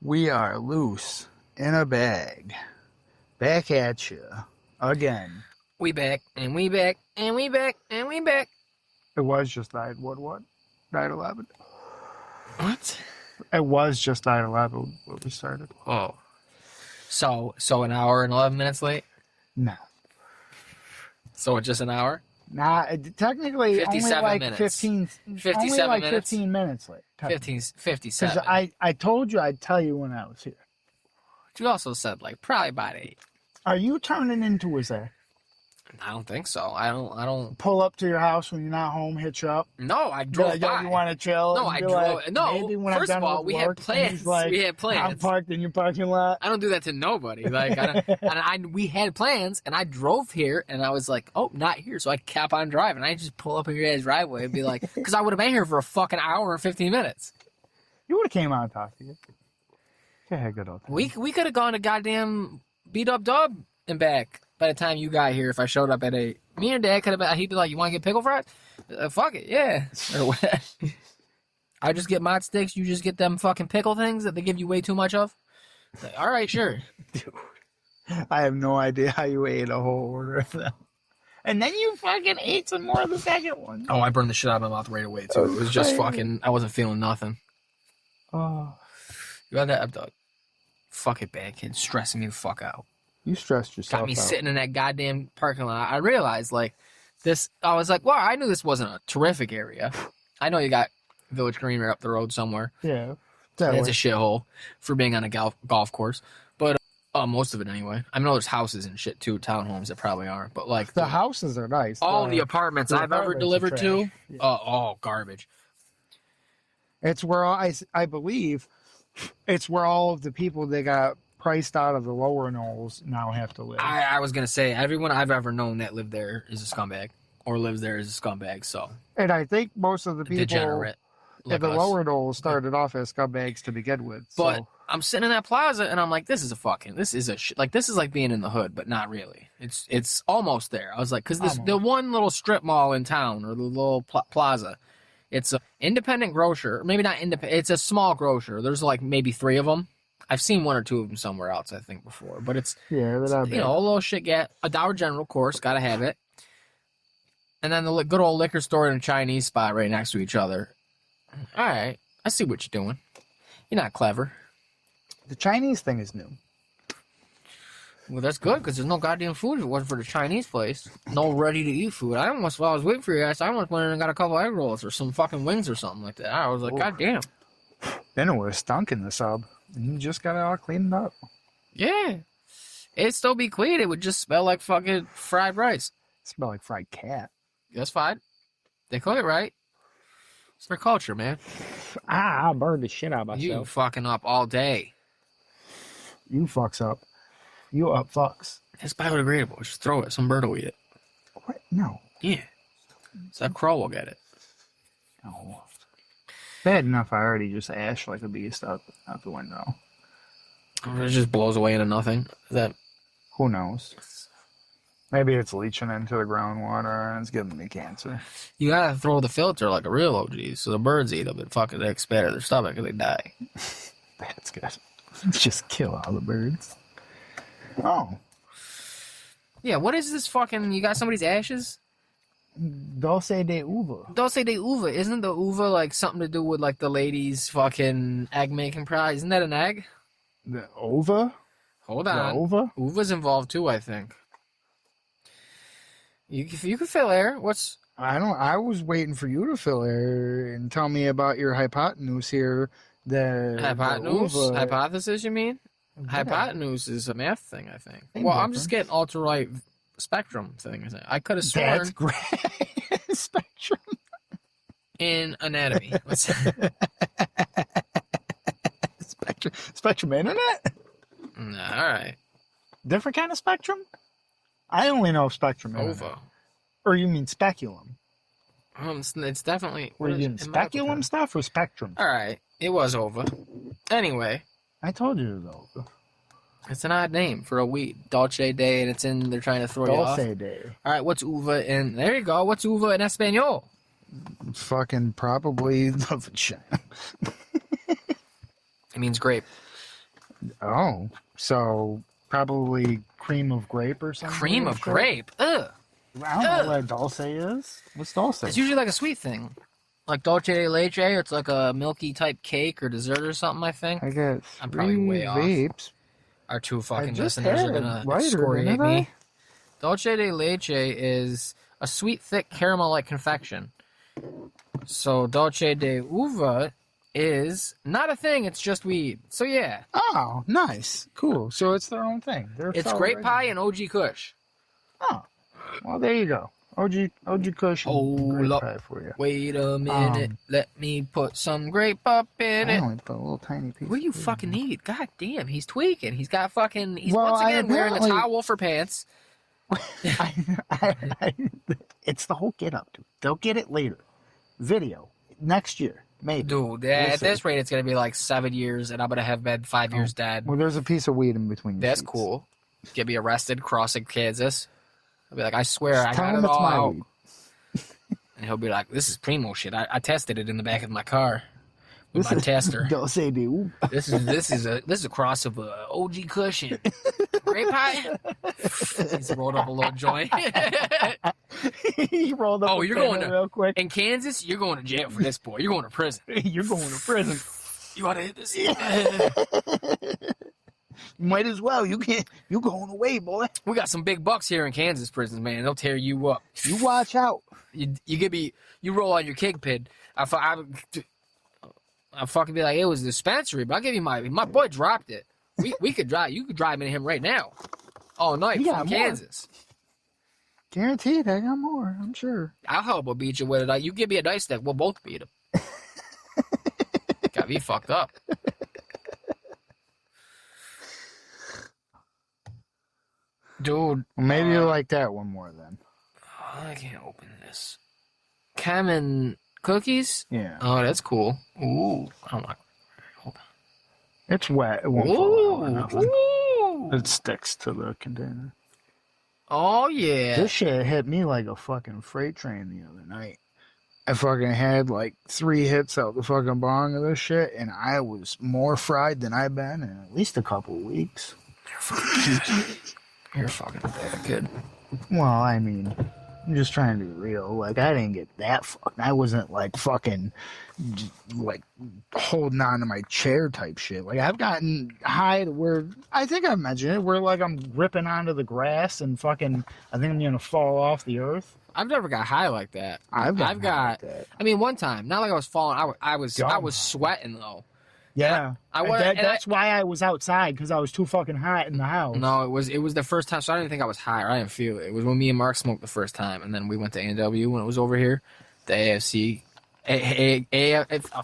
We are loose in a bag. Back at you again. We back, and we back, and we back, and we back. It was just 9/11. What? It was just 9/11 when we started. Oh. So an hour and 11 minutes late? No. So it's just an hour? Nah, technically 57 only like minutes. 15, 57 only like minutes? 15 minutes late. 57. Because I told you I'd tell you when I was here. You also said like probably about 8. Are you turning into a Zach? I don't think so. I don't. Pull up to your house when you're not home, hit you up. No, I drove Like, by. You want to chill? No, and I be drove. like, No, maybe when first I'm of done all, with we had work, and plans. he's like, We had plans. I'm parked in your parking lot. I don't do that to nobody. Like, we had plans, and I drove here, and I was like, oh, not here. So I kept on driving. I just pull up in your guys' driveway and be like, because I would have been here for a fucking hour and 15 minutes. You would have came out and talked to you. Yeah, good old time. We could have gone to goddamn beat up Dub and back by the time you got here. If I showed up at 8, me and Dad could have been. He'd be like, "You want to get pickle fries? Fuck it, yeah." Or what? I just get mod sticks. You just get them fucking pickle things that they give you way too much of. Like, all right, sure. Dude, I have no idea how you ate a whole order of them. And then you fucking ate some more of the second one. Oh, I burned the shit out of my mouth right away too. It was just fucking. I wasn't feeling nothing. Oh, You got that fucking bad kid stressing me the fuck out. you stressed yourself Got me out. sitting in that goddamn parking lot. I realized like this. I was like, well, I knew this wasn't a terrific area. I know you got Village Green right up the road somewhere. Yeah. It's a shithole for being on a golf course, but most of it anyway. I know there's houses and shit too, townhomes that probably aren't, but like The houses are nice. all the apartments the I've ever apartments are delivered to, trash. Yeah. all garbage. It's where I believe it's where all of the people that got priced out of the lower knolls now have to live. I was gonna say everyone I've ever known that lived there is a scumbag or lives there is a scumbag. So And I think most of the people degenerate. in Like the us. lower knolls started off as scumbags to begin with. But So I'm sitting in that plaza and I'm like, this is like being in the hood, but not really. It's almost there. I was like, because the one little strip mall in town or the little plaza, it's an independent grocer. Maybe not independent. It's a small grocer. There's like maybe 3 of them. I've seen 1 or 2 of them somewhere else, I think, before. But it's, yeah, they're not bad. a little shit. A Dollar General, of course, gotta have it. And then the good old liquor store and a Chinese spot right next to each other. All right, I see what you're doing. You're not clever. The Chinese thing is new. Well, that's good because there's no goddamn food if it wasn't for the Chinese place. No ready-to-eat food. While I was waiting for your ass, I almost went in and got a couple egg rolls or some fucking wings or something like that. I was like, God damn. Then it would have stunk in the sub. And you just got it all cleaned up. Yeah. It'd still be clean. It would just smell like fucking fried rice. Smell like fried cat. That's fine. They cook it right. It's their culture, man. I burned the shit out of myself. You fucking up all day. You fucks up. You up fucks. It's biodegradable. Just throw it. Some bird will eat it. What? No. Yeah. So that crow will get it. No. Bad enough I already just ashed like a beast out the window. It just blows away into nothing. Who knows? Maybe it's leaching into the groundwater and it's giving me cancer. You gotta throw the filter like a real OG, so the birds eat them and fucking they expand in their stomach and they die. That's good. Just kill all the birds. Oh. Yeah, what is this fucking... You got somebody's ashes? Dulce de uva. Dulce de uva. Isn't the uva like something to do with like the lady's fucking egg-making prize? Isn't that an egg? The ova? Hold The on. ova? Uva's involved too, I think. You can fill air. What's... I was waiting for you to fill air and tell me about your hypotenuse here. The Hypotenuse? uva. Hypothesis, you mean? Yeah. Hypotenuse is a math thing, I think. Same Well, I'm difference. just getting ultra-light spectrum thing. I could have sworn That's great. Spectrum. in anatomy. Spectrum internet? Nah, all right. Different kind of spectrum? I only know of spectrum internet. Ova. Or you mean speculum? It's definitely... Were you doing speculum stuff or spectrum? All right. It was Ova. Anyway, I told you it was ova. it's an odd name for a weed. Dolce Day, and it's in... They're trying to throw you off. Dulce de. All right, what's uva in... There you go. What's uva in Espanol? Fucking probably the vagina. It means grape. Oh, so probably cream of grape or something. Cream of grape? Ugh. I don't know what dulce is. What's dulce? It's usually like a sweet thing. Like dulce de leche, it's like a milky type cake or dessert or something, I think. I got I'm probably way off. vapes. Our two fucking just listeners are had gonna lighter, excoriate didn't I? me. Dulce de leche is a sweet, thick caramel-like confection. So dulce de uva is not a thing, it's just weed. So yeah. Oh, nice. Cool. So it's their own thing. It's grape pie and OG Kush. Oh, well, there you go. OG Kush and grape look. pie for you. Wait a minute. Let me put some grape up in I it. only put a little tiny piece. What do you of fucking it. need? God damn, he's tweaking. He's got fucking... He's Well, once again wearing a apparently- towel for pants. It's the whole get up, dude. They'll get it later. Video. Next year. Maybe. Dude, at this rate, it's going to be like 7 years, and I'm going to have been 5 years dead. Well, there's a piece of weed in between. That's sheets. cool. Get me arrested crossing Kansas. I'll be like, I swear, I Tell got him it it's all my out. weed. And he'll be like, this is primo shit. I tested it in the back of my car with my tester. Dulce de uva. This is a cross of OG Cushion. Grape pie. He's rolled up a little joint. He rolled up. Oh, a you're pen going to real quick. in Kansas. You're going to jail for this, boy. You're going to prison. You're going to prison. You want to hit this? Might as well. You can't. You going away, boy. We got some big bucks here in Kansas prisons, man. They'll tear you up. You watch out. You roll on your kingpin. I fucking be like, it was a dispensary, but I'll give you my boy dropped it. We could drive. You could drive into him right now, all night He got from more. Kansas. Guaranteed, I got more. I'm sure. I'll help him beat you with it. You give me a dice deck, we'll both beat him. Got me fucked up. Dude. Well, maybe you like that one more then. I can't open this. Cammon cookies? Yeah. Oh, that's cool. Ooh. I'm not. Hold It's wet. It on. won't fall out or nothing. Ooh. It sticks to the container. Oh, yeah. This shit hit me like a fucking freight train the other night. I fucking had like 3 hits out the fucking bong of this shit, and I was more fried than I've been in at least a couple of weeks. You're fucking bad, kid. Well, I mean, I'm just trying to be real. Like, I didn't get that fucked. I wasn't like fucking like holding on to my chair type shit. Like, I've gotten high to where I think I mentioned it, where like I'm gripping onto the grass and fucking I think I'm gonna fall off the earth. I've never got high like that. I've got. I mean, one time, not like I was falling. I was sweating though. Yeah, that's why I was outside because I was too fucking hot in the house. No, it was the first time, so I didn't think I was high. Or I didn't feel it. It was when me and Mark smoked the first time, and then we went to A&W when it was over here. The AFC,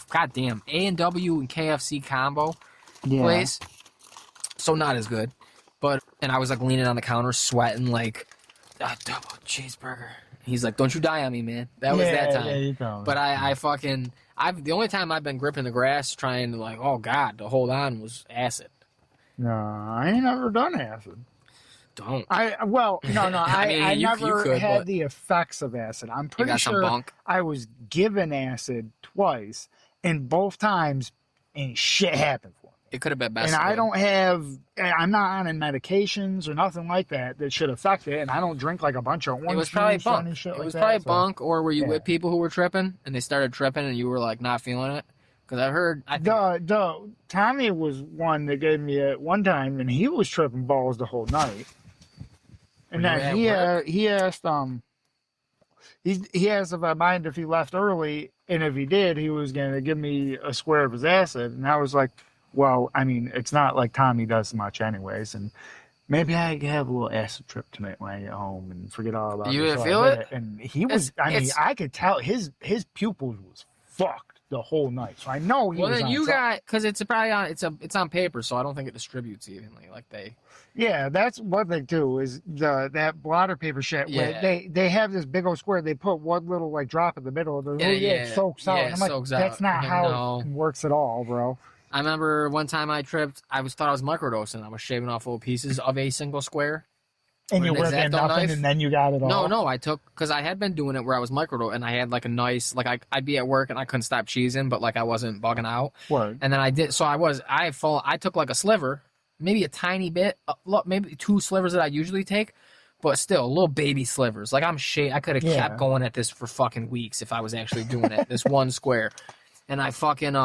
goddamn A&W and KFC combo place. So not as good, and I was like leaning on the counter, sweating like a double cheeseburger. He's like, "Don't you die on me, man." That was that time. There you go. But the only time I've been gripping the grass trying to like, oh God, to hold on was acid. No, I ain't never done acid. Don't. I mean, you never could, had but- the effects of acid. I'm You pretty got some sure bunk. I was given acid twice, and both times ain't shit happened for me. It could have been best. And I'm not on any medications or nothing like that should affect it, and I don't drink like a bunch of orange It was probably juice or any bunk. shit It like was that, probably so- bunk, or were you Yeah. with people who were tripping and they started tripping and you were like not feeling it? Because I think Tommy was one that gave me it one time, and he was tripping balls the whole night. And Were you then at he asked he asked if I mind if he left early, and if he did, he was gonna give me a square of his acid, and I was like, well, I mean, it's not like Tommy does much anyways, and maybe I could have a little acid trip tonight when I get home and forget all about it. You didn't So I feel did it? And he was, I could tell his pupils was fucked the whole night, so I know he well, was then on you something. got because it's probably on it's on paper, so I don't think it distributes evenly. Like they. Yeah, that's what they do is that blotter paper shit. Yeah. Where they have this big old square. They put one little like drop in the middle. It soaks out. Yeah, And I'm like, soaks that's out. not how No. it works at all, bro. I remember one time I tripped. Thought I was microdosing. I was shaving off little pieces of a single square. And you With an work at X-Acto nothing, knife? and then you got it all. No, I took because I had been doing it where I was microdosing, and I had like a nice I'd be at work and I couldn't stop cheesing, but like I wasn't bugging out. Word. And then I did. So I took like a sliver maybe a tiny bit, maybe 2 slivers that I usually take, but still little baby slivers. Like I could have kept going at this for fucking weeks if I was actually doing it. This one square, and I fucking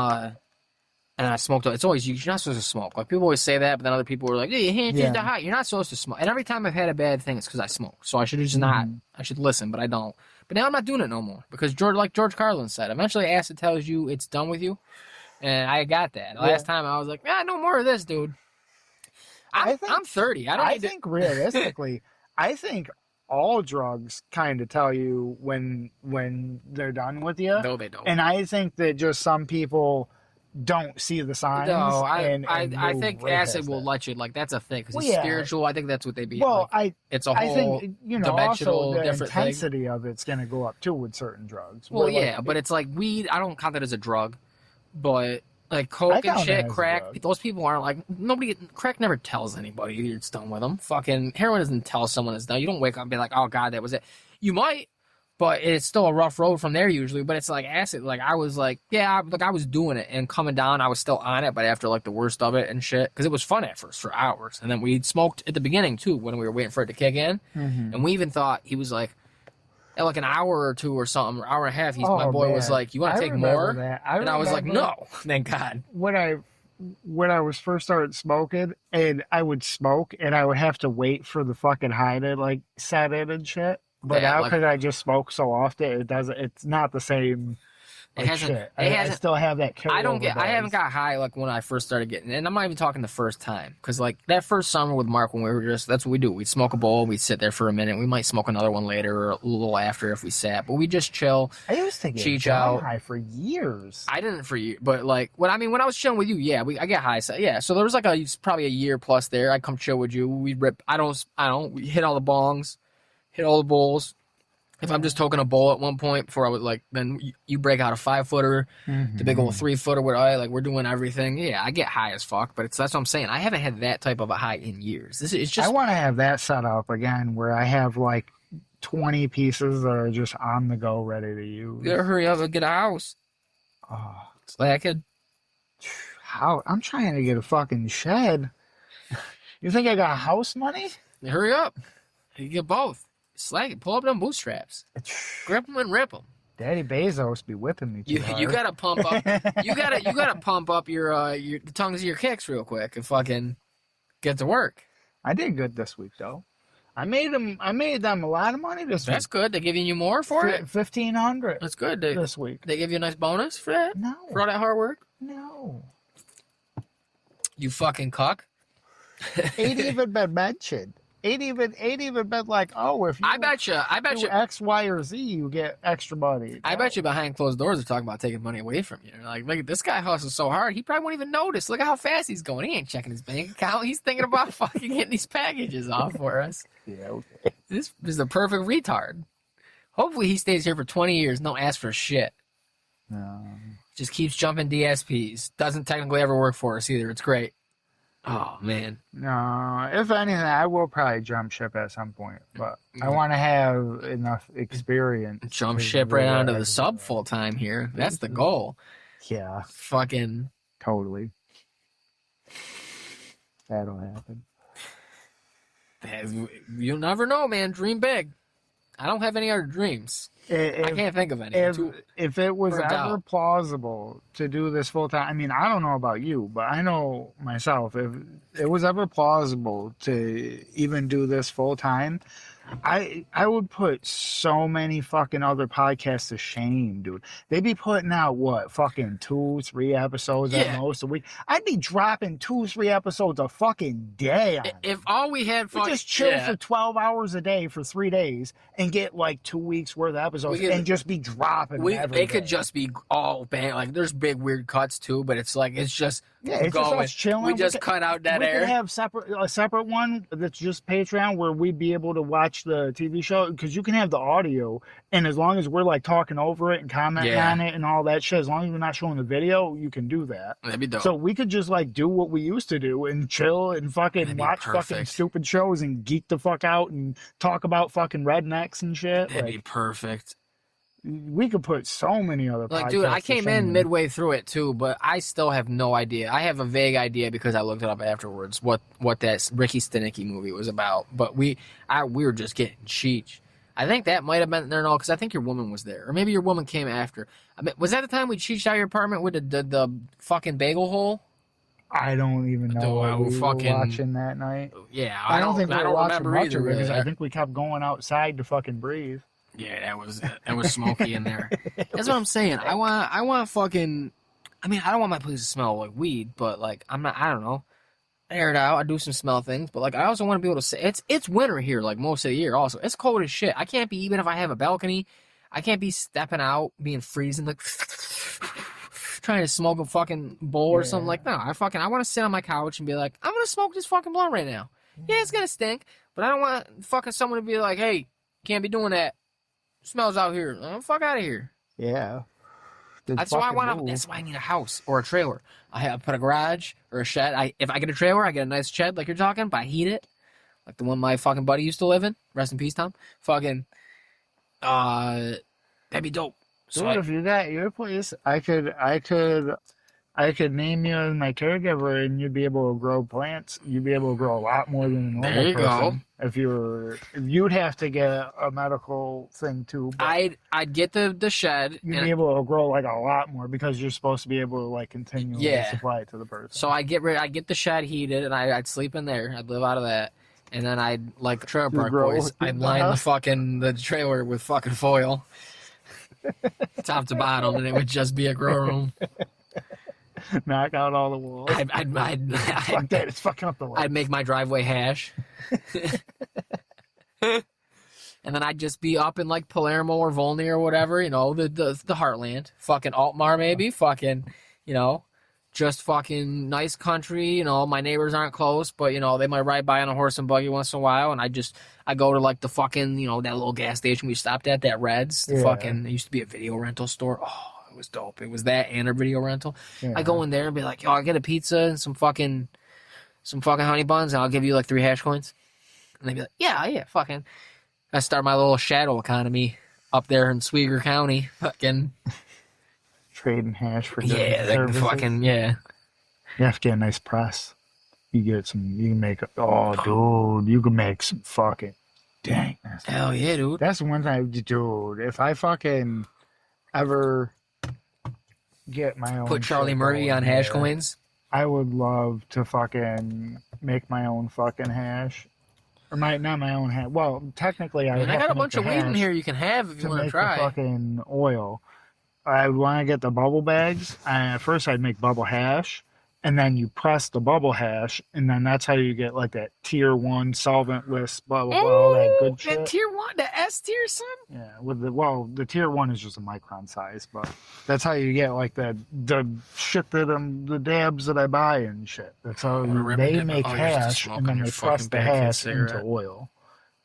and I smoked. It's always you're not supposed to smoke. Like people always say that, but then other people were like, "Hey, your hands is the hot. You're not supposed to smoke." And every time I've had a bad thing, it's because I smoke. So I should just not. I should listen, but I don't. But now I'm not doing it no more because George Carlin said, eventually acid tells you it's done with you, and I got that. Last time I was like, no more of this, dude. I'm 30. I think realistically, I think all drugs kind of tell you when they're done with you. No, they don't. And I think that just some people don't see the signs. No, I think acid will let you, like, that's a thing because it's spiritual. I think that's what they be. Well, like, it's a whole. I think also the intensity of it's going to go up too with certain drugs. Well, but it's like weed. I don't count that as a drug, but like coke and shit, crack. Those people aren't like nobody. Crack never tells anybody it's done with them. Fucking heroin doesn't tell someone it's done. You don't wake up and be like, oh god, that was it. You might. But it's still a rough road from there usually. But it's like acid. Like I was like, I was doing it and coming down. I was still on it, but after like the worst of it and shit, because it was fun at first for hours. And then we smoked at the beginning too when we were waiting for it to kick in. And we even thought he was like, at like an hour or two or something, or hour and a half. My boy was like, "You want to take more?" And I was like, "No, thank God." When I was first started smoking, and I would smoke, and I would have to wait for the fucking high to like set in and shit. But now, because I just smoke so often, it's not the same. Like, I still have that. I haven't got high like when I first started getting, and I'm not even talking the first time, because like that first summer with Mark when we were that's what we do. We'd smoke a bowl, we'd sit there for a minute, we might smoke another one later or a little after if we sat, but we just chill. I used to get high for years. I didn't for years, but like when I was chilling with you, I get high. So so there was like probably a year plus there. I'd come chill with you. We'd rip. We hit all the bongs, hit all the bowls. If I'm just toking a bowl at one point before I would like, then you break out a 5-footer, the big old 3-footer where we're doing everything. Yeah, I get high as fuck, but that's what I'm saying. I haven't had that type of a high in years. It's just. I want to have that set up again where I have like 20 pieces that are just on the go, ready to use. You gotta hurry up and get a house. Oh, slacking. I'm trying to get a fucking shed. You think I got house money? Hurry up. You get both. Slag it. Pull up them bootstraps. Grip them and rip them. Daddy Bezos be whipping me too hard. You gotta pump up. you gotta pump up the tongues of your kicks real quick and fucking get to work. I did good this week though. I made them a lot of money this week. That's good. They giving you more for it. $1,500. That's good. This week. They give you a nice bonus for that. No. For all that hard work. No. You fucking cuck. Ain't even been mentioned. Ain't even been like, oh, if you I bet you X, Y, or Z, you get extra money. I bet you behind closed doors are talking about taking money away from you. Like, look, this guy hustles so hard, he probably won't even notice. Look at how fast he's going. He ain't checking his bank account. He's thinking about fucking getting these packages off for us. Yeah, okay. This is a perfect retard. Hopefully he stays here for 20 years and don't ask for shit. No. Just keeps jumping DSPs. Doesn't technically ever work for us either. It's great. Oh, man. No, if anything, I will probably jump ship at some point, but I want to have enough experience. Jump ship right onto the sub full time here. That's the goal. Yeah. Fucking. Totally. That'll happen. You'll never know, man. Dream big. I don't have any other dreams. I can't think of any. If it was ever plausible to do this full time, I mean, I don't know about you, but I know myself. If it was ever plausible to even do this full time, I would put so many fucking other podcasts to shame, dude. They'd be putting out what fucking 2-3 episodes at most a week. I'd be dropping 2-3 episodes a fucking day. If all we had, we just chill for 12 hours a day for 3 days and get like 2 weeks worth of episodes and just be dropping. It could just be all bang. Like there's big weird cuts too, but it's like it's just it's just us chilling. We just cut out that air. We could have a separate one that's just Patreon where we'd be able to watch the TV show because you can have the audio, and as long as we're like talking over it and commenting on it and all that shit, as long as we're not showing the video, you can do that. That'd be dope. So we could just like do what we used to do and chill and fucking watch fucking stupid shows and geek the fuck out and talk about fucking rednecks and shit. That'd be perfect. We could put so many other Like, podcasts dude, I to came shame. in midway through it too, but I still have no idea. I have a vague idea because I looked it up afterwards what that Ricky Stenicki movie was about. But we were just getting cheech. I think that might have been there, no, because I think your woman was there, or maybe your woman came after. I mean, was that the time we cheeched out your apartment with the fucking bagel hole? I don't even know what we were fucking watching that night. Yeah, I don't think we were watching remember much either. of it because Really. I think we kept going outside to fucking breathe. Yeah, that was smoky in there. That's what I'm saying. I want fucking. I mean, I don't want my place to smell like weed, but like I don't know. I air it out. I do some smell things, but like I also want to be able to say it's winter here, like most of the year. Also, it's cold as shit. I can't be even if I have a balcony. I can't be stepping out, being freezing, like trying to smoke a fucking bowl or something. Like no, I want to sit on my couch and be like, I'm gonna smoke this fucking blunt right now. Yeah, it's gonna stink, but I don't want fucking someone to be like, hey, can't be doing that. Smells out here. Fuck out of here. Yeah. That's why I need a house or a trailer. I put a garage or a shed. If I get a trailer, I get a nice shed like you're talking, but I heat it. Like the one my fucking buddy used to live in. Rest in peace, Tom. Fucking that'd be dope. So if you got your place, I could name you as my caregiver, and you'd be able to grow plants. You'd be able to grow a lot more than a normal there you person. Go. You'd have to get a medical thing too. I'd get the shed. You'd be able to grow like a lot more because you're supposed to be able to like continually supply it to the person. So I'd get the shed heated, and I'd sleep in there. I'd live out of that, and then I'd like the trailer park boys. I'd line the trailer with fucking foil, top to bottom, and it would just be a grow room. Knock out all the walls. Fuck that! It's fucking up the walls. I'd make my driveway hash, and then I'd just be up in like Palermo or Volney or whatever, the heartland, fucking Altmar maybe, fucking, just fucking nice country. My neighbors aren't close, but they might ride by on a horse and buggy once in a while, and I go to like the fucking that little gas station we stopped at, that Reds, fucking. It used to be a video rental store. Oh. It was dope. It was that and a video rental. Yeah. I go in there and be like, I'll get a pizza and some fucking honey buns, and I'll give you like 3 hash coins. And they'd be like, yeah, fucking. I start my little shadow economy up there in Sweeger County. Fucking. Trading hash for fucking, yeah. You have to get a nice press. You can make, dude, you can make some fucking, dang. Hell yeah, dude. That's the one time, dude, if I fucking ever get my own. Put Charlie Murray on hash coins. I would love to fucking make my own fucking hash. Or not my own hash. Well, technically, I got a bunch of weed in here you can have if you want to try. The fucking oil. I want to get the bubble bags. First, I'd make bubble hash. And then you press the bubble hash, and then that's how you get like that tier 1 solventless, blah blah blah, all that good shit. The tier 1, the S tier, son. Yeah, the tier 1 is just a micron size, but that's how you get like the shit the dabs that I buy and shit. That's how they make hash, and then they press the hash into oil,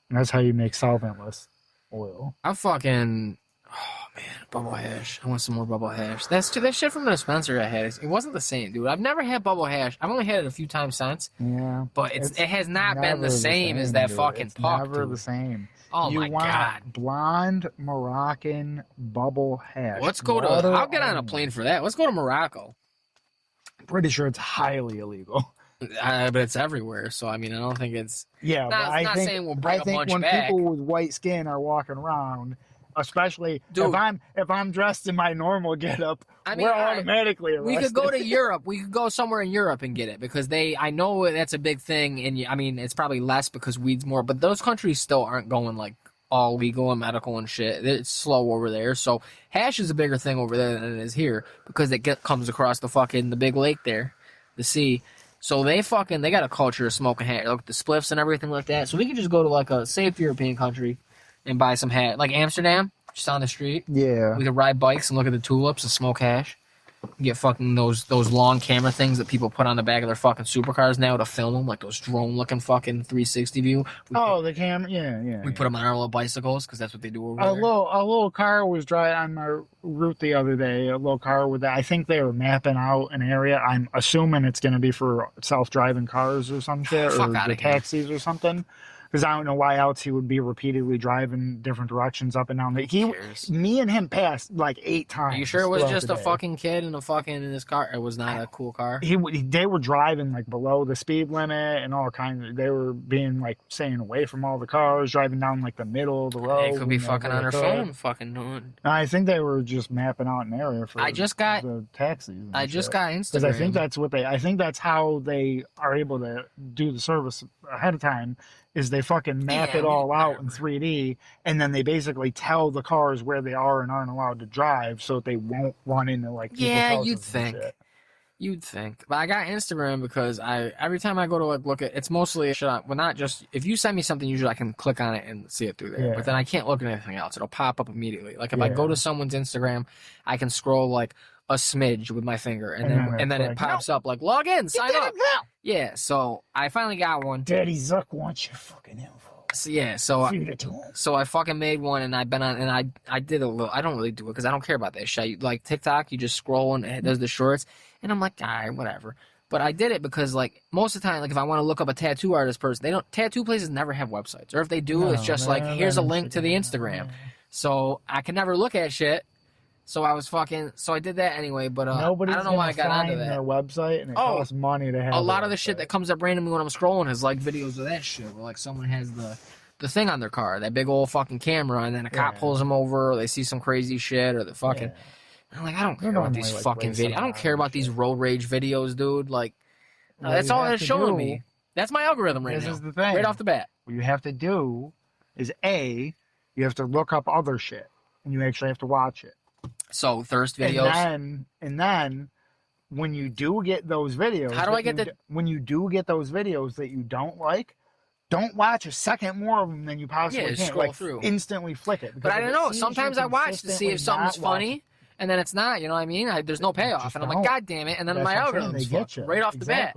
and that's how you make solventless oil. I'm fucking. Oh man, bubble hash. I want some more bubble hash. That shit from the dispenser I had. It wasn't the same, dude. I've never had bubble hash. I've only had it a few times since. Yeah, but it has not been the same as that fucking puck. Never the same. Oh my god, blonde Moroccan bubble hash. Let's go to. I'll get on a plane for that. Let's go to Morocco. I'm pretty sure it's highly illegal. But it's everywhere, so I mean, I don't think it's. Yeah, I think we'll bring a bunch when back. People with white skin are walking around. Especially dude, if I'm dressed in my normal getup, we're automatically arrested. We could go to Europe. We could go somewhere in Europe and get it because I know that's a big thing, and I mean it's probably less because weed's more. But those countries still aren't going like all legal and medical and shit. It's slow over there. So hash is a bigger thing over there than it is here because it comes across the big lake there, the sea. So they got a culture of smoking hash, like the spliffs and everything like that. So we could just go to like a safe European country and buy some hash, like Amsterdam, just on the street. Yeah. We could ride bikes and look at the tulips and smoke hash. Get fucking those long camera things that people put on the back of their fucking supercars now to film them, like those drone-looking fucking 360 view. The camera, yeah. We put them on our little bicycles because that's what they do over there. A little car was driving on my route the other day. A little car with that. I think they were mapping out an area. I'm assuming it's going to be for self-driving cars or some shit, or the taxis or something. Because I don't know why else he would be repeatedly driving different directions up and down. Me and him passed like 8 times. Are you sure it was just a fucking kid in his car? It was not a cool car? They were driving like below the speed limit and all kinds of, they were being like staying away from all the cars, driving down like the middle of the road. They could be fucking on their phone, fucking doing. I think they were just mapping out an area for the taxis. I just got Instagram. Because I think that's how they are able to do the service ahead of time. Is they fucking map it all out in 3D, and then they basically tell the cars where they are and aren't allowed to drive, so that they won't run into like people's houses. You'd think, but I got Instagram because every time I go to like look at, it's mostly not just if you send me something, usually I can click on it and see it through there, but then I can't look at anything else. It'll pop up immediately. Like if I go to someone's Instagram, I can scroll like a smidge with my finger, and then it pops up like log in, sign up. Yeah, so I finally got one. Daddy Zuck wants your fucking info. Feed it to him. So I fucking made one, and I've been on, and I did a little. I don't really do it because I don't care about that shit. Like TikTok, you just scroll and it does the shorts, and I'm like, all right, whatever. But I did it because like most of the time, like if I want to look up a tattoo artist person, tattoo places never have websites, or if they do, it's just like here's a link to the Instagram. So I can never look at shit. So I did that anyway, but I don't know why I got onto that. Their website, and it costs money to have a lot of the shit that comes up randomly when I'm scrolling is like videos of that shit, where like someone has the thing on their car, that big old fucking camera, and then a cop pulls them over, or they see some crazy shit, or the fucking. I'm like, I don't care about these fucking videos. I don't care about these road rage videos, dude. Like, that's all it's showing me. That's my algorithm right now. This is the thing. Right off the bat. What you have to do is you have to look up other shit, and you actually have to watch it. So thirst videos, and then when you do get those videos, how do I get when you do get those videos that you don't like, don't watch a second more of them than you possibly can. Scroll through, instantly flick it. But I don't know. Sometimes I watch to see if something's funny, and then it's not. You know what I mean? There's no payoff, and I'm like, God damn it! And then my algorithm's fucked right off the bat.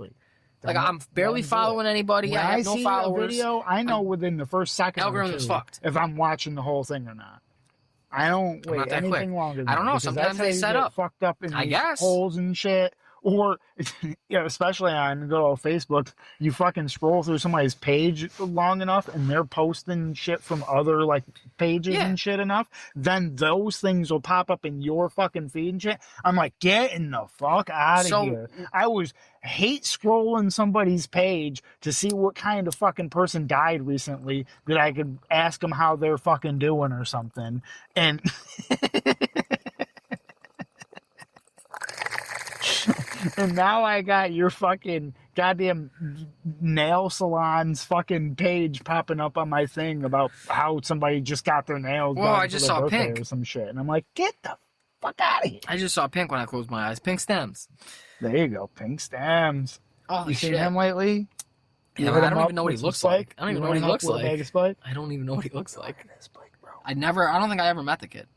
Like I'm barely following anybody. I have no followers. A video, I know within the first second. Algorithm's fucked. If I'm watching the whole thing or not. I don't wait anything longer than that. I don't know. Sometimes they set up fucked up in these holes and shit. Or, especially on good old Facebook, you fucking scroll through somebody's page long enough and they're posting shit from other like pages and shit enough, then those things will pop up in your fucking feed and shit. I'm like, get in the fuck out of here. I hate scrolling somebody's page to see what kind of fucking person died recently that I could ask them how they're fucking doing or something. And and now I got your fucking goddamn nail salon's fucking page popping up on my thing about how somebody just got their nails done. I just saw Pink or some shit, and I'm like, get the fuck out of here. I just saw Pink when I closed my eyes. Pink Stems. There you go, Pink Stems. Oh, you seen him lately? Yeah, I don't even know what he looks like. I don't even know what he looks like. I don't even know what he looks like. I don't think I ever met the kid.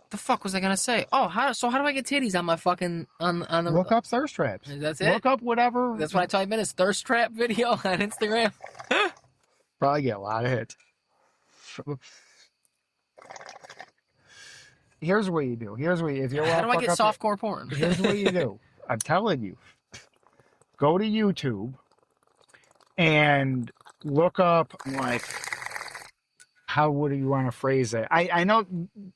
The fuck was I gonna say? Oh, how do I get titties on my fucking on the? Look up thirst traps. That's it. Look up whatever. That's what I type in is thirst trap video on Instagram. Probably get a lot of hits. Here's what you do. If you're how do I get softcore porn? Here's what you do. I'm telling you. Go to YouTube and look up like. How would you want to phrase it? I know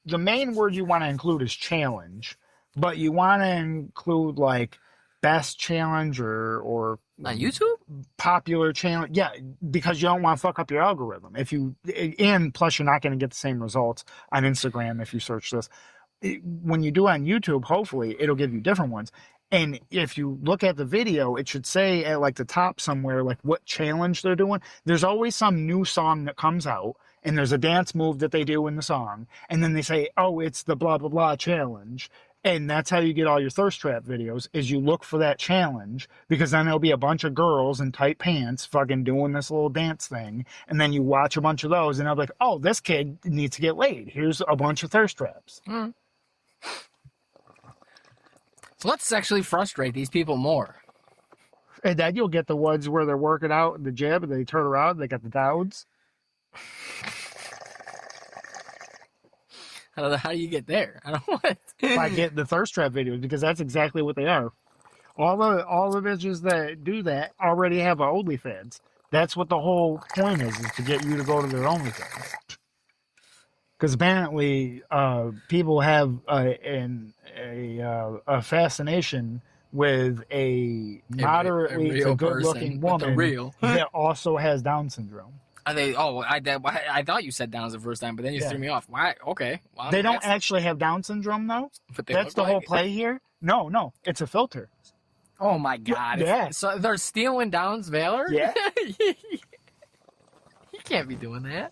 the main word you want to include is challenge, but you want to include like best challenge or on YouTube popular challenge. Yeah, because you don't want to fuck up your algorithm. And plus you're not going to get the same results on Instagram if you search this. When you do on YouTube, hopefully it'll give you different ones. And if you look at the video, it should say at like the top somewhere like what challenge they're doing. There's always some new song that comes out. And there's a dance move that they do in the song. And then they say, oh, it's the blah, blah, blah challenge. And that's how you get all your thirst trap videos, is you look for that challenge, because then there'll be a bunch of girls in tight pants fucking doing this little dance thing. And then you watch a bunch of those and they'll be like, oh, this kid needs to get laid. Here's a bunch of thirst traps. So let's sexually frustrate these people more. And then you'll get the ones where they're working out in the gym and they turn around, they got the downs. How do you get there? I don't know. By getting the thirst trap videos, because that's exactly what they are. All the bitches that do that already have a OnlyFans. That's what the whole point is to get you to go to their OnlyFans. Because apparently, people have a fascination with a moderately to good-looking woman that also has Down syndrome. Are they? Oh, I thought you said Down's the first time, but then you threw me off. Why? Okay. Well, they don't actually have Down syndrome, though. But that's the whole play here. No, it's a filter. Oh my God! Yeah. So they're stealing Down's valor? Yeah. You can't be doing that.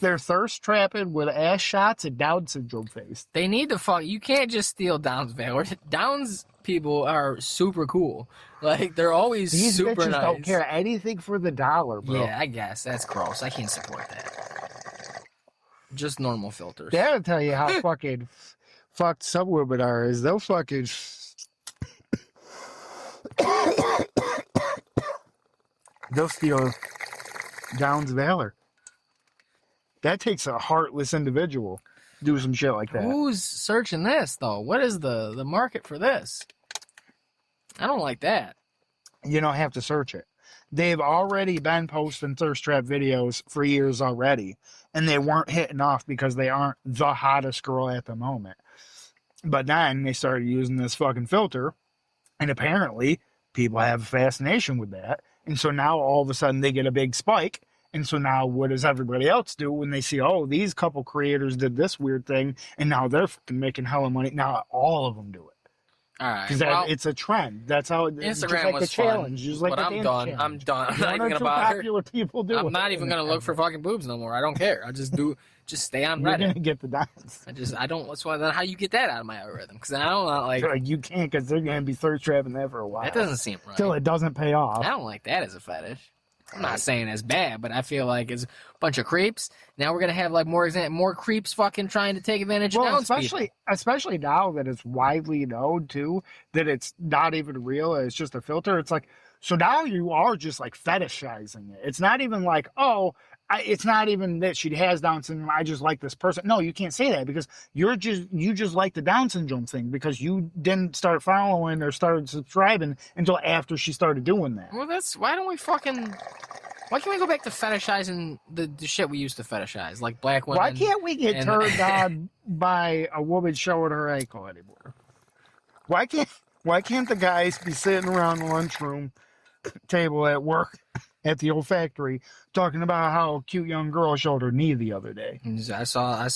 They're thirst trapping with ass shots and Down syndrome face. They need to fuck. You can't just steal Down's valor. Down's people are super cool. Like they're always These super bitches nice. don't care anything for the dollar, bro. Yeah, I guess that's gross. I can't support that. Just normal filters. That'll tell you how fucking fucked some women are. Is they'll fucking they'll steal Down's valor. That takes a heartless individual to do some shit like that. Who's searching this though? What is the market for this? I don't like that. You don't have to search it. They've already been posting thirst trap videos for years already, and they weren't hitting off because they aren't the hottest girl at the moment. But then they started using this fucking filter, and apparently people have a fascination with that. And so now all of a sudden they get a big spike. And so now what does everybody else do when they see, oh, these couple creators did this weird thing, and now they're fucking making hella money. Now all of them do it. All right. Because it's a trend. That's how Instagram just like was the challenge. fun, just like but I'm done. Challenge. I'm done. I'm One not even or gonna two bother. popular people do I'm not even gonna look for fucking boobs no more. I don't care. I just do. Just stay on You're Reddit. gonna get the dance. I don't. That's why. Then how you get that out of my algorithm? Because I don't like. You can't, because they're gonna be thirst trapping that for a while. That doesn't seem right. Till it doesn't pay off. I don't like that as a fetish. I'm not saying it's bad, but I feel like it's a bunch of creeps. Now we're gonna have like more creeps fucking trying to take advantage of Down's people. Especially now that it's widely known too that it's not even real. It's just a filter. It's like, so now you are just like fetishizing it. It's not even like, oh, it's not even that she has Down syndrome. I just like this person. No, you can't say that because you just like the Down syndrome thing because you didn't start following or started subscribing until after she started doing that. Well, why can't we go back to fetishizing the shit we used to fetishize, like black women? Why can't we get turned on by a woman showing her ankle anymore? Why can't the guys be sitting around the lunchroom table at work at the old factory talking about how a cute young girl showed her knee the other day? I saw.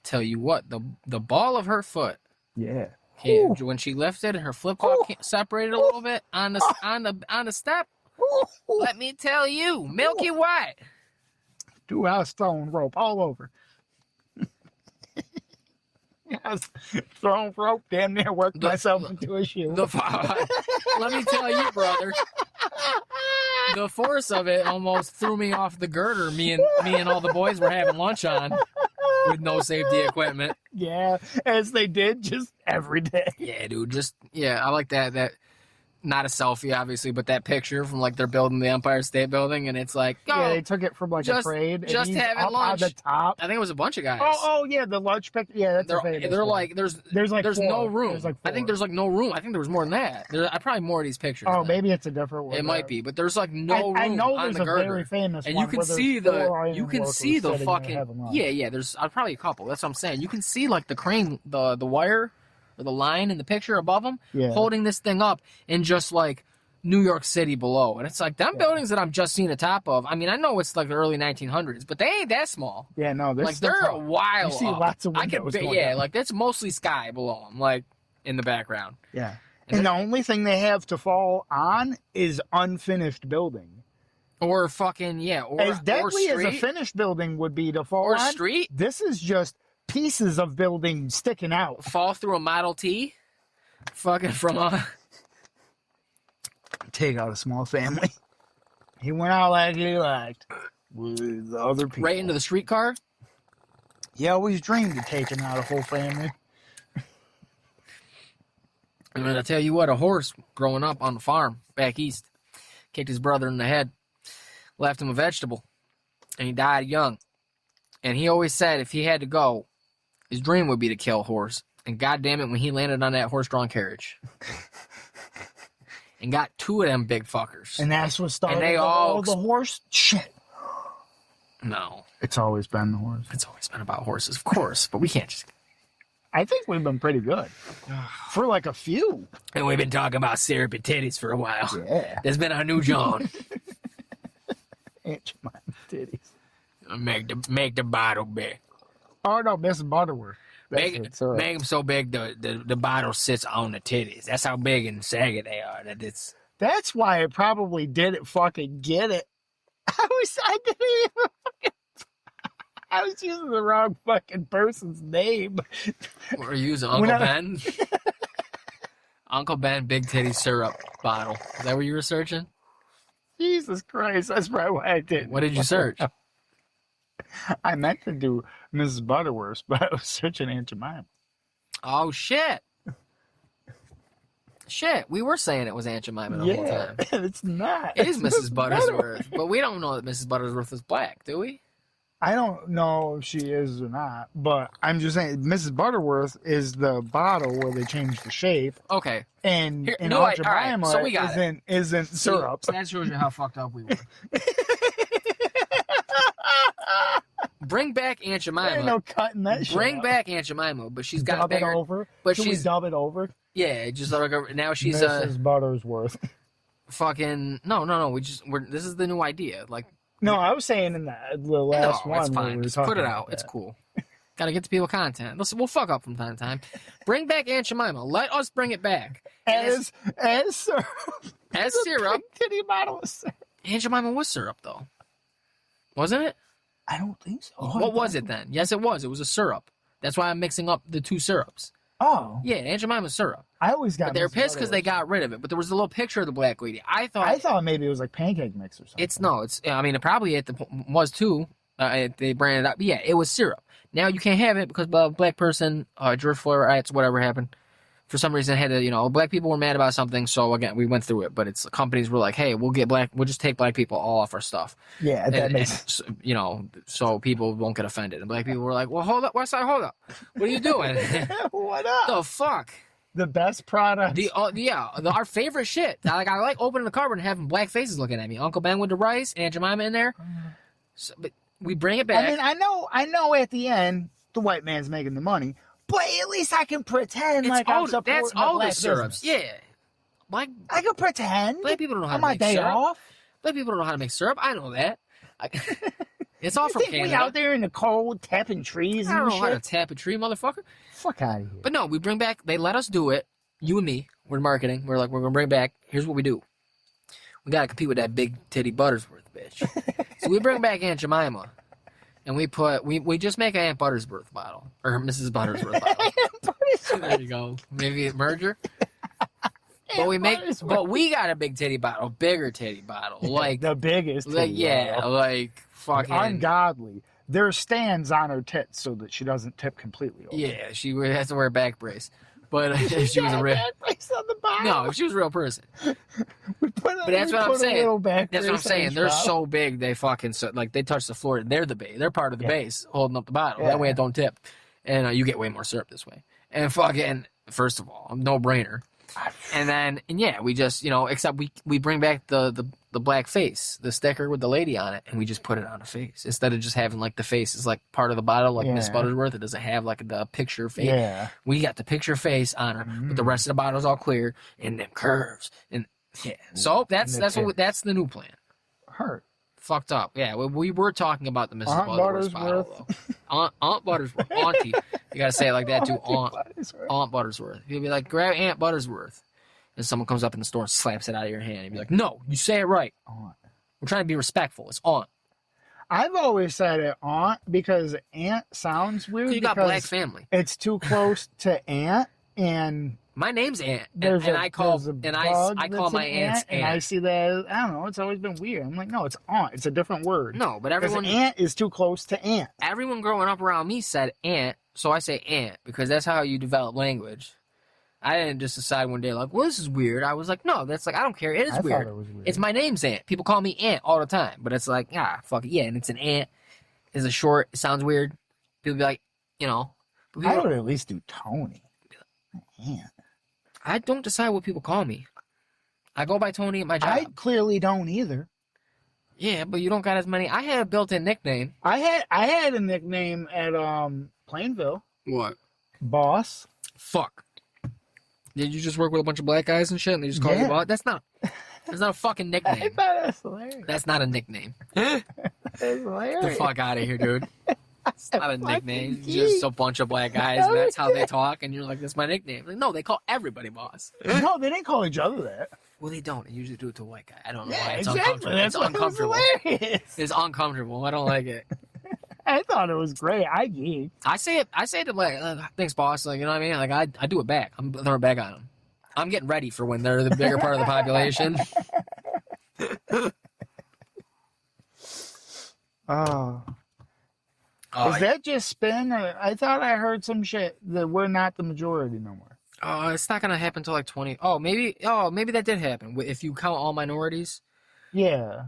Tell you what, the ball of her foot. Yeah. When she lifted and her flip flop separated a little bit on the step. Let me tell you, milky white. 2-hour stone rope all over. Yes, thrown rope, damn near worked myself into a shoe. Let me tell you, brother. The force of it almost threw me off the girder. Me and all the boys were having lunch on with no safety equipment. Yeah, as they did just every day. Yeah, dude. I like that. Not a selfie, obviously, but that picture from like they're building the Empire State Building, and it's like, yeah, they took it from like a trade. Just and having up lunch on the top. I think it was a bunch of guys. Oh yeah, the lunch picture. Yeah, that's they're like there's no room. I think there's like no room. I think there was more than that. I probably more of these pictures. Oh, maybe it's a different one. It might be, but there's like no room. I know on there's the a girder. very famous and one you can see the fucking There's probably a couple. That's what I'm saying. You can see like the crane, the wire, or the line in the picture above them, holding this thing up, and just like New York City below. And it's like them buildings that I'm just seeing the top of. I mean, I know it's like the early 1900s, but they ain't that small. Yeah, no, like they're a while. You see lots of windows. Like that's mostly sky below them, like in the background. Yeah, and the only thing they have to fall on is unfinished building. Or fucking or as deadly or as a finished building would be to fall on. Or street. This is just pieces of building sticking out. Fall through a Model T. Fucking from a. Take out a small family. He went out like he liked with the other people. Right into the streetcar? He always dreamed of taking out a whole family. I'm going to tell you what, a horse growing up on the farm back east kicked his brother in the head, left him a vegetable, and he died young. And he always said if he had to go, his dream would be to kill a horse. And goddamn it, when he landed on that horse-drawn carriage. and got 2 of them big fuckers. And that's what started And they all the horse shit. No. It's always been the horse. It's always been about horses, of course, but we can't just... I think we've been pretty good. For like a few. And we've been talking about syrup and titties for a while. Yeah. There's been our new John. Aunt Jemima titties. Make the bottle big. Oh, no, Miss Butterworth. Make them so big the bottle sits on the titties. That's how big and saggy they are. That's why I probably didn't fucking get it. I was using the wrong fucking person's name. We're using Uncle Ben. Uncle Ben Big Titty Syrup bottle. Is that what you were searching? Jesus Christ, that's probably why I didn't. What did you search? I meant to do Mrs. Butterworth, but I was searching Aunt Jemima. Oh, shit. Shit, we were saying it was Aunt Jemima the whole time. It's not. It is Mrs. Buttersworth, but we don't know that Mrs. Buttersworth is black, do we? I don't know if she is or not, but I'm just saying Mrs. Butterworth is the bottle where they change the shape. Okay. And Here, Aunt Jemima so we got isn't syrup. So that shows you how fucked up we were. Bring back Aunt Jemima. There ain't no cutting that shit. Bring back Aunt Jemima, but she's got dub bigger. It over. But Should we dub it over? Yeah, just like now she's Mrs. Buttersworth. Fucking no. This is the new idea. Like no, I was saying in the last one. It's fine. We Just put it out. It's cool. Gotta get the people content. Listen, we'll fuck up from time to time. Bring back Aunt Jemima. Let us bring it back. As syrup. As syrup. Titty bottle of syrup. Aunt Jemima was syrup though. Wasn't it? I don't think so. What was it then? Yes, it was. It was a syrup. That's why I'm mixing up the 2 syrups. Oh. Yeah, Aunt Jemima's syrup. I always got. But they were pissed because they got rid of it. But there was a little picture of the black lady. I thought maybe it was like pancake mix or something. I mean, it probably was too. They branded it up. But yeah, it was syrup. Now you can't have it because a black person, George Floyd riots, whatever happened. For some reason, had to, black people were mad about something. So again, we went through it. But it's companies were like, hey, we'll just take black people all off our stuff. Yeah, that makes so people won't get offended. And black people were like, well, hold up, Westside, hold up. What are you doing? What up? The fuck? The best product. Our favorite shit. I like opening the cupboard and having black faces looking at me. Uncle Ben with the rice, Aunt Jemima in there. So, but we bring it back. I mean, I know at the end the white man's making the money, but at least I can pretend I'm supporting that's all the the syrups. business. Yeah. I can pretend. Black people don't know how on to my make day syrup. off. Black people don't know how to make syrup. I know that. It's all You from think Canada. we out there in the cold tapping trees I don't and know how to shit? tap a tree, motherfucker. Fuck out of here. But no, we bring back. They let us do it. You and me. We're in marketing. We're like, we're gonna bring back. Here's what we do. We gotta compete with that big titty Buttersworth bitch. So we bring back Aunt Jemima, and we just make an Aunt Buttersworth bottle or Mrs. Buttersworth bottle. There you go. Maybe a merger. But we got a big titty bottle, bigger titty bottle, like the biggest. bottle. Like fucking ungodly. There stands on her tits so that she doesn't tip completely over. Yeah, she has to wear a back brace. But if she was a real if she was a real person. But that's what I'm saying. That's what I'm saying. They're so big, they fucking they touch the floor. They're part of the base, holding up the bottle. That way it don't tip, and you get way more syrup this way. And fucking first of all, no brainer. And we just except we bring back the black face, the sticker with the lady on it, and we just put it on a face instead of just having like the face is like part of the bottle, like Miss Buttersworth. It doesn't have like the picture face. Yeah, we got the picture face on her, but the rest of the bottle's all clear and them curves and So that's the new plan. Hurt. Fucked up. Yeah, we were talking about the Mrs. Aunt Buttersworth bottle, though. Aunt Buttersworth. Auntie. You gotta say it like that too. Aunt Buttersworth. You'll be like, grab Aunt Buttersworth. And someone comes up in the store and slaps it out of your hand. You'd be like, no, you say it right. Aunt. We're trying to be respectful. It's Aunt. I've always said it Aunt because Aunt sounds weird. You got black family. It's too close to Aunt, and my name's Aunt, and I call my aunts Aunt. And I see that, I don't know, it's always been weird. I'm like, no, it's Aunt. It's a different word. No, but everyone... Aunt is too close to Aunt. Everyone growing up around me said Aunt, so I say Aunt, because that's how you develop language. I didn't just decide one day, like, well, this is weird. I was like, no, that's like, I don't care. It is weird. It was weird. It's my name's Aunt. People call me Aunt all the time, but it's like, fuck it. Yeah, and it's an Aunt. It's a short. It sounds weird. People be like, I would at least do Tony. Aunt. I don't decide what people call me. I go by Tony at my job. I clearly don't either. Yeah, but you don't got as many. I had a built-in nickname. I had a nickname at Plainville. What? Boss. Fuck. Did you just work with a bunch of black guys and shit, and they just call you boss? That's not a fucking nickname. I thought that was hilarious. That's not a nickname. That's hilarious. Get the fuck out of here, dude. It's not a nickname. It's geek. just a bunch of black guys, and that's how they talk, and you're like, that's my nickname. Like, no, they call everybody boss. No, they didn't call each other that. Well, they don't. They usually do it to a white guy. I don't know Yeah, why. It's exactly. uncomfortable. That's It's why uncomfortable. it was hilarious. It's uncomfortable. I don't like it. I thought it was great. I geeked. I say it to like, thanks, boss. Like, you know what I mean? Like, I do it back. I'm throwing it back on them. I'm getting ready for when they're the bigger part of the population. Oh. Oh, Is that just spin? Or, I thought I heard some shit that we're not the majority no more. it's not gonna happen until like 20. Maybe that did happen. If you count all minorities. Yeah.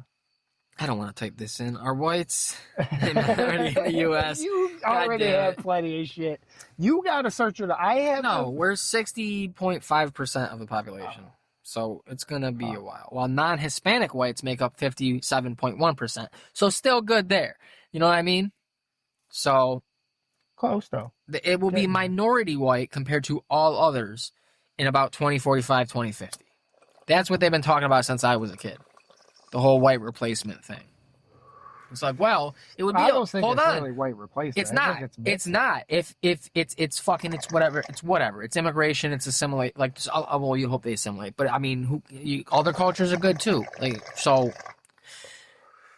I don't want to type this in. Are whites a minority in the U.S.? You already have plenty of shit. You got to search it. I have. No, we're 60.5% of the population. So it's going to be a while. While non-Hispanic whites make up 57.1%. So still good there. You know what I mean? So Close, though. it will be minority white compared to all others in about 2045, 2050. That's what they've been talking about since I was a kid. The whole white replacement thing. It's like, well, it would be. I don't think hold it's on. really white replacement. It's not. It's not. If it's fucking, it's whatever. It's whatever. It's immigration. It's assimilate. Like, well, you hope they assimilate. But I mean, other cultures are good too. Like, so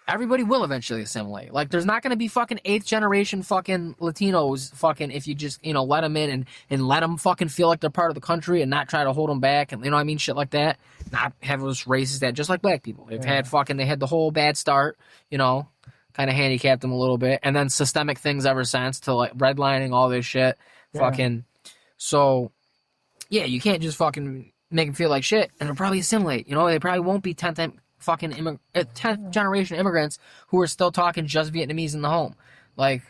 everybody will eventually assimilate. Like, there's not going to be fucking 8th generation fucking Latinos fucking if you just let them in and let them fucking feel like they're part of the country and not try to hold them back and you know what I mean, shit like that. Not have those races that just like black people. They had the whole bad start, kind of handicapped them a little bit, and then systemic things ever since to like redlining all this shit, fucking. So, yeah, you can't just fucking make them feel like shit, and they'll probably assimilate. They probably won't be 10th generation immigrants who are still talking just Vietnamese in the home. Like,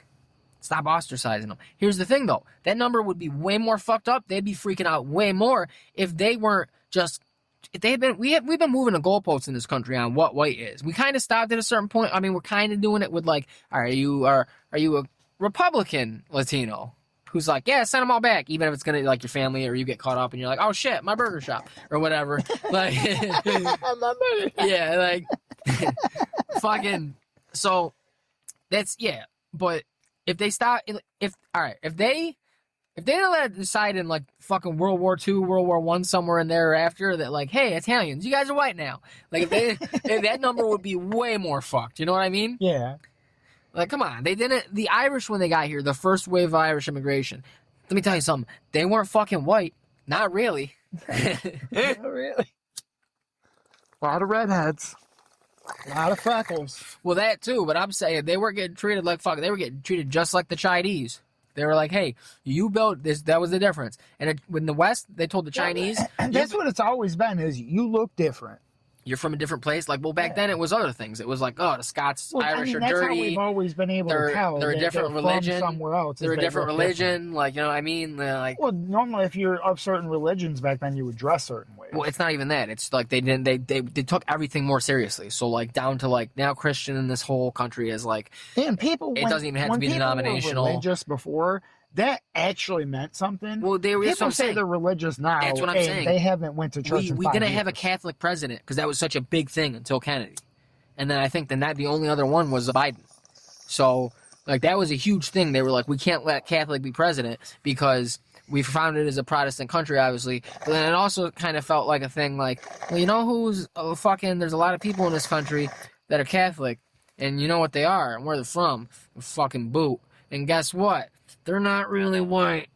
stop ostracizing them. Here's the thing though, that number would be way more fucked up. They'd be freaking out way more if they weren't just. If they had been, we've been moving the goalposts in this country on what white is. We kind of stopped at a certain point. I mean, we're kind of doing it with like, are you a Republican Latino? Who's like, yeah, send them all back, even if it's gonna like your family or you get caught up and you're like, oh shit, my burger shop or whatever. Like, yeah, like, fucking. So that's But if they stop, if they don't let it decide in like fucking World War II, World War I, somewhere in there after that, like, hey, Italians, you guys are white now. Like, if that number would be way more fucked. You know what I mean? Yeah. Like, come on. They didn't. The Irish, when they got here, the first wave of Irish immigration, let me tell you something. They weren't fucking white. Not really. Not really. A lot of redheads. A lot of freckles. Well, that too, but I'm saying they were getting treated like fuck. They were getting treated just like the Chinese. They were like, hey, you built this. That was the difference. And in the West, they told the Chinese. That's what it's always been, is you look different. You're from a different place. Like, well, back then it was other things. It was like, oh, the Scots, Irish are that's dirty. How we've always been able to tell. They're a different religion. Somewhere else. They're a different religion. Like, you know what I mean? Like, well, normally if you're of certain religions back then, you would dress certain ways. Well, it's not even that. It's like they took everything more seriously. So like down to like now Christian in this whole country is like, and people. It doesn't even have to be denominational. Were religious before. That actually meant something. Well, people say they're religious now. That's what I'm saying. They haven't went to church. We didn't have a Catholic president because that was such a big thing until Kennedy, and then I think the only other one was Biden. So like that was a huge thing. They were like, we can't let Catholic be president because we founded as a Protestant country, obviously. But then it also kind of felt like a thing like, well, you know who's there's a lot of people in this country that are Catholic, and you know what they are and where they're from, fucking boot. And guess what? They're not really white.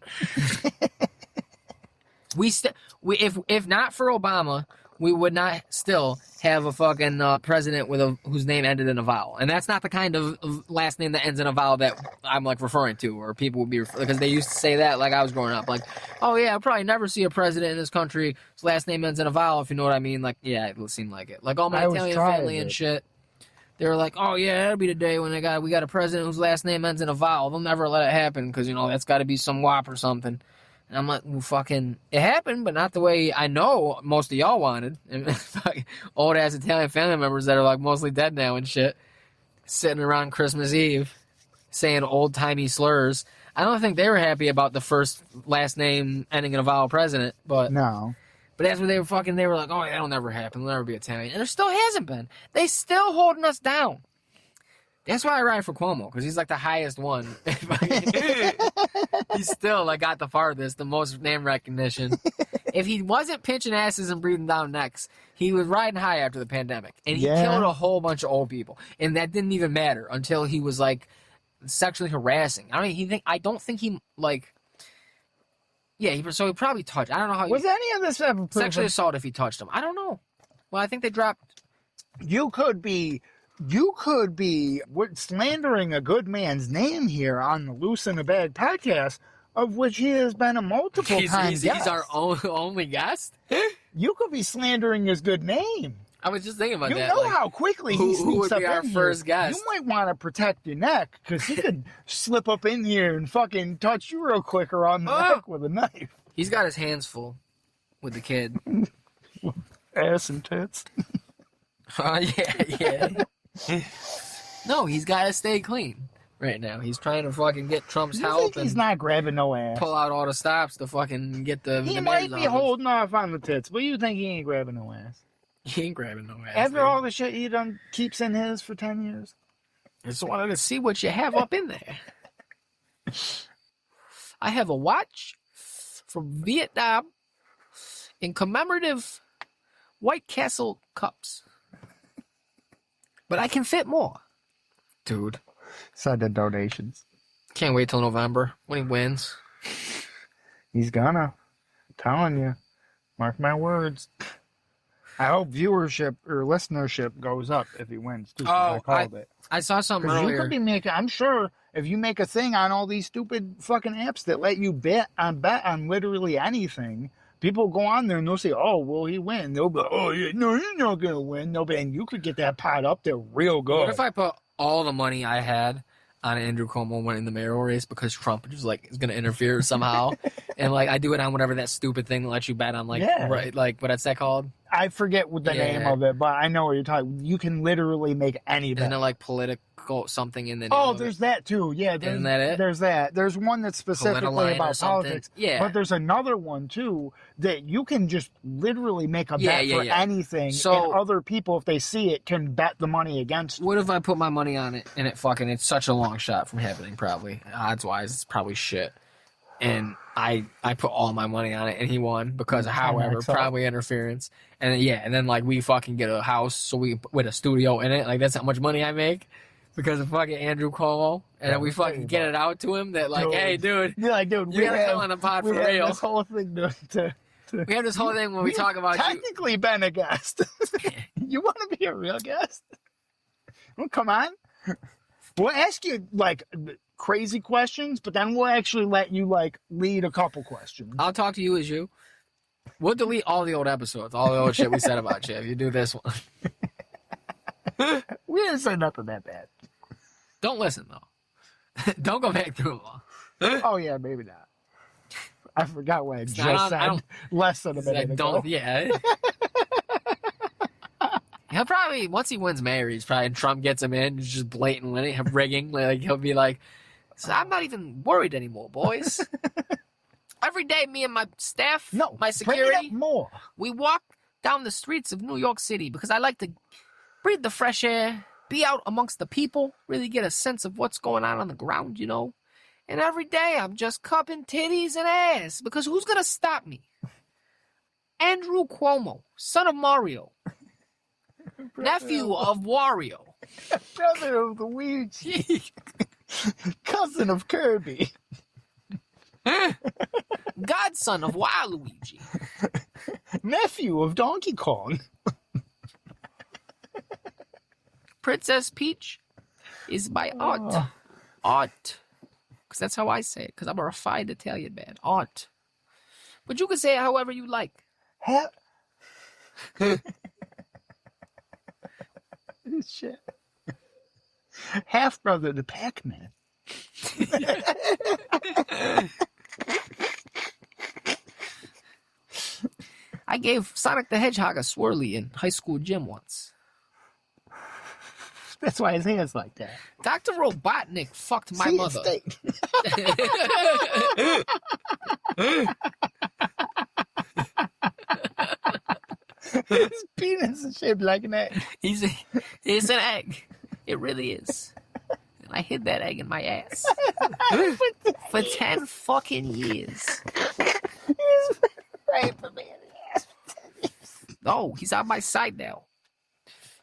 If not for Obama, we would not still have a fucking president whose name ended in a vowel, and that's not the kind of last name that ends in a vowel that I'm like referring to, or people would be because they used to say that like I was growing up, like, oh yeah, I'll probably never see a president in this country whose last name ends in a vowel, if you know what I mean. Like, yeah, it would seem like it. Like all my Italian family and shit. They were like, oh yeah, that'll be the day when we got a president whose last name ends in a vowel. They'll never let it happen because, that's got to be some WAP or something. And I'm like, well, fucking, it happened, but not the way I know most of y'all wanted. And fucking old ass Italian family members that are like mostly dead now and shit, sitting around Christmas Eve saying old timey slurs. I don't think they were happy about the first last name ending in a vowel president, but No. But that's what they were fucking. They were like, oh, that'll never happen. It'll never be Italian, and there still hasn't been. They still holding us down. That's why I ride for Cuomo, because he's like the highest one. He's still like got the farthest, the most name recognition. If he wasn't pinching asses and breathing down necks, he was riding high after the pandemic, and he killed a whole bunch of old people, and that didn't even matter until he was like sexually harassing. I don't think he like. Yeah, so he probably touched. I don't know how. Was any of this ever proven? Sexually assault if he touched him? I don't know. Well, I think they dropped. You could be slandering a good man's name here on the Loose in the Bag podcast, of which he has been a multiple times. He's our only guest. You could be slandering his good name. I was just thinking about that. You know how quickly he sneaks who would up be our in first here. guest? You might want to protect your neck, because he could slip up in here and fucking touch you real quick around the neck with a knife. He's got his hands full with the kid. Ass and tits. Yeah. No, he's got to stay clean right now. He's trying to fucking get Trump's help. He's not grabbing no ass. Pull out all the stops to fucking get the. He might be holding off on the tits, but you think he ain't grabbing no ass? He ain't grabbing no ass. After all the shit he done keeps in his for 10 years. I just wanted to see what you have up in there. I have a watch from Vietnam in commemorative White Castle cups. But I can fit more. Dude. Side the donations. Can't wait till November when he wins. He's gonna. I'm telling you. Mark my words. I hope viewership or listenership goes up if he wins too. I called it. I saw something earlier. You could be making. I'm sure if you make a thing on all these stupid fucking apps that let you bet on literally anything, people go on there and they'll say, "Oh, will he win?" They'll be, "Oh, yeah, no, you're not gonna win." No, and you could get that pot up there real good. What if I put all the money I had on Andrew Cuomo winning the mayoral race because Trump is gonna interfere somehow, and I do it on whatever that stupid thing that lets you bet on right, what's that called? I forget what the name of it, but I know what you're talking. You can literally make any bet. Isn't it political something in the name? Oh, there's that too. Yeah, isn't that it? There's that. There's one that's specifically about politics. Yeah, but there's another one too that you can just literally make a bet for anything, so, and other people, if they see it, can bet the money against. What if I put my money on it and it's such a long shot from happening? Probably odds wise, it's probably shit. And I put all my money on it, and he won because of probably interference. And then we fucking get a house with a studio in it. That's how much money I make because of fucking Andrew Cuomo. And then we fucking get it out to him that hey, dude, dude, you gotta come on the pod for real. This whole thing we have this whole thing when we talk about technically been a guest. You want to be a real guest? Well, come on. We'll ask you crazy questions, but then we'll actually let you lead a couple questions. I'll talk to you as you. We'll delete all the old episodes, all the old shit we said about you if you do this one. We didn't say nothing that bad. Don't listen though. Don't go back through them all. Oh yeah, maybe not. I forgot what I just said less than a minute ago. Yeah. He'll probably, once he wins mayor, Trump gets him in, he's just blatant winning, rigging. He'll be like, so I'm not even worried anymore, boys. Every day, me and my staff, my security, we walk down the streets of New York City because I like to breathe the fresh air, be out amongst the people, really get a sense of what's going on the ground, And every day, I'm just cupping titties and ass because who's going to stop me? Andrew Cuomo, son of Mario. Nephew of Wario. Brother of Luigi. Cousin of Kirby. Godson of Waluigi. Nephew of Donkey Kong. Princess Peach is my aunt. Aunt. Because that's how I say it. Because I'm a refined Italian man. Aunt. But you can say it however you like. Shit. Half brother to Pac-Man. gave Sonic the Hedgehog a swirly in high school gym once. That's why his hair's like that. Dr. Robotnik fucked my mother. His penis is shaped like an egg. It's an egg. It really is. And I hid that egg in my ass. For 10 fucking years. He's raping me in the ass for 10 years. No, he's on my side now.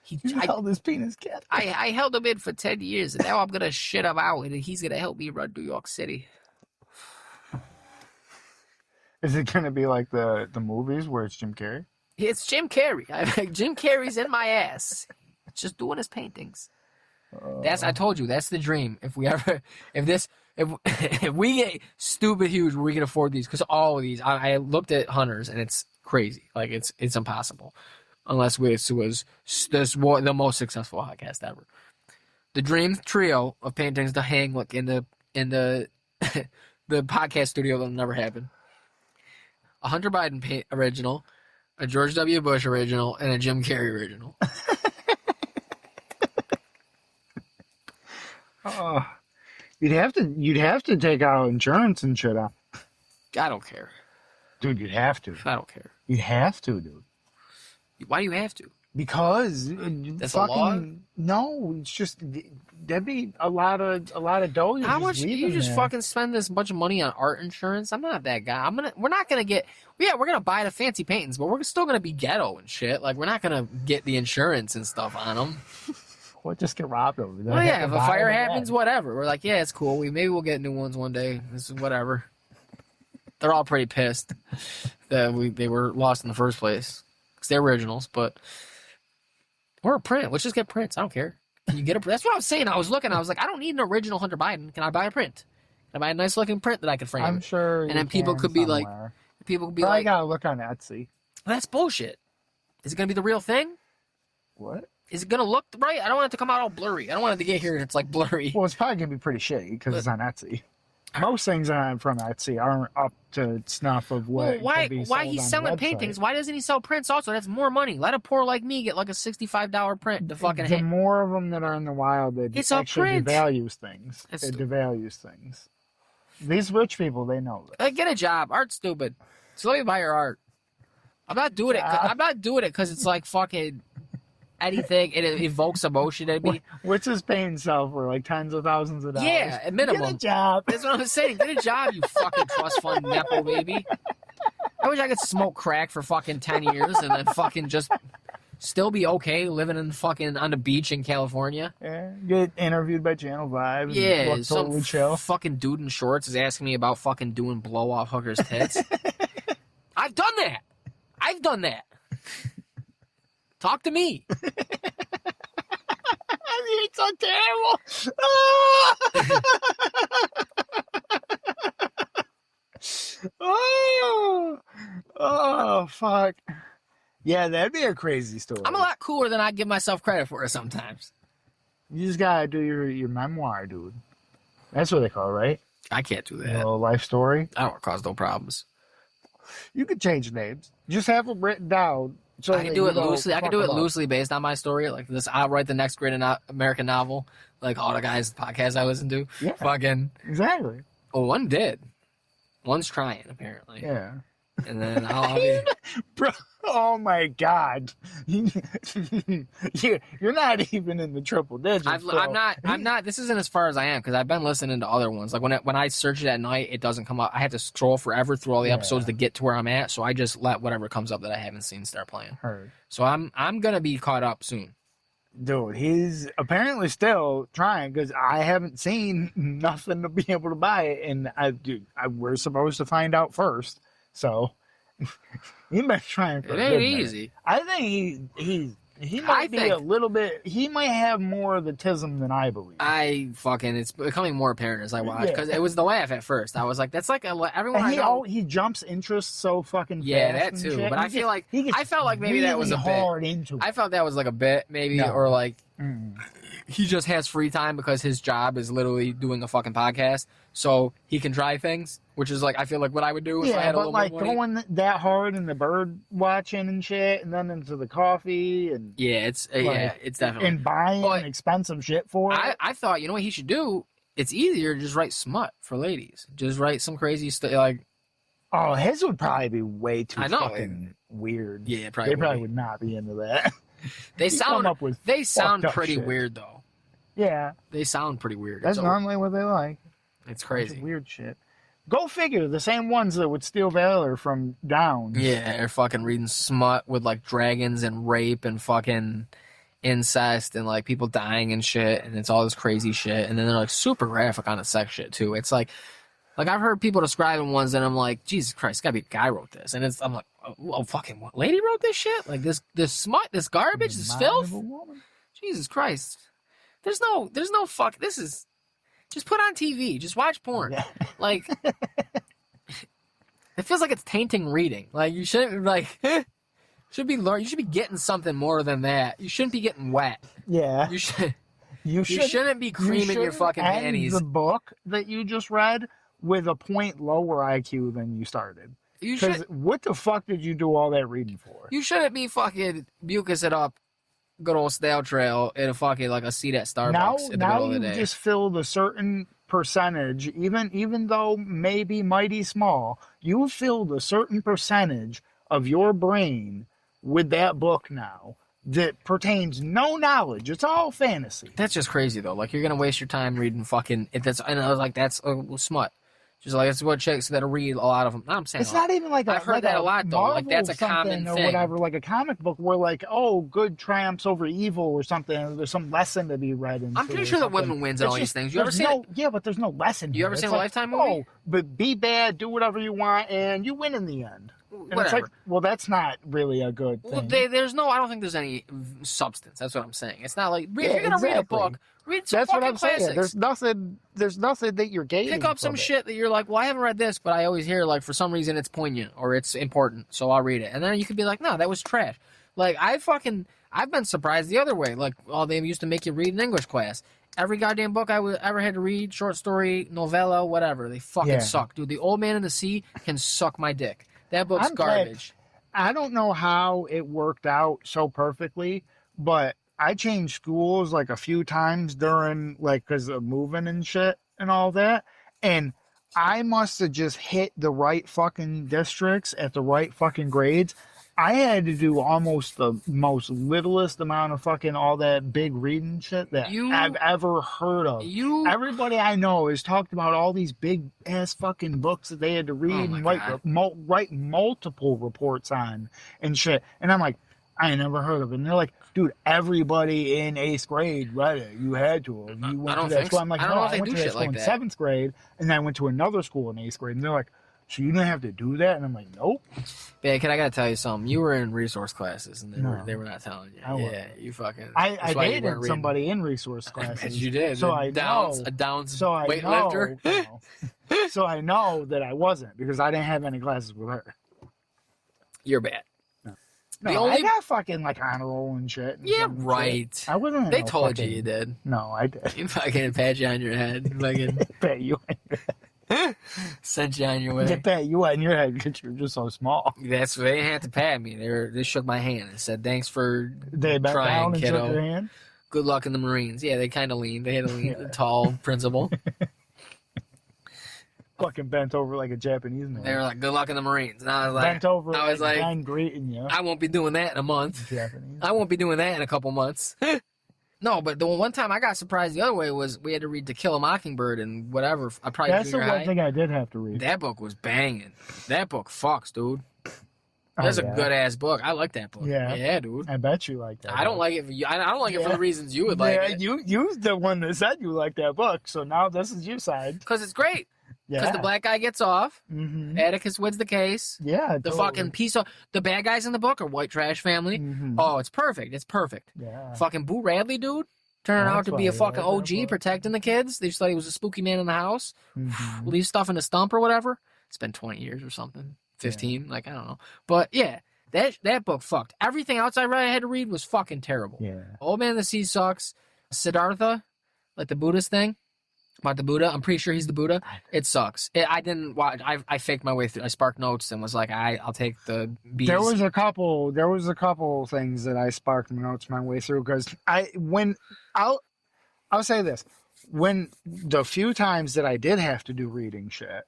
You held his penis cat. I held him in for 10 years, and now I'm going to shit him out, and he's going to help me run New York City. Is it going to be like the movies where it's Jim Carrey? It's Jim Carrey. Jim Carrey's in my ass. Just doing his paintings. I told you, that's the dream. If we get stupid huge where we can afford these, because all of these, I looked at Hunters, and it's crazy. Like, it's impossible. Unless it was the most successful podcast ever. The dream trio of paintings to hang in the the podcast studio that'll never happen. A Hunter Biden original, a George W. Bush original, and a Jim Carrey original. You'd have to take out insurance and shit out. I don't care. Dude, you'd have to. I don't care. You'd have to, dude. Why do you have to? Because that's a law? No, it's just that'd be a lot of dough. How much you just fucking spend this bunch of money on art insurance? I'm not that guy. We're not gonna get. Yeah, we're gonna buy the fancy paintings, but we're still gonna be ghetto and shit. Like, we're not gonna get the insurance and stuff on them. We'll just get robbed over there. Well, yeah, if a fire happens, whatever. We're like, yeah, it's cool. Maybe we'll get new ones one day. This is whatever. They're all pretty pissed that they were lost in the first place. They're originals, but or a print. Let's just get prints. I don't care. Can you get a print? That's what I was saying. I was like, I don't need an original Hunter Biden. Can I buy a print? Can I buy a nice looking print that I can frame? I'm sure. And then people could be somewhere. I gotta look on Etsy. That's bullshit. Is it gonna be the real thing? What? Is it gonna look right? I don't want it to come out all blurry. I don't want it to get here and it's like blurry. Well, it's probably gonna be pretty shitty because it's on Etsy. Most things from Etsy aren't up to snuff of what. Well, why he's selling paintings? Why doesn't he sell prints also? That's more money. Let a poor like me get like a $65 print to fucking. The more of them that are in the wild, it actually devalues things. It devalues things. These rich people, they know this. Get a job. Art's stupid. So let me buy your art. I'm not doing it. I'm not doing it because it's like fucking. Anything, it evokes emotion in me. What's his pain sell for? Like tens of thousands of dollars? Yeah, at minimum. Get a job. That's what I'm saying. Get a job, you fucking trust fund nepo baby. I wish I could smoke crack for fucking 10 years and then fucking just still be okay living in fucking on the beach in California. Yeah, get interviewed by Channel 5. Yeah, look totally chill. Fucking dude in shorts is asking me about fucking doing blow off hookers' tits. I've done that. Talk to me. It's so terrible. Oh, fuck. Yeah, that'd be a crazy story. I'm a lot cooler than I give myself credit for sometimes. You just gotta do your memoir, dude. That's what they call it, right? I can't do that. A life story. I don't cause no problems. You could change names. Just have them written down. So I can do it loosely. I can do it loosely based on my story. Like this, I'll write the next great American novel. Like all the guys' podcasts I listen to. Yeah. Fucking. Exactly. Well, one did. One's trying, apparently. Yeah. And then I'll be... Bro, oh my God. You're not even in the triple digits. I'm not. This isn't as far as I am because I've been listening to other ones. Like when I search it at night, it doesn't come up. I have to scroll forever through all the episodes to get to where I'm at. So I just let whatever comes up that I haven't seen start playing. Heard. So I'm going to be caught up soon. Dude, he's apparently still trying because I haven't seen nothing to be able to buy it. And we're supposed to find out first. So he might trying for it ain't easy. I think he might be a little bit. He might have more of the tism than I believe. It's becoming more apparent as I watch because it was the laugh at first. I was like, that's like everyone. And he jumps interest so fucking fast. Yeah, that too. But I felt like maybe that was a hard bit. into it. I felt that was like a bit maybe, or like He just has free time because his job is literally doing a fucking podcast, so he can try things, which is like I feel like what I would do if I had a little like more money. going that hard in the bird watching and shit, and then into the coffee and it's definitely and buying expensive shit for it. I thought, you know what he should do? It's easier to just write smut for ladies. Just write some crazy stuff like. Oh, his would probably be way too fucking weird. Yeah, probably. They probably would not be into that. They sound pretty weird though. Yeah, they sound pretty weird. That's normally what they like. It's crazy. Weird shit. Go figure. The same ones that would steal valor from Downs. Yeah, they're fucking reading smut with like dragons and rape and fucking incest and like people dying and shit, and it's all this crazy shit. And then they're like super graphic on the sex shit too. It's like I've heard people describing ones, and I'm like, Jesus Christ, gotta be a guy wrote this, and I'm like, oh fucking what lady wrote this shit? Like this smut, this garbage, this filth. Jesus Christ, there's no fuck. This is just put on TV, just watch porn. Yeah. Like it feels like it's tainting reading. Like you shouldn't should be learn. You should be getting something more than that. You shouldn't be getting wet. Yeah, you should. You shouldn't be creaming your fucking panties. The book that you just read with a point lower IQ than you started. Because what the fuck did you do all that reading for? You shouldn't be fucking mucusing up good old Stale Trail in a fucking like a seat at Starbucks in the middle of the day. Now you just filled a certain percentage, even though maybe mighty small, you filled a certain percentage of your brain with that book now that pertains no knowledge. It's all fantasy. That's just crazy though. Like you're gonna waste your time reading fucking and I was like that's smut. Just like it's what chicks that read a lot of them. No, I'm saying it's not even like I've heard that a lot though. Like that's a common thing or whatever. Like a comic book where like good triumphs over evil or something. There's some lesson to be read into. I'm pretty sure that women wins in all these things. You ever seen it? Yeah, but there's no lesson. You ever seen a Lifetime movie? Oh, but be bad, do whatever you want, and you win in the end. And whatever. It's like, well, that's not really a good thing. Well, I don't think there's any substance. That's what I'm saying. It's not like if you're gonna read a book. Read some That's what I'm classics. saying. There's nothing that you're gating. Pick up some shit that you're like, well, I haven't read this, but I always hear like for some reason it's poignant or it's important, so I'll read it. And then you could be like, no, that was trash. Like I've been surprised the other way. Like they used to make you read in English class. Every goddamn book I ever had to read, short story, novella, whatever, they fucking suck, dude. The Old Man in the Sea can suck my dick. That book's garbage. I don't know how it worked out so perfectly, but I changed schools like a few times during because of moving and shit and all that. And I must have just hit the right fucking districts at the right fucking grades. I had to do almost the most littlest amount of fucking all that big reading shit that I've ever heard of. Everybody I know has talked about all these big ass fucking books that they had to read and write multiple reports on and shit. And I'm like, I ain't never heard of it. And they're like, dude, everybody in 8th grade read it. You had to. You went to that school. I'm like, no, I went to that school in 7th grade, and then I went to another school in 8th grade. And they're like, so you didn't have to do that? And I'm like, nope. Man, I gotta tell you something. You were in resource classes, and they were not telling you. Yeah, you fucking. I dated somebody in resource classes. Yes, you did. So a Downs weightlifter. So I know that I wasn't because I didn't have any classes with her. You're bad. No, I got fucking honor roll and shit. Yeah, right. Shit. I wasn't. They told you did. No, I did. You fucking pat you on your head. Fucking pat you on your head. Sent you on your way. They pat you on your head because you're just so small. That's they didn't have to pat me. They shook my hand and said, "Thanks for trying, down and kiddo. Shook your hand? Good luck in the Marines." Yeah, they kind of leaned. They had a lean, tall principal. Fucking bent over like a Japanese man. They were like, "Good luck in the Marines," and I was like, "Bent over." I was like, "I'm greeting you." I won't be doing that in a month. Japanese. I won't be doing that in a couple months. No, but the one time I got surprised the other way was we had to read To Kill a Mockingbird and whatever. That's the one thing I did have to read. That book was banging. That book fucks, dude. That's a good ass book. I like that book. Yeah, dude. I bet you like that. I don't like it. I don't like it for the reasons you would like it. You the one that said you like that book, so now this is your side. Because it's great. Because the black guy gets off. Mm-hmm. Atticus wins the case. Yeah, the fucking piece of the bad guys in the book are white trash family. Mm-hmm. Oh, it's perfect. It's perfect. Yeah. Fucking Boo Radley, dude. Turning out to be a fucking OG protecting the kids. They just thought he was a spooky man in the house. Leave stuff in the stump or whatever. It's been 20 years or something. 15. I don't know. But yeah. That book fucked. Everything else I had to read was fucking terrible. Yeah. Old Man of the Sea sucks. Siddhartha, like the Buddhist thing about the Buddha. I'm pretty sure he's the Buddha. It sucks. I didn't watch. I faked my way through. I sparked notes and was like, I'll take the B's. There was a couple things that I sparked notes my way through because I'll say this. When the few times that I did have to do reading shit,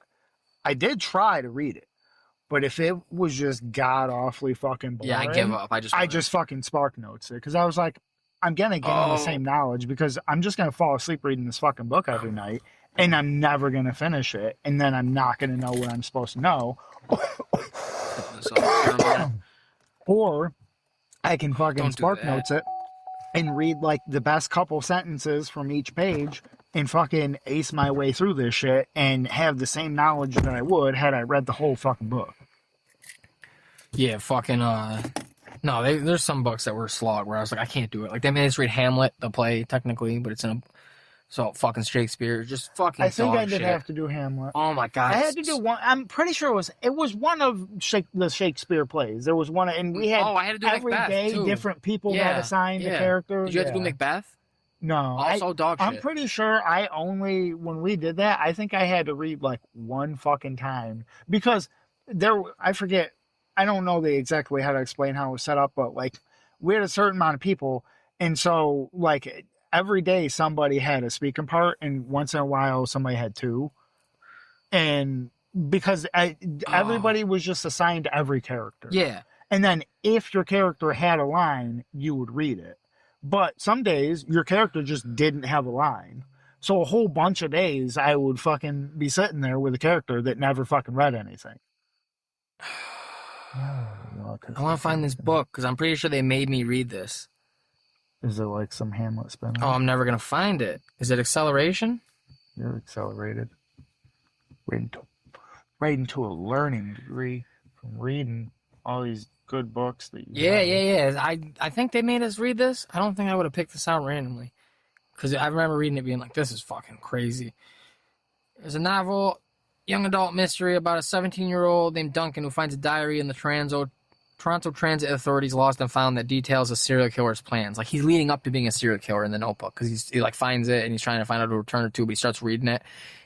I did try to read it. But if it was just god awfully fucking boring, I give up. I just fucking spark notes it because I was like, I'm gonna gain the same knowledge because I'm just gonna fall asleep reading this fucking book every night, and I'm never gonna finish it, and then I'm not gonna know what I'm supposed to know. Or I can fucking spark notes it and read like the best couple sentences from each page and fucking ace my way through this shit and have the same knowledge that I would had I read the whole fucking book. Yeah, fucking, no, there's some books that were a slog where I was like, I can't do it. Like, they made us read Hamlet, the play, technically, but it's in a, so fucking Shakespeare, just fucking I think I did shit. have to do Hamlet. Oh my God. I had to do one, I'm pretty sure it was one of the Shakespeare plays. There was one, and we had, I had to do every Macbeth, day too. different people got assigned the characters. Did you have to do Macbeth? No. Also dog shit. I'm pretty sure when we did that, I think I had to read like one fucking time because I forget, I don't know the exact way how to explain how it was set up, but like we had a certain amount of people. And so like every day somebody had a speaking part and once in a while somebody had two. And because everybody was just assigned to every character. Yeah. And then if your character had a line, you would read it. But some days your character just didn't have a line. So a whole bunch of days I would fucking be sitting there with a character that never fucking read anything. I want to find this book because I'm pretty sure they made me read this. Is it like some Hamlet spin? Oh, I'm never going to find it. Is it Acceleration? You're accelerated. Right into a learning degree from reading all these good books that you Yeah. I think they made us read this. I don't think I would have picked this out randomly. Because I remember reading it being like, this is fucking crazy. There's a novel, young adult mystery about a 17-year-old named Duncan who finds a diary in the Toronto Transit Authority's lost and found that details a serial killer's plans. Like, he's leading up to being a serial killer in the notebook because he like finds it and he's trying to find out who to return it to, but he starts reading it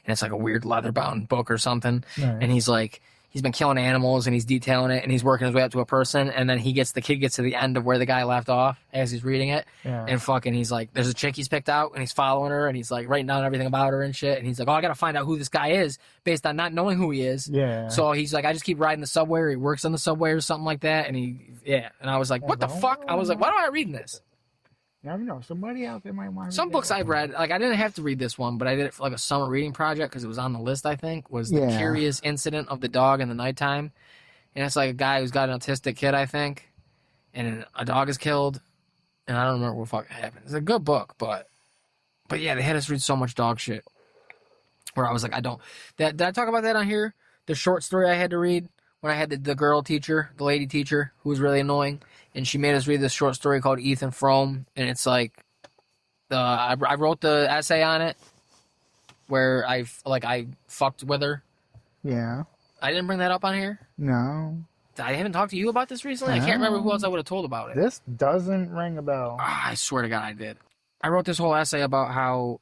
and it's like a weird leather-bound book or something. Right. And he's like, he's been killing animals and he's detailing it and he's working his way up to a person and then the kid gets to the end of where the guy left off as he's reading it. Yeah. And fucking he's like, there's a chick he's picked out and he's following her and he's like writing down everything about her and shit. And he's like, oh, I gotta find out who this guy is based on not knowing who he is. Yeah. So he's like, I just keep riding the subway or he works on the subway or something like that. And and I was like, what the fuck? I was like, why am I reading this? You never know. Somebody out there might want to Some books I've read, like I didn't have to read this one, but I did it for like a summer reading project because it was on the list, I think, was The Curious Incident of the Dog in the Nighttime. And it's like a guy who's got an autistic kid, I think, and a dog is killed. And I don't remember what fucking happened. It's a good book, but yeah, they had us read so much dog shit. Where I was like, did I talk about that on here? The short story I had to read when I had the girl teacher, the lady teacher, who was really annoying. And she made us read this short story called Ethan Frome. And it's like, I wrote the essay on it where I fucked with her. Yeah. I didn't bring that up on here? No. I haven't talked to you about this recently? No. I can't remember who else I would have told about it. This doesn't ring a bell. I swear to God I did. I wrote this whole essay about how,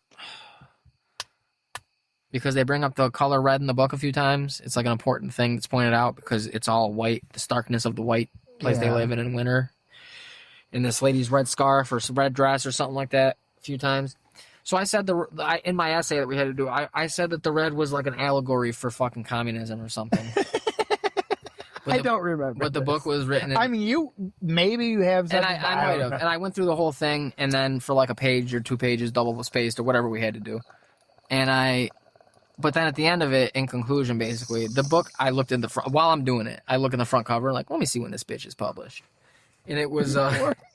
because they bring up the color red in the book a few times, it's like an important thing that's pointed out because it's all white, the starkness of the white place they live in winter. And this lady's red scarf or red dress or something like that a few times. So I said in my essay that we had to do, I said that the red was like an allegory for fucking communism or something. I don't remember. But the book was written. I mean, maybe you have something. And I might have. And I went through the whole thing, and then for like a page or 2 pages, double spaced or whatever we had to do. But then at the end of it, in conclusion, basically, the book, I looked in the front, while I'm doing it, I look in the front cover, like, let me see when this bitch is published. And it was,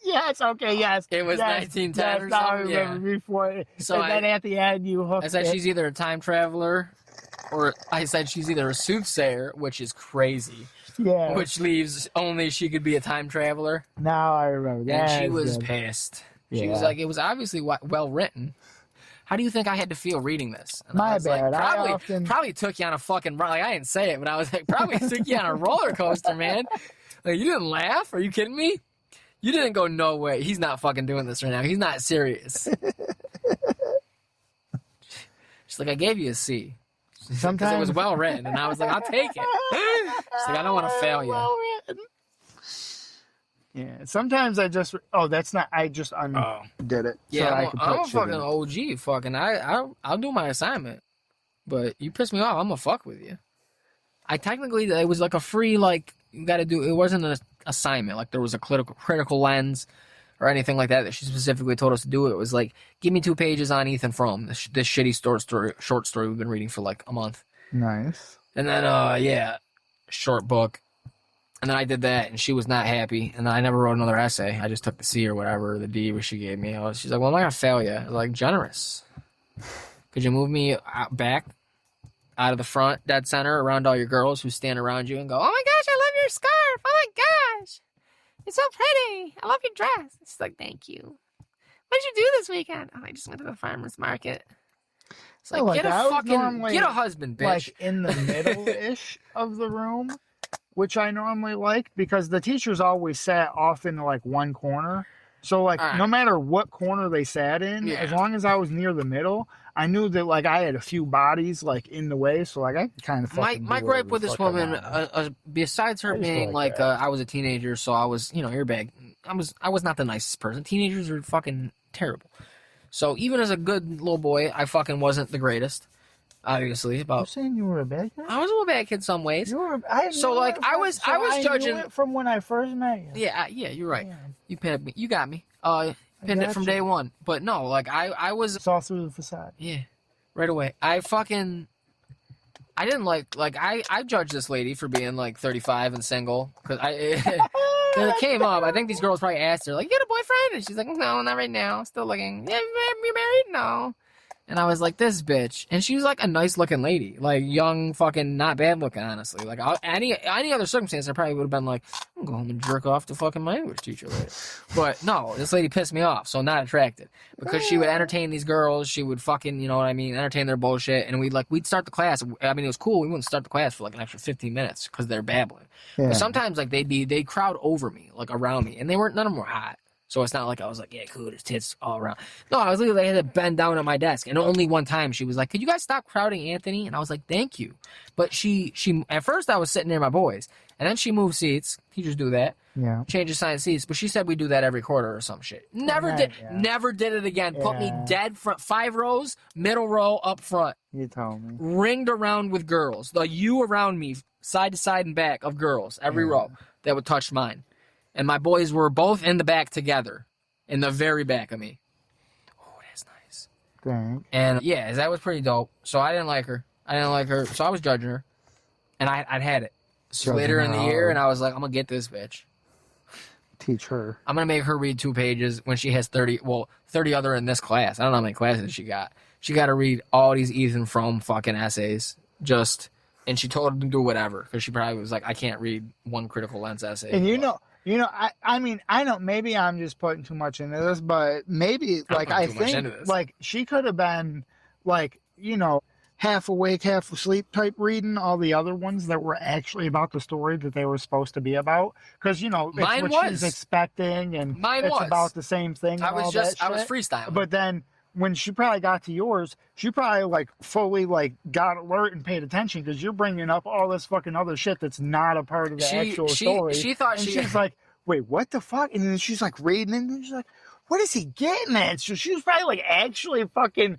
yes, okay, yes. It was 1910 or something. I remember before. So and then at the end, you hooked I said she's either a time traveler, or I said she's either a soothsayer, which is crazy. Yeah. Which leaves only she could be a time traveler. Now I remember that. And she was pissed. She was like, it was obviously well written. How do you think I had to feel reading this? And My bad. Like, probably took you on a fucking, like, I didn't say it, but I was like, probably took you on a roller coaster, man. Like, you didn't laugh? Are you kidding me? You didn't go, no way. He's not fucking doing this right now. He's not serious. She's like, I gave you a C. Because it was well written. And I was like, I'll take it. She's like, I don't want to fail you. Well written. Yeah, sometimes I just... Oh, that's not... I just undid it. Yeah, so I'm a fucking OG. Fucking, I'll do my assignment. But you piss me off, I'm gonna fuck with you. I technically... It was like a free, like, you gotta do... It wasn't an assignment. Like, there was a critical lens or anything like that she specifically told us to do. It was like, give me 2 pages on Ethan Frome, this shitty short story we've been reading for like a month. Nice. And then, short book. And then I did that, and she was not happy. And then I never wrote another essay. I just took the C or whatever, the D, which she gave me. She's like, well, I'm not going to fail you. I was like, generous. Could you move me back out of the front, dead center, around all your girls who stand around you and go, oh my gosh, I love your scarf. Oh my gosh. It's so pretty. I love your dress. She's like, thank you. What did you do this weekend? Oh, I just went to the farmer's market. It's like, get a husband, bitch. Like in the middle-ish of the room, which I normally like, because the teachers always sat off into like one corner. So like no matter what corner they sat in, as long as I was near the middle, I knew that like I had a few bodies like in the way. So like I could kind of my gripe with this woman, besides her being like I was a teenager, so I was airbag. I was not the nicest person. Teenagers are fucking terrible. So even as a good little boy, I fucking wasn't the greatest. Obviously, You're saying you were a bad kid? I was a little bad kid some ways. I was judging it from when I first met you. Yeah, you're right. Yeah. You pinned me. You got me. Pinned it from day one. But no, like I was saw through the facade. Yeah, right away. I didn't I judged this lady for being like 35 and single because it came up. I think these girls probably asked her like, "You got a boyfriend?" And she's like, "No, not right now. Still looking." "Yeah, you married?" "No." And I was like, this bitch. And she was like a nice looking lady. Like young, fucking not bad looking, honestly. Like any other circumstance, I probably would have been like, I'm going to go home and jerk off to fucking my English teacher later. But no, this lady pissed me off, so not attracted. Because she would entertain these girls. She would fucking, you know what I mean, entertain their bullshit. And we'd start the class. I mean, it was cool. We wouldn't start the class for like an extra 15 minutes because they're babbling. Yeah. But sometimes like they'd crowd over me, like around me. And none of them were hot. So it's not like I was like, yeah, cool, there's tits all around. No, I was literally, I had to bend down at my desk. And only one time she was like, could you guys stop crowding Anthony? And I was like, thank you. But she at first I was sitting near my boys. And then she moved seats. Teachers do that. Yeah. Change assigned seats. But she said we do that every quarter or some shit. Never did it again. Put me dead front, 5 rows, middle row, up front. You told me. Ringed around with girls. The U around me, side to side and back of girls, every row that would touch mine. And my boys were both in the back together, in the very back of me. Oh, that's nice. Thanks. And yeah, that was pretty dope. So I didn't like her. So I was judging her. And I'd had it. So later in the year, and I was like, I'm going to get this bitch. Teach her. I'm going to make her read 2 pages when she has 30 other in this class. I don't know how many classes she got. She got to read all these Ethan Frome fucking essays. And she told her to do whatever. Because she probably was like, I can't read one critical lens essay. And I mean, I don't, maybe I'm just putting too much into this, but maybe, like, I think, like, she could have been, like, half awake, half asleep type reading all the other ones that were actually about the story that they were supposed to be about. Because, it's what she's expecting, and it's about the same thing. I was freestyling. But then, when she probably got to yours, she probably, like, fully, like, got alert and paid attention because you're bringing up all this fucking other shit that's not a part of the actual story. She's like, wait, what the fuck? And then she's, like, reading it, and she's like, what is he getting at? So she was probably, like, actually fucking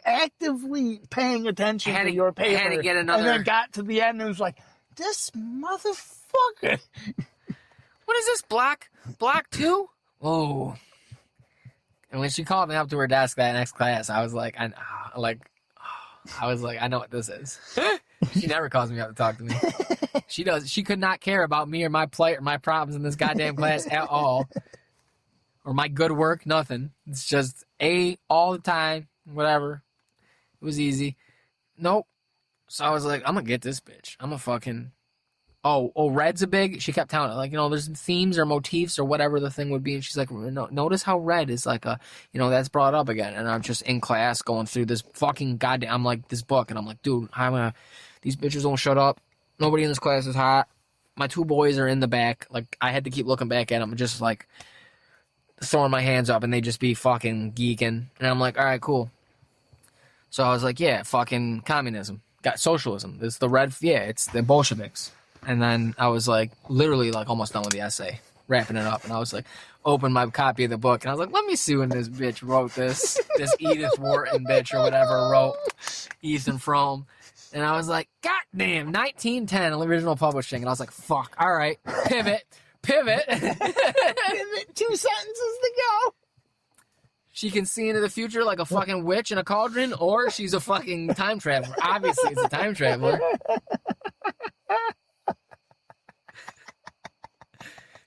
actively paying attention to your paper. Had to get another... And then got to the end and was like, this motherfucker. What is this, Black 2? Oh. And when she called me up to her desk that next class, I was like, I know what this is. She never calls me up to talk to me. She does. She could not care about me or my plight or my problems in this goddamn class at all. Or my good work, nothing. It's just A all the time, whatever. It was easy. Nope. So I was like, I'm going to get this bitch. I'm going to fucking... Oh, red's a big... She kept telling it, like, there's themes or motifs or whatever the thing would be. And she's like, notice how red is like a... that's brought up again. And I'm just in class going through this fucking goddamn... I'm like, this book. And I'm like, dude, these bitches don't shut up. Nobody in this class is hot. my two boys are in the back. Like, I had to keep looking back at them, just like throwing my hands up, and they just be fucking geeking. And I'm like, all right, cool. So I was like, yeah, fucking communism. Got socialism. It's the it's the Bolsheviks. And then I was like, literally, like, almost done with the essay, wrapping it up. And I was like, open my copy of the book, and I was like, let me see when this bitch wrote this. This Edith Wharton bitch or whatever wrote Ethan Frome. And I was like, God damn, 1910 original publishing. And I was like, fuck, all right, pivot. Pivot, 2 sentences to go. She can see into the future like a fucking witch in a cauldron, or she's a fucking time traveler. Obviously, it's a time traveler.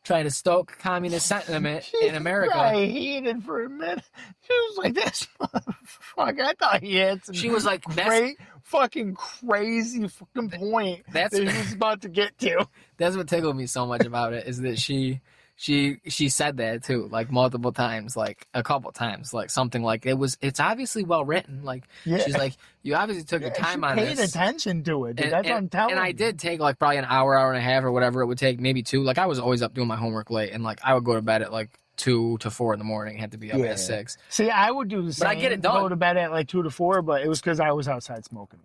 Trying to stoke communist sentiment in America. I heated for a minute. She was like, "This motherfucker." I thought he had some. She was like, crazy fucking point that he was about to get to. That's what tickled me so much about it, is that she said that too, like multiple times, like a couple times, like something like it's obviously well written. Like, she's like, you obviously took your time on this. Paid attention to it, dude. That's what I'm telling you. And I did take like probably an hour and a half or whatever it would take, maybe 2. Like, I was always up doing my homework late, and like I would go to bed at like 2 to 4 in the morning. Had to be up at 6. See, I would do the same. But I get it done. Go to bed at like 2 to 4, but it was because I was outside smoking.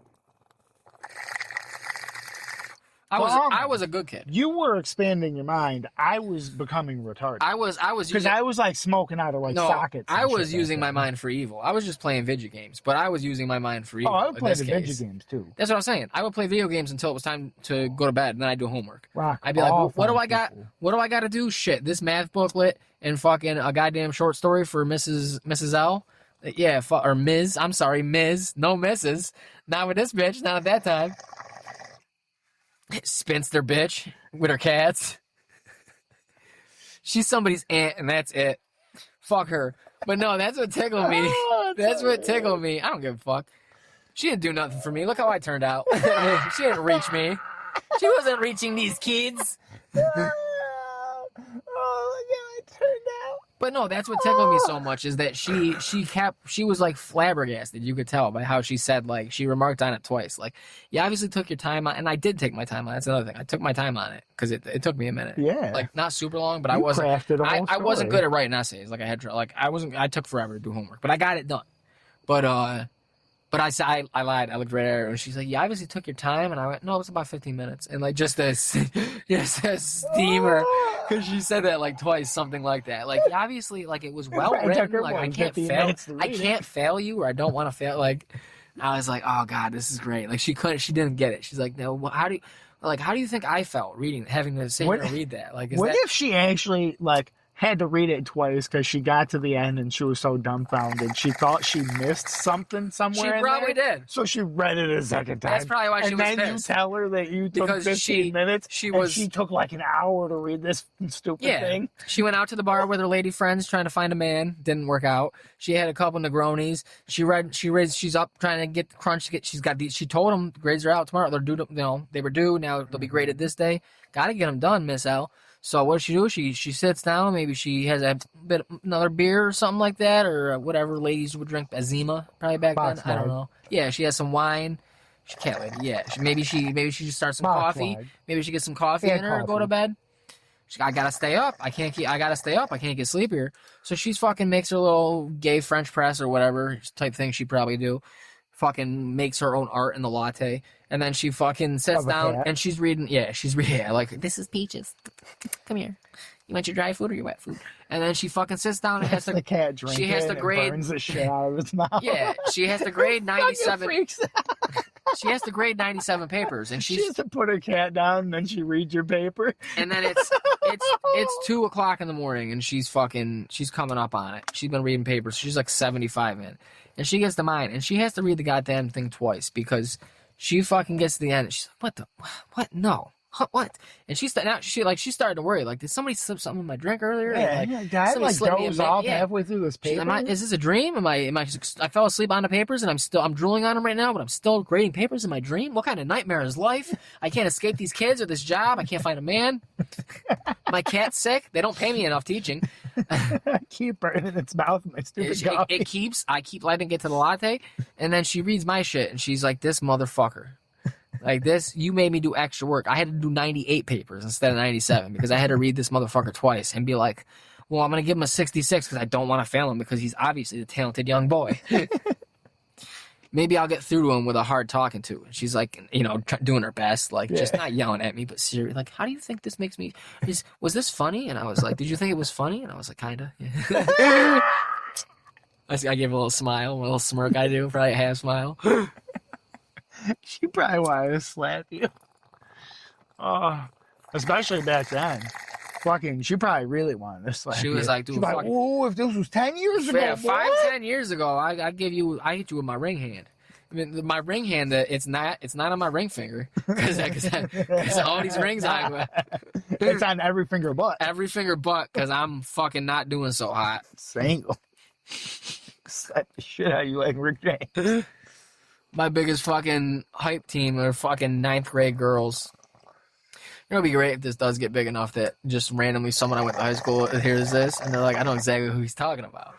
I was a good kid. You were expanding your mind. I was becoming retarded. I was because I was like smoking out of like sockets. I was using my mind for evil. I was just playing video games, but I was using my mind for evil. Oh, I would play the video games too. That's what I'm saying. I would play video games until it was time to go to bed, and then I'd do homework. I'd be like, what do I got? What do I got to do? Shit, this math booklet and fucking a goddamn short story for Mrs. L. Yeah, or Ms. I'm sorry, Ms. No Mrs. Not with this bitch. Not at that time. Spinster bitch with her cats. She's somebody's aunt, and that's it. Fuck her. But no, that's what tickled me. That's what tickled me. I don't give a fuck. She didn't do nothing for me. Look how I turned out. She didn't reach me. She wasn't reaching these kids. Oh, look how I turned out. But no, that's what tickled me so much, is that she was like flabbergasted. You could tell by how she said, like, she remarked on it twice. Like, you obviously took your time on, and I did take my time on it. That's another thing. I took my time on it because it took me a minute. Yeah. Like, not super long, but I wasn't good at writing essays. Like, I took forever to do homework, but I got it done. But I said, I lied. I looked right at her, and she's like, "You obviously took your time." And I went, "No, it was about 15 minutes." And like, just a steamer, because she said that like twice, something like that. Like, obviously, like, it was well written. Like, I can't fail. I can't fail you, or I don't want to fail. Like, I was like, "Oh God, this is great." Like, she didn't get it. She's like, "No, how do you think I felt having to sit here and read that?" Like, what if she actually like had to read it twice because she got to the end and she was so dumbfounded. She thought she missed something somewhere. She probably did. So she read it a second time. That's probably why she was pissed. And then you tell her that you took 15 minutes. She took like an hour to read this stupid thing. She went out to the bar with her lady friends trying to find a man. Didn't work out. She had a couple Negronis. She's up trying to get crunched. She told them grades are out tomorrow. They're due. They were due. Now they'll be graded this day. Got to get them done, Miss L. So what does she do? She sits down. Maybe she has another beer or something like that, or whatever ladies would drink. Azima, probably back then. I don't know. Yeah, she has some wine. She can't lady. Yeah, maybe she just starts some coffee. Maybe she gets some coffee in her and go to bed. I gotta stay up. I gotta stay up. I can't get sleepier. So she's fucking makes her little gay French press or whatever type thing she'd probably do. Fucking makes her own art in the latte, and then she fucking sits down and she's reading. Yeah, like, this is Peaches. Come here. You want your dry food or your wet food? And then she fucking sits down and has to. The cat drink. She has to grade. Burns the shit out of its mouth. Yeah, she has to grade 97. She has to grade 97 papers, and she has to put her cat down, and then she reads your paper. And then it's 2:00 in the morning, and she's coming up on it. She's been reading papers. She's like 75 in. And she gets to mine, and she has to read the goddamn thing twice because she fucking gets to the end. And she's like, what? No. What? And she started to worry. Like, did somebody slip something in my drink earlier? Yeah, guy like goes off halfway through this paper. Is this a dream? I fell asleep on the papers and I'm drooling on them right now, but I'm still grading papers in my dream? What kind of nightmare is life? I can't escape these kids or this job. I can't find a man. My cat's sick. They don't pay me enough teaching. I keep burning its mouth in my stupid coffee. I keep letting it get to the latte, and then she reads my shit, and she's like, this motherfucker. Like this, you made me do extra work. I had to do 98 papers instead of 97 because I had to read this motherfucker twice and be like, well, I'm going to give him a 66 because I don't want to fail him because he's obviously a talented young boy. Maybe I'll get through to him with a hard talking to. And she's like, doing her best, like just not yelling at me, but seriously, like, how do you think this makes me? Was this funny? And I was like, did you think it was funny? And I was like, kinda. Yeah. I gave a little smile, a little smirk. I do, probably a half smile. She probably wanted to slap you. Especially back then. Fucking, she probably really wanted to slap you. She was like, dude, like, oh, if this was 10 years ago, yeah, boy. 10 years ago, I hit you with my ring hand. I mean, my ring hand, it's not on my ring finger because all these rings I got. It's on every finger but. Every finger but because I'm fucking not doing so hot. Single. Slap the shit out of you like Rick James. My biggest fucking hype team are fucking 9th grade girls. It'll be great if this does get big enough that just randomly someone I went to high school hears this and they're like, I know exactly who he's talking about.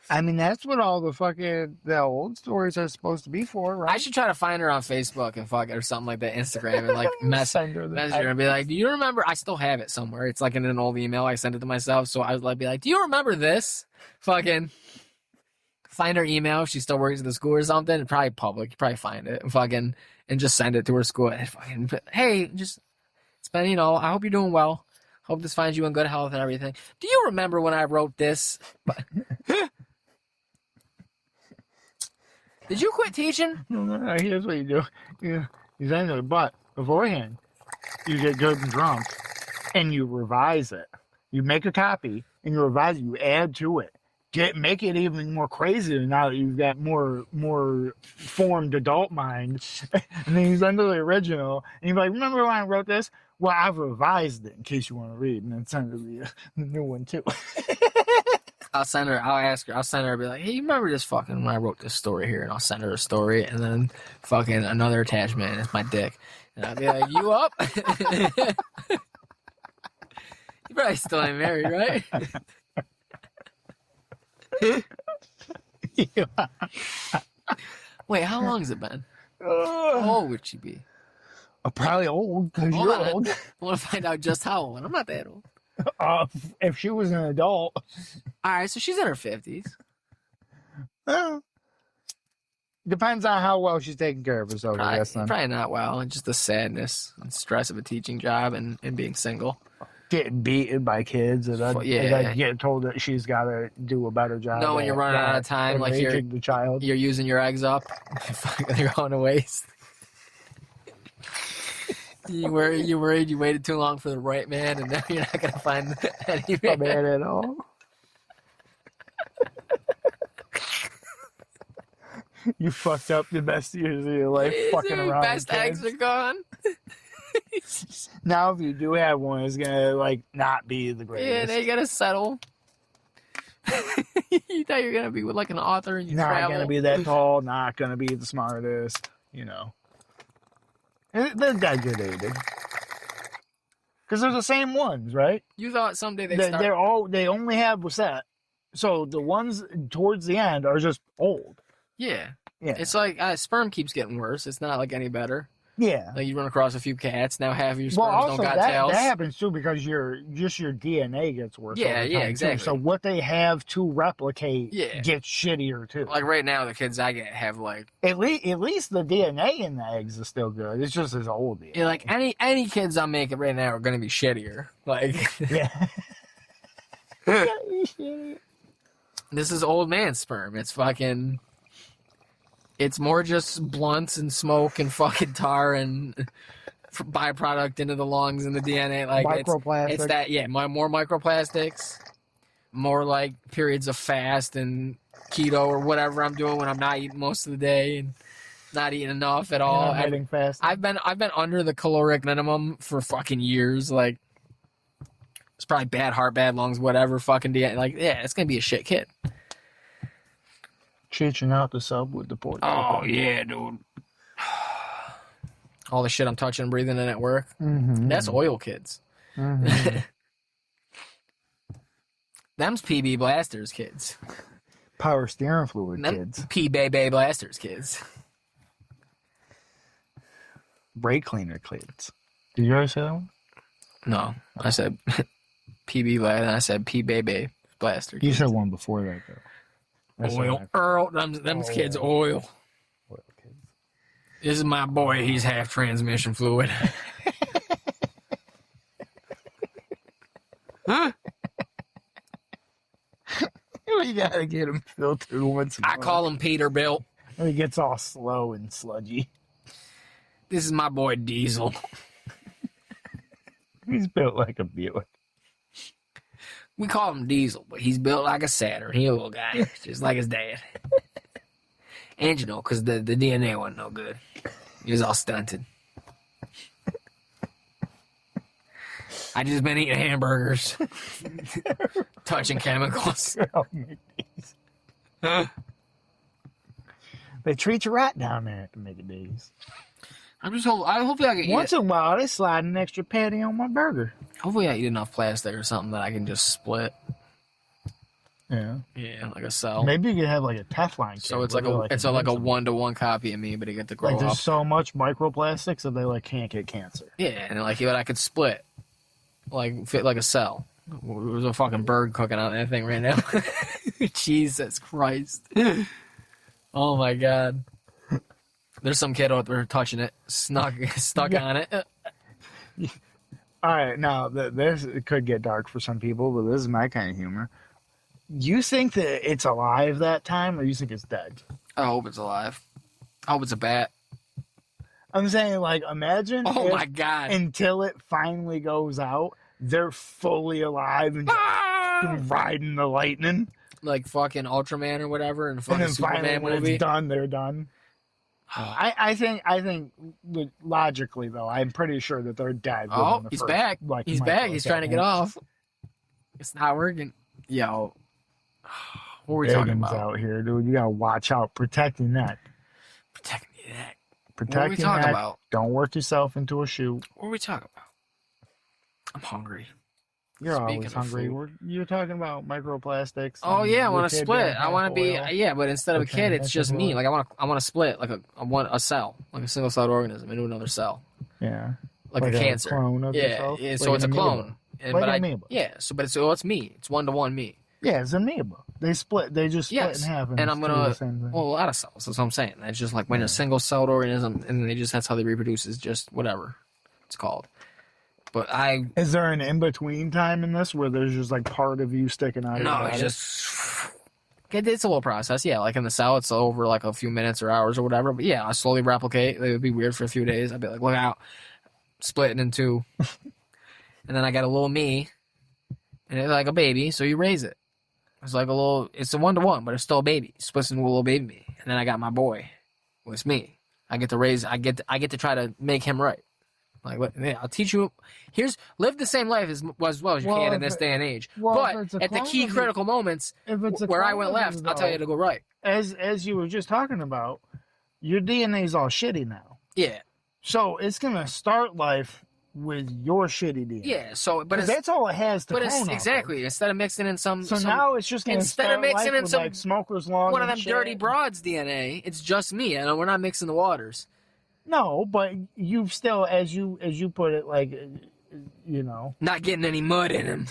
I mean, that's what all the old stories are supposed to be for, right? I should try to find her on Facebook and fuck it or something like that, Instagram, and like message her and be like, do you remember? I still have it somewhere. It's like in an old email. I sent it to myself. So I would like be like, do you remember this? Fucking find her email. If she still works at the school or something. It's probably public. You probably find it and just send it to her school. And fucking, hey, it's been, I hope you're doing well. Hope this finds you in good health and everything. Do you remember when I wrote this? Did you quit teaching? No, here's what you do. You send it, but beforehand, you get good and drunk, and you revise it. You make a copy, and you revise it. You add to it. Make it even more crazy now that you've got more formed adult mind. And then you send it the original, and you're like, remember when I wrote this? Well, I've revised it in case you want to read, and then send her the new one, too. I'll send her, I'll be like, hey, you remember this fucking when I wrote this story here? And I'll send her a story and then fucking another attachment and it's my dick. And I'll be like, you up? You probably still ain't married, right? Yeah. Wait, how long has it been? How old would she be? Probably old, because you're old. I want to find out just how old. I'm not that old. If she was an adult. All right, so she's in her 50s. Depends on how well she's taking care of herself, I guess. Probably not well. And just the sadness and stress of a teaching job and being single. Getting beaten by kids and then get told that she's got to do a better job. No, when you're running out of time, like the child. You're using your eggs up. They're going to waste. You worried you waited too long for the right man, and now you're not gonna find any man at all. You fucked up the best years of your life fucking around. Best eggs are gone. Now, if you do have one, it's gonna not be the greatest. Yeah, they gotta settle. You thought you were gonna be with an author and you not gonna be that tall, not gonna be the smartest, They're degraded. Because they're the same ones, right? You thought someday they only have what's that? So the ones towards the end are just old. Yeah. Yeah. It's like sperm keeps getting worse. It's not any better. Yeah. Like you run across a few cats, now half of your sperms don't got tails. That happens too because your DNA gets worse. Yeah, exactly. Too. So what they have to replicate gets shittier too. Like right now, the kids I get have at least the DNA in the eggs is still good. It's just as old. DNA. Yeah, like any kids I'm making right now are gonna be shittier. Yeah. This is old man sperm. It's fucking. It's more just blunts and smoke and fucking tar and byproduct into the lungs and the DNA. Microplastics. It's that, more microplastics, more periods of fast and keto or whatever I'm doing when I'm not eating most of the day and not eating enough at all. I'm eating fast. I've been under the caloric minimum for fucking years. It's probably bad heart, bad lungs, whatever. Fucking DNA. It's gonna be a shit kid. Cheeching out the sub with the port. Oh, yeah, dude. All the shit I'm touching and breathing in at work. Mm-hmm. That's oil kids. Mm-hmm. Them's PB Blasters kids. Power steering fluid kids. P-Bay Blasters kids. brake cleaner kids. Did you ever say that one? No, I said PB lad, and I said P baby blaster. You kids. said one before that though. That's Oil, Earl, them kids oil. Oil kids. This is my boy. He's half transmission fluid. Huh? We gotta get him filtered once. I call him Peterbilt. And he gets all slow and sludgy. This is my boy Diesel. He's built like a Buick. We call him Diesel, but he's built like a Saturn. He a little guy, just like his dad. And you know, because the DNA wasn't no good. He was all stunted. I just been eating hamburgers, touching chemicals. They treat you right down there at the Mega D's. Hopefully I can Once in a while, they slide an extra patty on my burger. Hopefully I eat enough plastic or something that I can just split. Yeah. Yeah, like a cell. Maybe you could have like a Teflon kit. So it's like a 1-to-1 copy of me, but it get to grow like there's up. so much microplastics that they like can't get cancer. Yeah, and like I could split, like fit like a cell. There's a fucking bird cooking on that thing right now. Jesus Christ! Oh my God! There's some kid out there touching it, stuck on it. All right, now this it could get dark for some people, but this is my kind of humor. You think that it's alive that time, or you think it's dead? I hope it's alive. I hope it's a bat. I'm saying, like, imagine. Oh my God! Until it finally goes out, they're fully alive and riding the lightning. Like fucking Ultraman or whatever, and fucking And then Superman finally, when movie. it's done, they're done. I think logically though, I'm pretty sure that they're dead. Oh, he's back. Like, he's back. He's trying to get off. It's not working. Yo, what are we talking about? Out here, dude. You gotta watch out, protecting that. Protecting the neck. Protecting what are we talking that. About? Don't work yourself into a shoe. What are we talking about? I'm hungry. You're Speaking always hungry. You're talking about microplastics. Oh yeah, I want to split. I want to be but instead of a kid, it's just me. Like I want to split like I want a cell, like a single-celled organism into another cell. Yeah. Like a cancer. Clone of yourself? Yeah. So it's a clone. Amoeba. Yeah. So it's me. It's 1-to-1 me. Yeah, it's amoeba. They split. They just split in half. And I'm gonna a lot of cells. That's what I'm saying. It's just like when a single-celled organism, and that's how they reproduce. Is just whatever it's called. But is there an in-between time in this where there's just like part of you sticking out? No, it's a little process. Yeah, like in the cell, it's over like a few minutes or hours or whatever. But yeah, I slowly replicate. It would be weird for a few days. I'd be like, look out, splitting in two. And then I got a little me, and it's like a baby, so you raise it. It's like it's a 1-to-1, but it's still a baby. It splits into a little baby me. And then I got my boy, who is me. I get to raise, I get to try to make him right. Like, I'll teach you. Live the same life as well as you can in this day and age. But at the key critical moments where I went left, I'll tell you to go right. As you were just talking about, your DNA's all shitty now. Yeah. So it's gonna start life with your shitty DNA. Yeah. So, but that's all it has to. But it's exactly instead of mixing in some. So now it's just gonna instead of mixing in some like Smoker's Lawn, one of them dirty broads DNA. It's just me, and we're not mixing the waters. No, but you've still, as you put it, like, not getting any mud in him.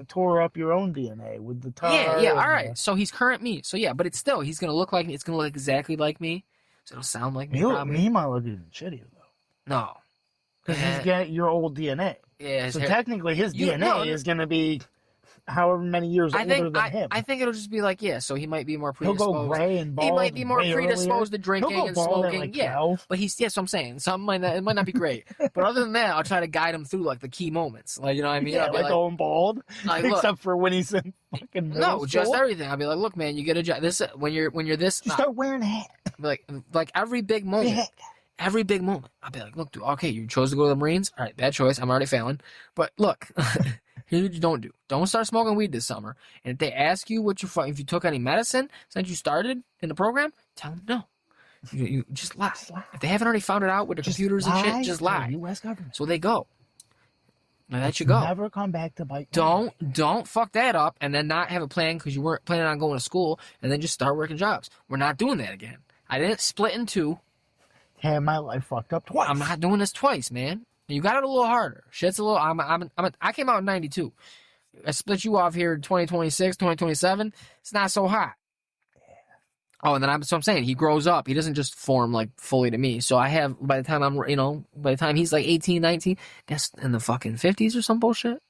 Tore up your own DNA with the tar. Yeah, all right. So he's current me. So yeah, but it's gonna look like me. It's gonna look exactly like me. So it'll sound like me. He might look even shittier though. No, because he's got your old DNA. Yeah. So technically, his DNA is gonna be however many years older than him. I think it'll just be like, so he might be more predisposed. He'll go gray and bald. He might be more predisposed to drinking and smoking. Like yeah, 12. but that's what I'm saying. It might not be great. But other than that, I'll try to guide him through like the key moments. Like, you know what I mean? Yeah, like going bald. Except for when he's in fucking middle school. just everything. I'll be like, look, man, you get a job. This when you're this. You start wearing a hat. Like every big moment. Every big moment, I'll be like, look, dude, okay, you chose to go to the Marines. All right, bad choice. I'm already failing. But look, here's what you don't do. Don't start smoking weed this summer. And if they ask you if you took any medicine since you started in the program, tell them no. You just lie. If they haven't already found it out with the computers and shit, just lie. U.S. government. So they go. Now that you go. Never come back to bite. Don't fuck that up and then not have a plan because you weren't planning on going to school and then just start working jobs. We're not doing that again. I didn't split in two. had my life fucked up twice. I'm not doing this twice, man. You got it a little harder. Shit's a little. I came out in 92. I split you off here in 2026, 2027. It's not so hot. Oh, and then so I'm saying he grows up. He doesn't just form like fully to me. So I have, by the time he's like 18, 19, that's in the fucking 50s or some bullshit.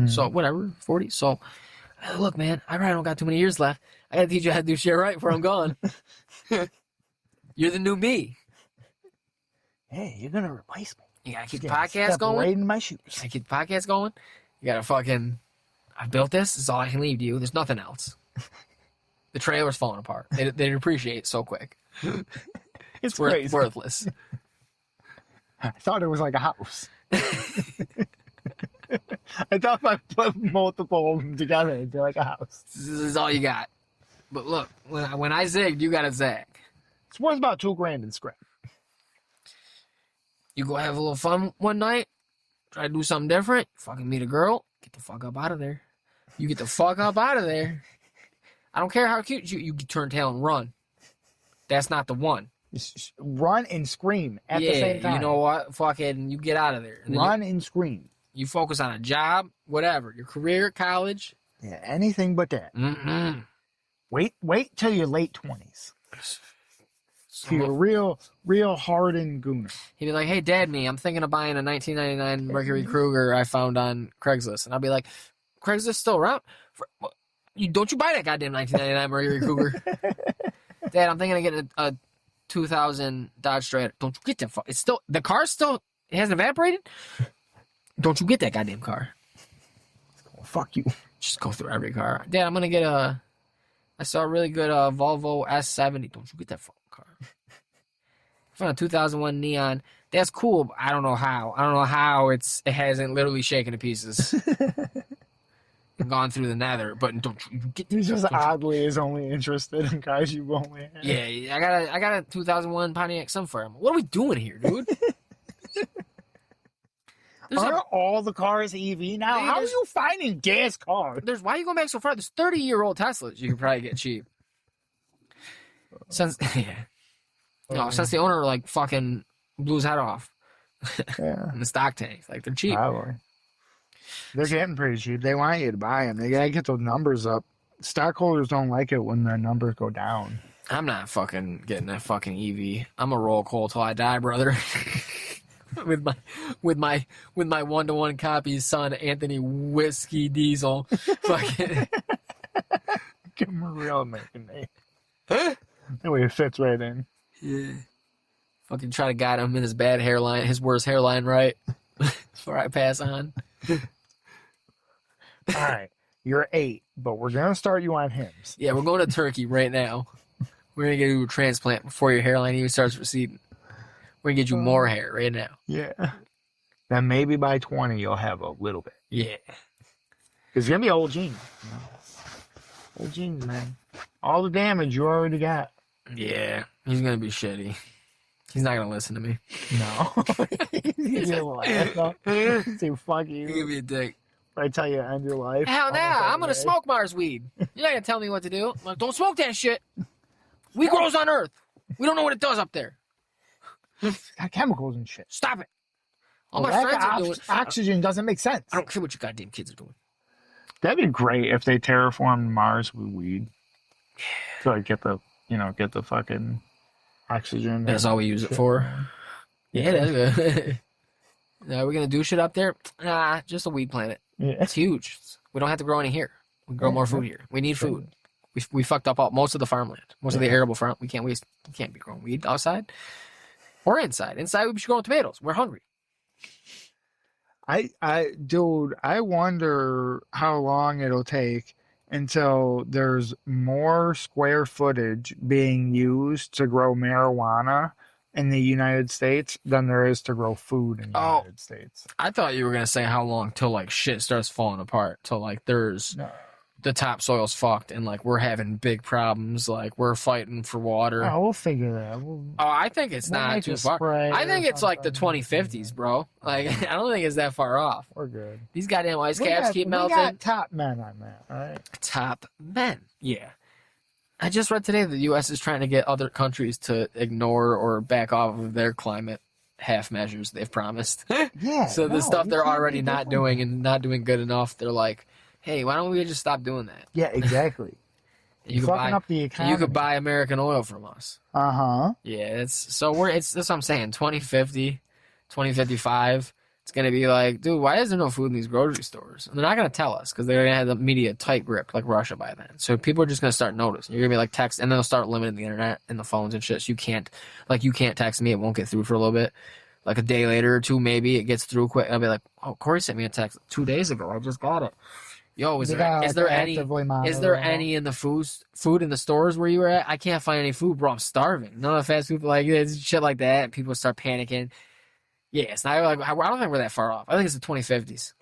So whatever, 40. So look, man, I probably don't got too many years left. I got to teach you how to do shit right before I'm gone. You're the new me. Hey, you're going to replace me. You got to keep the podcast going. Right in my shoes. You got to keep the podcast going. You got to fucking, I built this. This is all I can leave to you. There's nothing else. The trailer's falling apart. They depreciate it so quick. It's crazy. Worthless. I thought it was like a house. I thought if I put multiple of them together, it'd be like a house. This is all you got. But look, when I zigged, you got to zag. It's worth about $2,000 in scrap. You go have a little fun one night, try to do something different, fucking meet a girl, get the fuck up out of there. You get the fuck up out of there. I don't care how cute you turn tail and run. That's not the one. Just run and scream at the same time. You know what? Fucking, you get out of there. Run and scream. You focus on a job, whatever, your career, college. Yeah, anything but that. Wait till your late 20s. So you're real hardened gooner. He'd be like, "Hey, Dad, I'm thinking of buying a 1999 Mercury Kruger I found on Craigslist," and I'll be like, "Craigslist still around? Don't you buy that goddamn 1999 Mercury Kruger?" "Dad, I'm thinking of getting a 2000 Dodge Strata." "Don't you get that? It's still the car's still it hasn't evaporated. Don't you get that goddamn car?" Fuck you. Just go through every car. "Dad, I'm gonna get I saw a really good Volvo S70. Don't you get that fucking car?" I found a 2001 Neon. That's cool, but I don't know how. I don't know how it hasn't literally shaken to pieces and gone through the nether. But don't you get? He just oddly is only interested in cars you've only had. Yeah, I got a 2001 Pontiac Sunfire. What are we doing here, dude? Aren't all the cars EV now? How are you finding gas cars? Why are you going back so far? There's 30-year-old Teslas you can probably get cheap. Since the owner like fucking blew his head off. Yeah. In the stock tanks, like they're cheap. Probably. They're getting pretty cheap. They want you to buy them. They gotta get those numbers up. Stockholders don't like it when the numbers go down. I'm not fucking getting that fucking EV. I'm a roll coal till I die, brother. with my 1-to-1 copy son Anthony Whiskey Diesel. Fucking give him a real American name. That way it fits right in. Yeah. Fucking try to guide him in his bad hairline, his worst hairline, right? Before I pass on. All right. You're 8, but we're going to start you on hymns. Yeah, we're going to Turkey right now. We're going to get you a transplant before your hairline even starts receding. We're going to get you more hair right now. Yeah. Then maybe by 20 you'll have a little bit. Yeah. Because you're going to be old jeans. You know? Old jeans, man. All the damage you already got. Yeah. He's going to be shitty. He's not going to listen to me. No. He's going to say, fuck you. He's going to be a dick. I tell you to end your life. Hell no, I'm going to smoke Mars weed. You're not going to tell me what to do. I'm like, don't smoke that shit. Weed grows on Earth. We don't know what it does up there. It's got chemicals and shit. Stop it. All my friends are doing oxygen doesn't make sense. I don't care what you goddamn kids are doing. That'd be great if they terraformed Mars with weed. So like get the fucking oxygen. That's all we use it for. Yeah, that's good. Are we gonna do shit up there? Nah, just a weed planet. Yeah. It's huge. We don't have to grow any here. We grow more food here. We need food. We fucked up most of the farmland, most of the arable farm. We can't be growing weed outside or inside. Inside we should grow tomatoes. We're hungry. Dude, I wonder how long it'll take until there's more square footage being used to grow marijuana in the United States than there is to grow food in the United States. I thought you were gonna say how long till like shit starts falling apart, till like there's the topsoil's fucked and like we're having big problems, like we're fighting for water. Oh, we'll figure that out. I think it's not too far. I think it's like the 2050s, bro. Like I don't think it's that far off. We're good. These goddamn ice caps keep melting. We got top men on that, all right? Top men, yeah. I just read today that the U.S. is trying to get other countries to ignore or back off of their climate half measures they've promised. Yeah. So the no, stuff you they're can't already be not doing doing that. and not doing good enough, they're like, hey, why don't we just stop doing that? Yeah, exactly. You You're could fucking buy up the economy. you could buy American oil from us. Uh-huh. Yeah, that's what I'm saying. 2050, 2055. It's gonna be like, dude, why is there no food in these grocery stores? And they're not gonna tell us because they're gonna have the media tight grip like Russia by then. So people are just gonna start noticing. You're gonna be like text, and they'll start limiting the internet and the phones and shit. So you can't text me. It won't get through for a little bit. Like a day later or two, maybe it gets through quick. I'll be like, oh, Corey sent me a text 2 days ago. I just got it. Yo, is there any in the food in the stores where you were at? I can't find any food, bro. I'm starving. None of the fast food like it's shit like that. People start panicking. Yeah, it's not like I don't think we're that far off. I think it's the 2050s.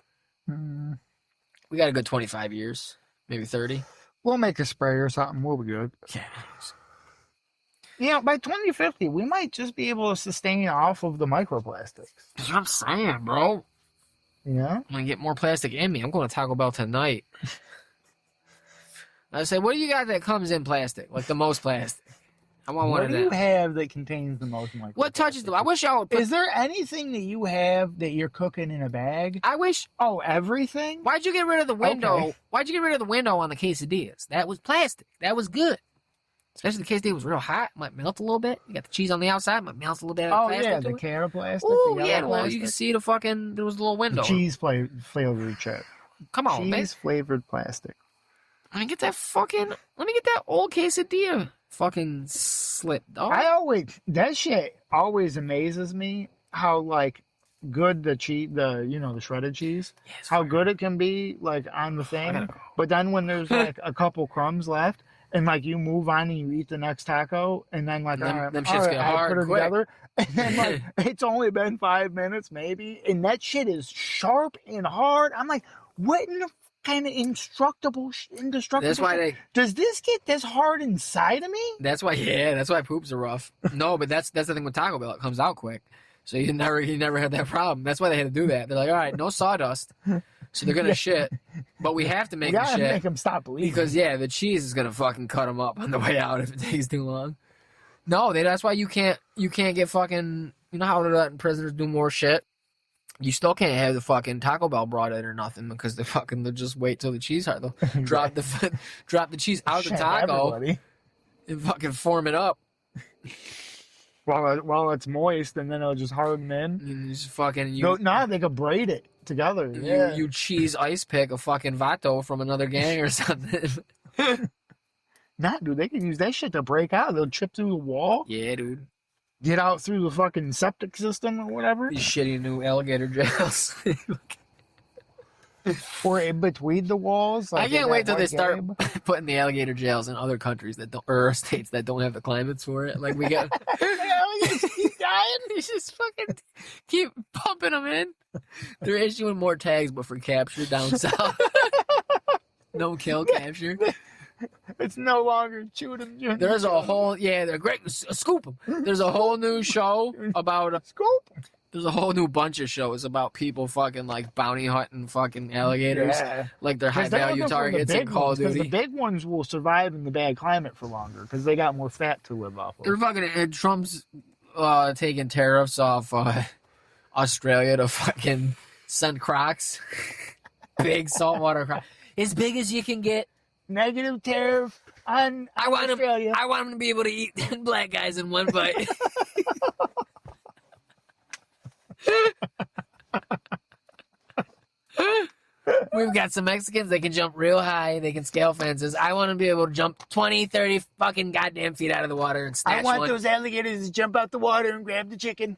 We got a good 25 years, maybe 30. We'll make a spray or something. We'll be good. Yeah. Yeah, by 2050, we might just be able to sustain off of the microplastics. That's what I'm saying, bro. You know? I'm gonna get more plastic in me. I'm going to Taco Bell tonight. I say, what do you got that comes in plastic? Like the most plastic? I want one of them. What do you have that contains the most microplastics? What touches them? I wish y'all would put... Is there anything that you have that you're cooking in a bag? I wish... Oh, everything? Why'd you get rid of the window? Okay. Why'd you get rid of the window on the quesadillas? That was plastic. That was good. Especially the quesadilla was real hot. Might melt a little bit. You got the cheese on the outside. Might melt a little bit of plastic. Oh, yeah, to the it. carrot plastic. Oh, the yeah. yellow Well, plastic. you can see the fucking... There was a little window. The cheese flavored chip. Come on, man. Cheese flavored plastic. Let me get that old quesadilla fucking slip, dog. That shit always amazes me how, like, good the cheese, the shredded cheese, how good it can be, like, on the thing. But then when there's, like, a couple crumbs left, and, like, you move on and you eat the next taco, and then, like, them shits get hard put it quick. together, and then, like, it's only been 5 minutes, maybe, and that shit is sharp and hard. I'm like, what in the kind of indestructible That's why shit? Does this get this hard inside of me? That's why poops are rough. No, but that's the thing with Taco Bell. It comes out quick. So you never had that problem. That's why they had to do that. They're like, all right, no sawdust. So they're gonna shit, but we have to make them shit. Make them stop bleeding. Because the cheese is gonna fucking cut them up on the way out if it takes too long. No, that's why you can't get fucking. You know how they're letting prisoners do more shit. You still can't have the fucking Taco Bell brought in or nothing because they'll just wait till the cheese hard. They'll drop the cheese out of the taco and fucking form it up. While it's moist, and then it'll just harden in. And you just fucking they could braid it together. Yeah. You cheese ice pick a fucking vato from another gang or something. Dude, they can use that shit to break out. They'll chip through the wall. Yeah, dude. Get out through the fucking septic system or whatever. These shitty new alligator jails. Or in between the walls. I can't wait till they start putting the alligator jails in other countries or states that don't have the climates for it. Like we got He's dying. You just fucking keep pumping them in. They're issuing more tags, but for capture down south. No kill capture. It's no longer shoot 'em. There's a whole they're great. Scoop them. There's a whole new show about scoop. There's a whole new bunch of shows about people fucking like bounty hunting fucking alligators, like they're high value targets in Call of Duty. The big ones will survive in the bad climate for longer because they got more fat to live off of. They're fucking Trump's taking tariffs off Australia to fucking send crocs, big saltwater crocs, as big as you can get. Negative tariff on Australia. I want them to be able to eat 10 black guys in one bite. We've got some Mexicans. They can jump real high. They can scale fences. I want to be able to jump 20, 30 fucking goddamn feet out of the water and snatch one. I want those alligators to jump out the water and grab the chicken.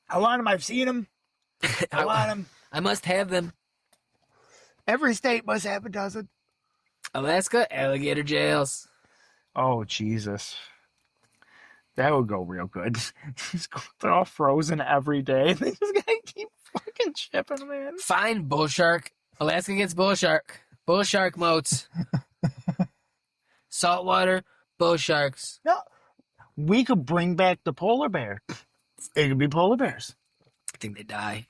I want them. I've seen them. I want them. I must have them. Every state must have a dozen. Alaska, alligator jails. Oh, Jesus. That would go real good. They're all frozen every day. They just gotta keep fucking shipping them in. Fine, bull shark. Alaska gets bull shark. Bull shark moats. Saltwater, bull sharks. No, we could bring back the polar bear. It could be polar bears. I think they die.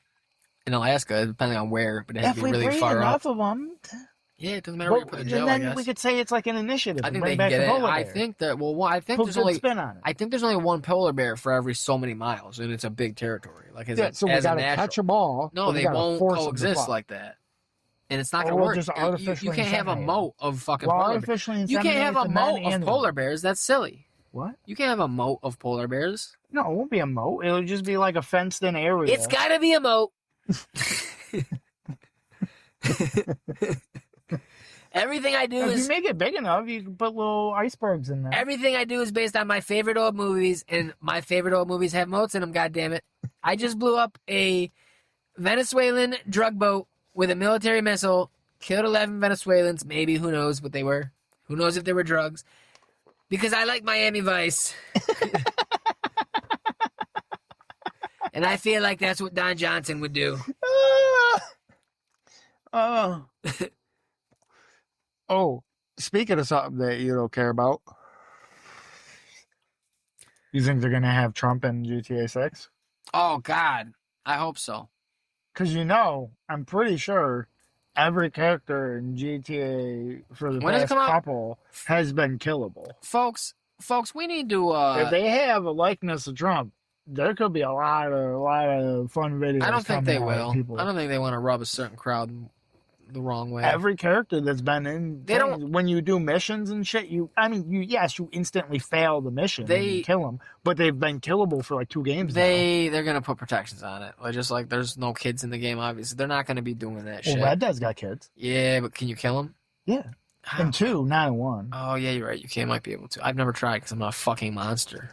In Alaska, depending on where, but it has if to be we really breed far enough up. of them, Yeah, it doesn't matter where you put the gel, I And then guess. we could say it's like an initiative. I think bring they back can get the it. polar I bear. think that. Well, I think Put there's good only. spin on it. I think there's only one polar bear for every so many miles, and it's a big territory. Like as So we as a gotta natural. catch them all. No, they won't coexist like that, and it's not gonna we'll work. just artificially You can't have a inseminate moat of fucking Well, polar bears. artificially You can't have a inseminate the men moat of and the polar women. bears. That's silly. What? You can't have a moat of polar bears. No, it won't be a moat. It'll just be like a fenced-in area. It's gotta be a moat. Everything I do if is you make it big enough, you can put little icebergs in there. everything I do is based on my favorite old movies, and my favorite old movies have moats in them. God damn it! I just blew up a Venezuelan drug boat with a military missile, killed 11 Venezuelans. Maybe, who knows what they were? Who knows if they were drugs? Because I like Miami Vice, and I feel like that's what Don Johnson would do. Oh, speaking of something that you don't care about, you think they're gonna have Trump in GTA 6? Oh God, I hope so. Because I'm pretty sure every character in GTA for the When does it past come out? couple has been killable. Folks, we need to. If they have a likeness of Trump, there could be a lot of fun videos. I don't think they coming out of will. people. I don't think they want to rub a certain crowd the wrong way. Every character that's been in, They don't- when you do missions and shit, you instantly fail the mission and you kill them, but they've been killable for like 2 games. They're gonna put protections on it. Like, just like there's no kids in the game, obviously they're not gonna be doing that shit. Well, Red Dead's got kids. Yeah, but can you kill them? Yeah, in 2, not in 1. Oh yeah, you're right. You might be able to. I've never tried because I'm not a fucking monster.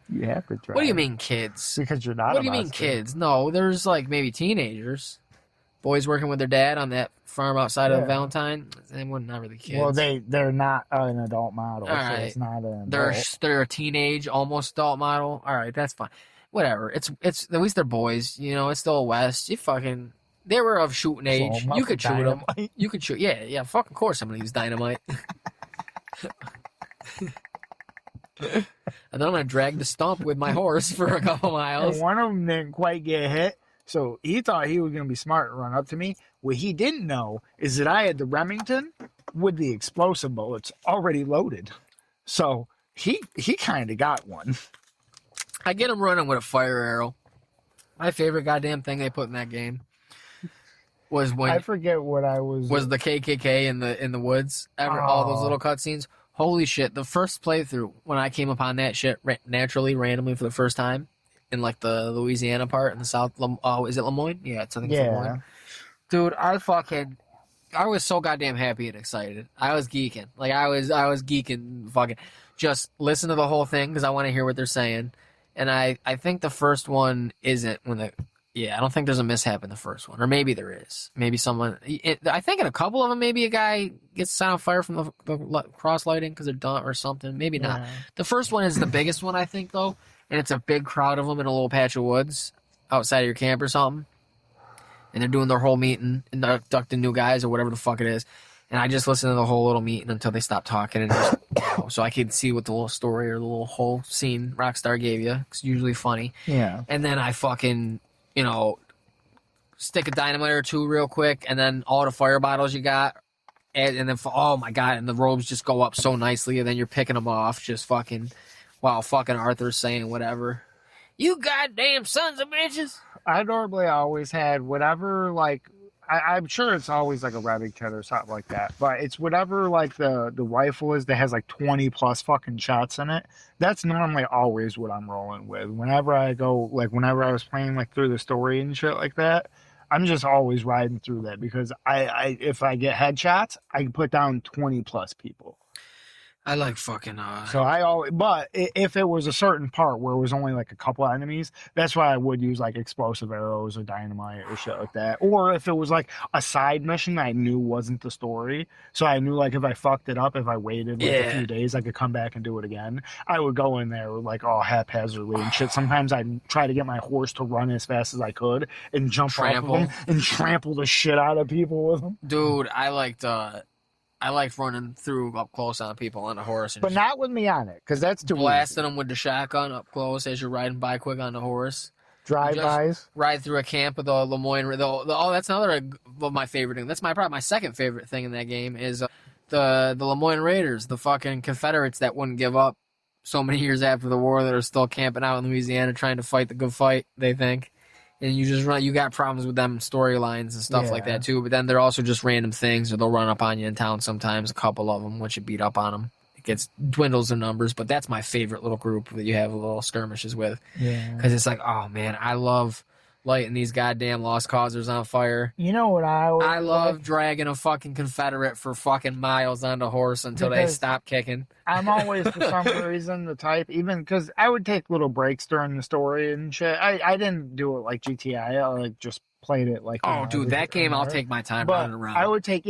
You have to try. What do you mean kids? Because you're not. What do you mean kids? No, there's like maybe teenagers, boys working with their dad on that farm outside of Valentine. They wouldn't not really kids. Well, they're not an adult model, All so right. it's not an adult. They're a teenage, almost adult model. All right, that's fine. Whatever. It's at least they're boys. It's still West. They were of shooting age. You could shoot them. You could shoot. Yeah. Fucking course, I'm gonna use dynamite. And then I'm gonna drag the stump with my horse for a couple miles. And one of them didn't quite get hit, so he thought he was gonna be smart and run up to me. What he didn't know is that I had the Remington with the explosive bullets already loaded, so he kind of got one. I get him running with a fire arrow. My favorite goddamn thing they put in that game was when I forget what I was the KKK in the woods. All those little cutscenes. Holy shit! The first playthrough when I came upon that shit randomly for the first time in like the Louisiana part in the South. Is it Lemoyne? Yeah, I think it's Lemoyne. Dude, I was so goddamn happy and excited. I was geeking. Like I was geeking. Fucking just listen to the whole thing because I want to hear what they're saying. And I think the first one isn't I don't think there's a mishap in the first one. Or maybe there is. Maybe someone... I think in a couple of them, maybe a guy gets set on fire from the cross-lighting because they're done or something. Maybe not. The first one is the biggest one, I think, though. And it's a big crowd of them in a little patch of woods outside of your camp or something. And they're doing their whole meeting and inducting new guys or whatever the fuck it is. And I just listened to the whole little meeting until they stopped talking. And just, so I could see what the little story or the little whole scene Rockstar gave you. It's usually funny. Yeah. And then I fucking... stick a dynamite or 2 real quick, and then all the fire bottles you got, and then, oh my god, and the robes just go up so nicely, and then you're picking them off, just fucking, while fucking Arthur's saying whatever. You goddamn sons of bitches! I normally always had whatever, like, I'm sure it's always like a Remington or something like that, but it's whatever like the rifle is that has like 20 plus fucking shots in it. That's normally always what I'm rolling with. Whenever I was playing like through the story and shit like that, I'm just always riding through that because if I get headshots, I can put down 20 plus people. I like fucking. But if it was a certain part where it was only like a couple enemies, that's why I would use like explosive arrows or dynamite or shit like that. Or if it was like a side mission I knew wasn't the story, so I knew like if I fucked it up, if I waited like a few days, I could come back and do it again. I would go in there like all haphazardly and shit. Sometimes I'd try to get my horse to run as fast as I could and jump off of them and trample the shit out of people with them. Dude, I liked running through up close on people on a horse. But not with me on it, because that's too blasting them with the shotgun up close as you're riding by quick on the horse. Drive-bys. Ride through a camp of the Lemoyne. That's another of my favorite thing. That's probably my second favorite thing in that game is the Lemoyne Raiders, the fucking Confederates that wouldn't give up so many years after the war that are still camping out in Louisiana trying to fight the good fight, they think. And you got problems with them storylines and stuff like that too. But then they're also just random things, or they'll run up on you in town sometimes, a couple of them, once you beat up on them. It dwindles in numbers, but that's my favorite little group that you have little skirmishes with. Yeah. Because it's like, oh man, I love lighting these goddamn lost causers on fire. You know what I love dragging a fucking Confederate for fucking miles on the horse until they stop kicking. I'm always, for some reason, the type, even because I would take little breaks during the story and shit. I didn't do it like GTA. I like just played it like. Oh, dude, that game I'll take my time running around. I would take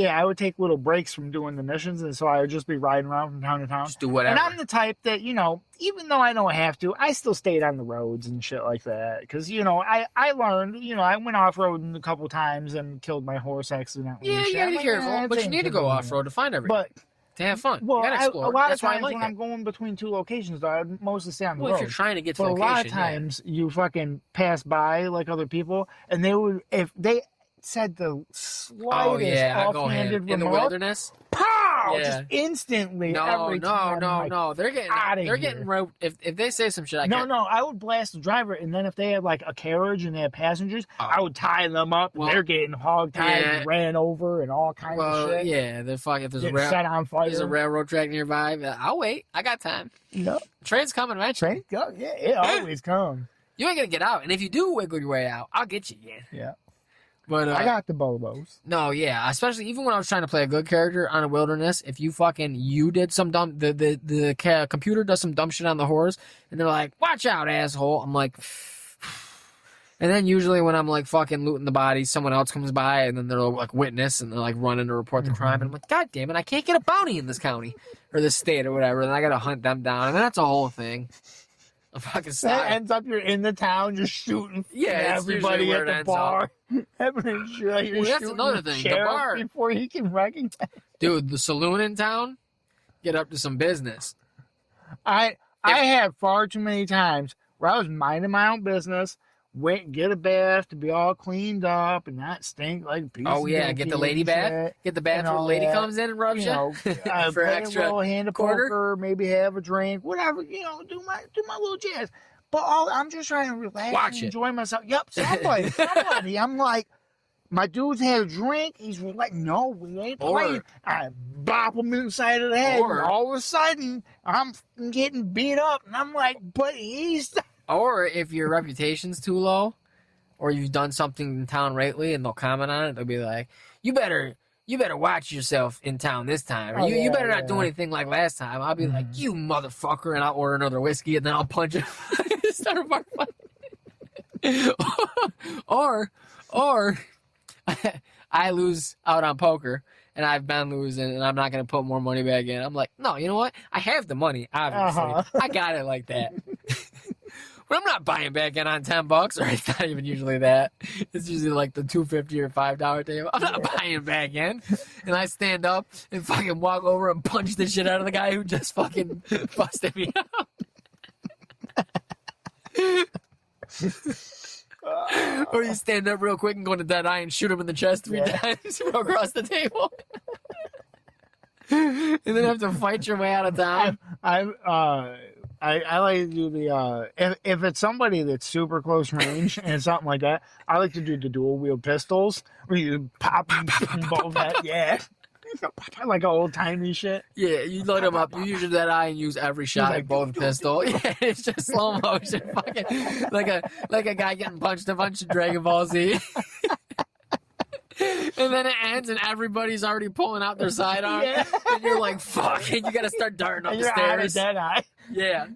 little breaks from doing the missions, and so I would just be riding around from town to town. Just do whatever. And I'm the type that, even though I don't have to, I still stayed on the roads and shit like that. Because, I learned, I went off-roading a couple times and killed my horse accidentally. Yeah, you gotta be careful. But you need to go off-road to find everything. To have fun. Well, you gotta explore. A lot That's of times when I'm going between two locations, though, I mostly stay on the road. Well, if you're trying to get to a location, lot of times you fucking pass by like other people, and they would, if they said the slightest offhanded in the remark, wilderness. Pow! Just instantly. No. They're getting here. if they say some shit. I would blast the driver, and then if they had like a carriage and they had passengers, I would tie them up. And they're getting hog-tied and ran over and all kinds of shit. Yeah, they're fucking. If there's set on fire. There's a railroad track nearby. I'll wait. I got time. No, train's coming eventually. It always comes. You ain't gonna get out, and if you do wiggle your way out, I'll get you again. Yeah. But I got the Bobos. No, yeah, especially even when I was trying to play a good character on a wilderness, if you did some dumb, the computer does some dumb shit on the horse, and they're like, "Watch out, asshole!" I'm like, and then usually when I'm like fucking looting the bodies, someone else comes by, and then they're like witness, and they're like running to report the crime, and I'm like, God damn it, I can't get a bounty in this county or this state or whatever, and I gotta hunt them down, and that's a whole thing. I'm fucking sorry. That ends up you're in the town just shooting everybody at the bar. That's another thing. The bar before he can recognize. Dude, the saloon in town, get up to some business. I had far too many times where I was minding my own business, went get a bath to be all cleaned up and not stink like a piece of get the lady bath. Get the bath where the lady comes in and rubs you. For extra a little hand of poker, maybe have a drink, whatever, do my little jazz. But I'm just trying to relax and enjoy myself. Yep, somebody. I'm like, my dude's had a drink. He's like, no, we ain't playing. I bop him inside of the head. And all of a sudden, I'm getting beat up. And I'm like, but he's... Or if your reputation's too low, or you've done something in town lately, and they'll comment on it, they'll be like, you better watch yourself in town this time. Or you better not do anything like last time. I'll be like, you motherfucker, and I'll order another whiskey, and then I'll punch him. Start a bar fight. or I lose out on poker, and I've been losing, and I'm not going to put more money back in. I'm like, no, you know what? I have the money, obviously. I got it like that. But I'm not buying back in on $10, or it's not even usually that. It's usually like the $2.50 or $5 table. I'm not buying back in. And I stand up and fucking walk over and punch the shit out of the guy who just fucking busted me out. Or you stand up real quick and go into dead eye and shoot him in the chest 3 times across the table. And then have to fight your way out of town. I like to do the if it's somebody that's super close range and something like that, I like to do the dual wield pistols where you pop both head, like old timey shit. Yeah, you load them up. You use that eye and use every shot at both pistol. Yeah, it's just slow motion, fucking like a guy getting punched a bunch of Dragon Ball Z. And then it ends, and everybody's already pulling out their sidearm. Yeah. And you're like, fuck, and you gotta start darting up the stairs. Dead eye. Yeah.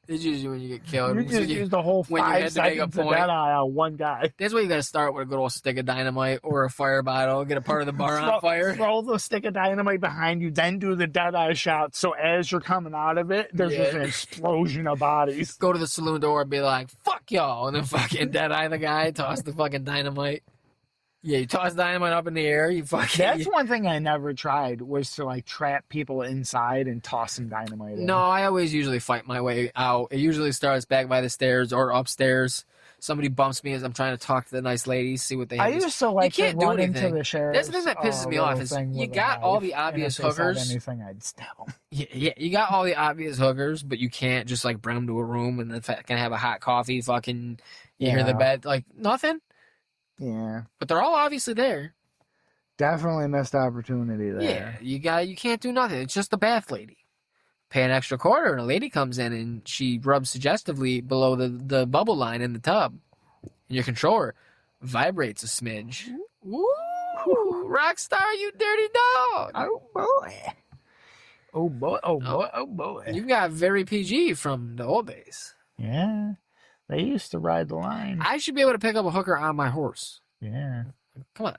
It's usually when you get killed. You just use the whole 5 seconds of dead eye on one guy. That's why you gotta start with a good old stick of dynamite or a fire bottle, get a part of the bar on fire. Throw the stick of dynamite behind you, then do the dead eye shot, so as you're coming out of it, there's just an explosion of bodies. Go to the saloon door and be like, fuck y'all, and then fucking dead eye the guy, toss the fucking dynamite. Yeah, you toss dynamite up in the air. You fucking. That's one thing I never tried was to like trap people inside and toss some dynamite in. No, I always usually fight my way out. It usually starts back by the stairs or upstairs. Somebody bumps me as I'm trying to talk to the nice ladies, see what they have. I used to like you can't to run do anything. into the sheriff. That's the thing that pisses me off is you got all the obvious hookers. Anything, I'd stab them. Yeah, you got all the obvious hookers, but you can't just like bring them to a room and then can have a hot coffee. Fucking, you hear the bed like nothing. Yeah, but they're all obviously there. Definitely missed opportunity there. Yeah, you can't do nothing. It's just the bath lady. Pay an extra quarter, and a lady comes in and she rubs suggestively below the bubble line in the tub. And your controller vibrates a smidge. Woo! Rockstar, you dirty dog! Oh boy! Oh boy! Oh boy! Oh boy! You got very PG from the old days. Yeah, they used to ride the line. I should be able to pick up a hooker on my horse. Yeah. Come on,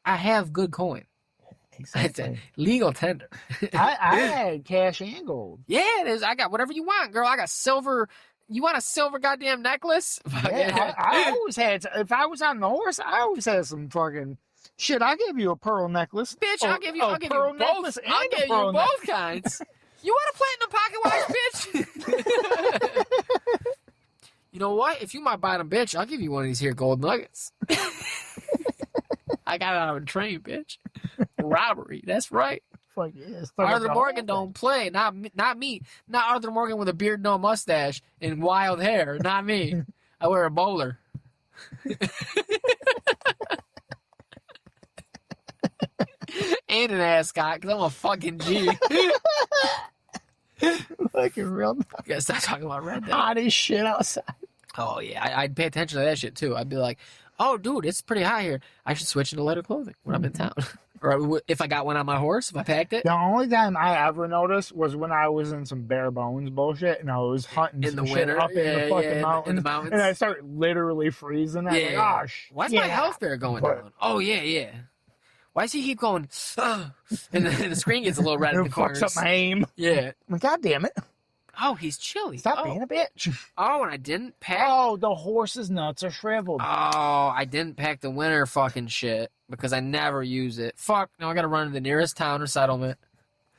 I have good coin. Exactly. Legal tender. I had cash and gold. Yeah, it is. I got whatever you want, girl. I got silver. You want a silver goddamn necklace? Yeah, I always had. If I was on the horse, I always had some fucking shit. I'll give you a pearl necklace, bitch. I'll give you both. I'll give you both kinds. You want a platinum pocket watch, bitch? You know what? If you my bottom bitch, I'll give you one of these here gold nuggets. I got it on a train, bitch. Robbery. That's right. Fuck yes. Arthur Morgan don't play. Not me. Not Arthur Morgan with a beard, no mustache, and wild hair. Not me. I wear a bowler. And an ascot, because I'm a fucking G. Fucking real. You gotta stop talking about Red Dead. Hot as shit outside. Oh, yeah. I'd pay attention to that shit, too. I'd be like, oh, dude, it's pretty high here. I should switch into lighter clothing when I'm in town. Or if I got one on my horse, if I packed it. The only time I ever noticed was when I was in some bare bones bullshit and I was hunting in the some winter shit up in the fucking mountains, in the mountains. And I started literally freezing. I'm like, gosh. Why's my health bar going down? Oh, yeah. Why does he keep going, and the screen gets a little red in the corners? It fucks up my aim. Yeah. Like, God damn it. Oh, he's chilly. Stop being a bitch. Oh, and I didn't pack. Oh, the horse's nuts are shriveled. Oh, I didn't pack the winter fucking shit because I never use it. Fuck. Now I gotta run to the nearest town or settlement.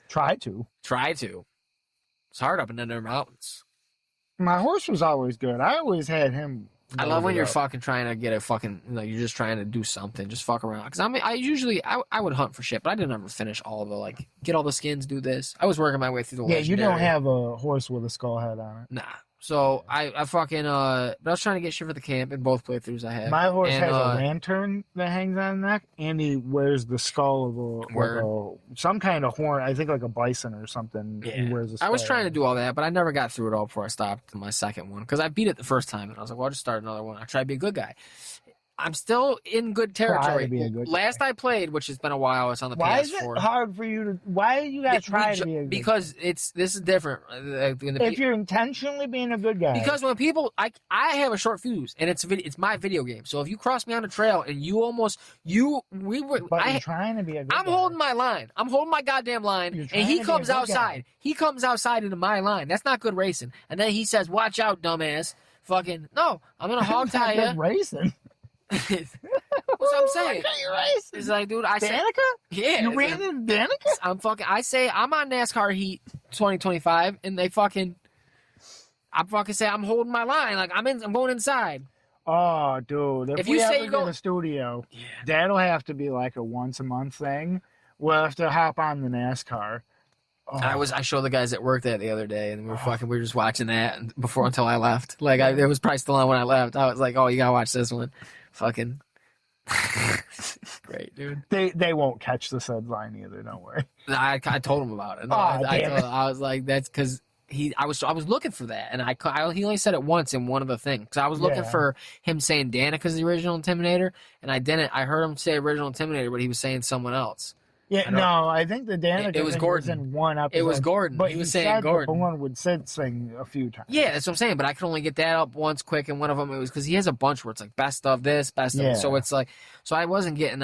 Try to. It's hard up in the mountains. My horse was always good. I always had him. I love when you're fucking trying to get a fucking, like, you're just trying to do something, just fuck around. Because I would hunt for shit, but I didn't ever finish all of the, like, get all the skins, do this. I was working my way through the legendary. Yeah, you don't have a horse with a skull head on it. Nah. So I fucking, but I was trying to get shit for the camp in both playthroughs I had. My horse has a lantern that hangs on the neck, and he wears the skull of some kind of horn. I think like a bison or something. Yeah. He wears a skull. I was trying to do all that, but I never got through it all before I stopped my second one. Because I beat it the first time, and I was like, well, I'll just start another one. I try to be a good guy. I'm still in good territory. Last I played, which has been a while, it's on the PS4. Why is it hard for you to? Why you gotta try to be a good guy? Because this is different. If you're intentionally being a good guy. Because when people, I have a short fuse, and it's my video game. So if you cross me on a trail and you're trying to be a good guy. I'm holding my line. I'm holding my goddamn line, and he comes outside. He comes outside into my line. That's not good racing. And then he says, "Watch out, dumbass." Fucking no, I'm gonna hog tie you. Good racing. That's what I'm saying. It's like, dude, I say, Danica? Yeah. You ran into Danica? I say I'm on NASCAR Heat 2025, and I fucking say I'm holding my line, like I'm going inside. Oh, dude, if we you ever get a studio, that'll have to be like a once a month thing. We'll have to hop on the NASCAR. Oh. I showed the guys that worked that the other day, and we were just watching that until I left. Like it was probably still on when I left. I was like, oh, you gotta watch this one. Fucking great, dude. They won't catch the said line either. Don't worry. I told him about it. I was like, that's because I was looking for that, and he only said it once in one of the things. So I was looking for him saying Danica's the original Intimidator, and I didn't. I heard him say original Intimidator, but he was saying someone else. Yeah, no, I think the Danica it was thing Gordon. was in one episode. It was Gordon. But he was said saying Gordon. The balloon would Sid sing a few times. Yeah, that's what I'm saying. But I could only get that up once quick, and one of them it was because he has a bunch where it's like best of this, best of. So it's like, so I wasn't getting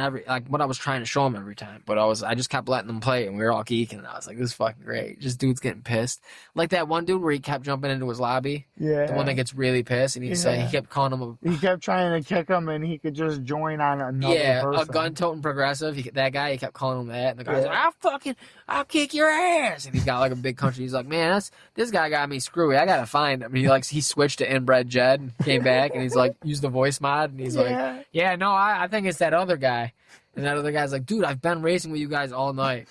what I was trying to show him every time. But I just kept letting them play, and we were all geeking. And I was like, this is fucking great. Just dude's getting pissed, like that one dude where he kept jumping into his lobby. Yeah, the one that gets really pissed, and he kept calling him. He kept trying to kick him, and he could just join on another person. A gun-toting progressive. That guy, he kept calling him that, and the guy's like, I'll kick your ass. And he's got like a big country. He's like, man, this guy got me screwy. I gotta find him. He switched to inbred Jed and came back, and he's like, used the voice mod, and he's like, no, I think it's that other guy. And that other guy's like, dude, I've been racing with you guys all night.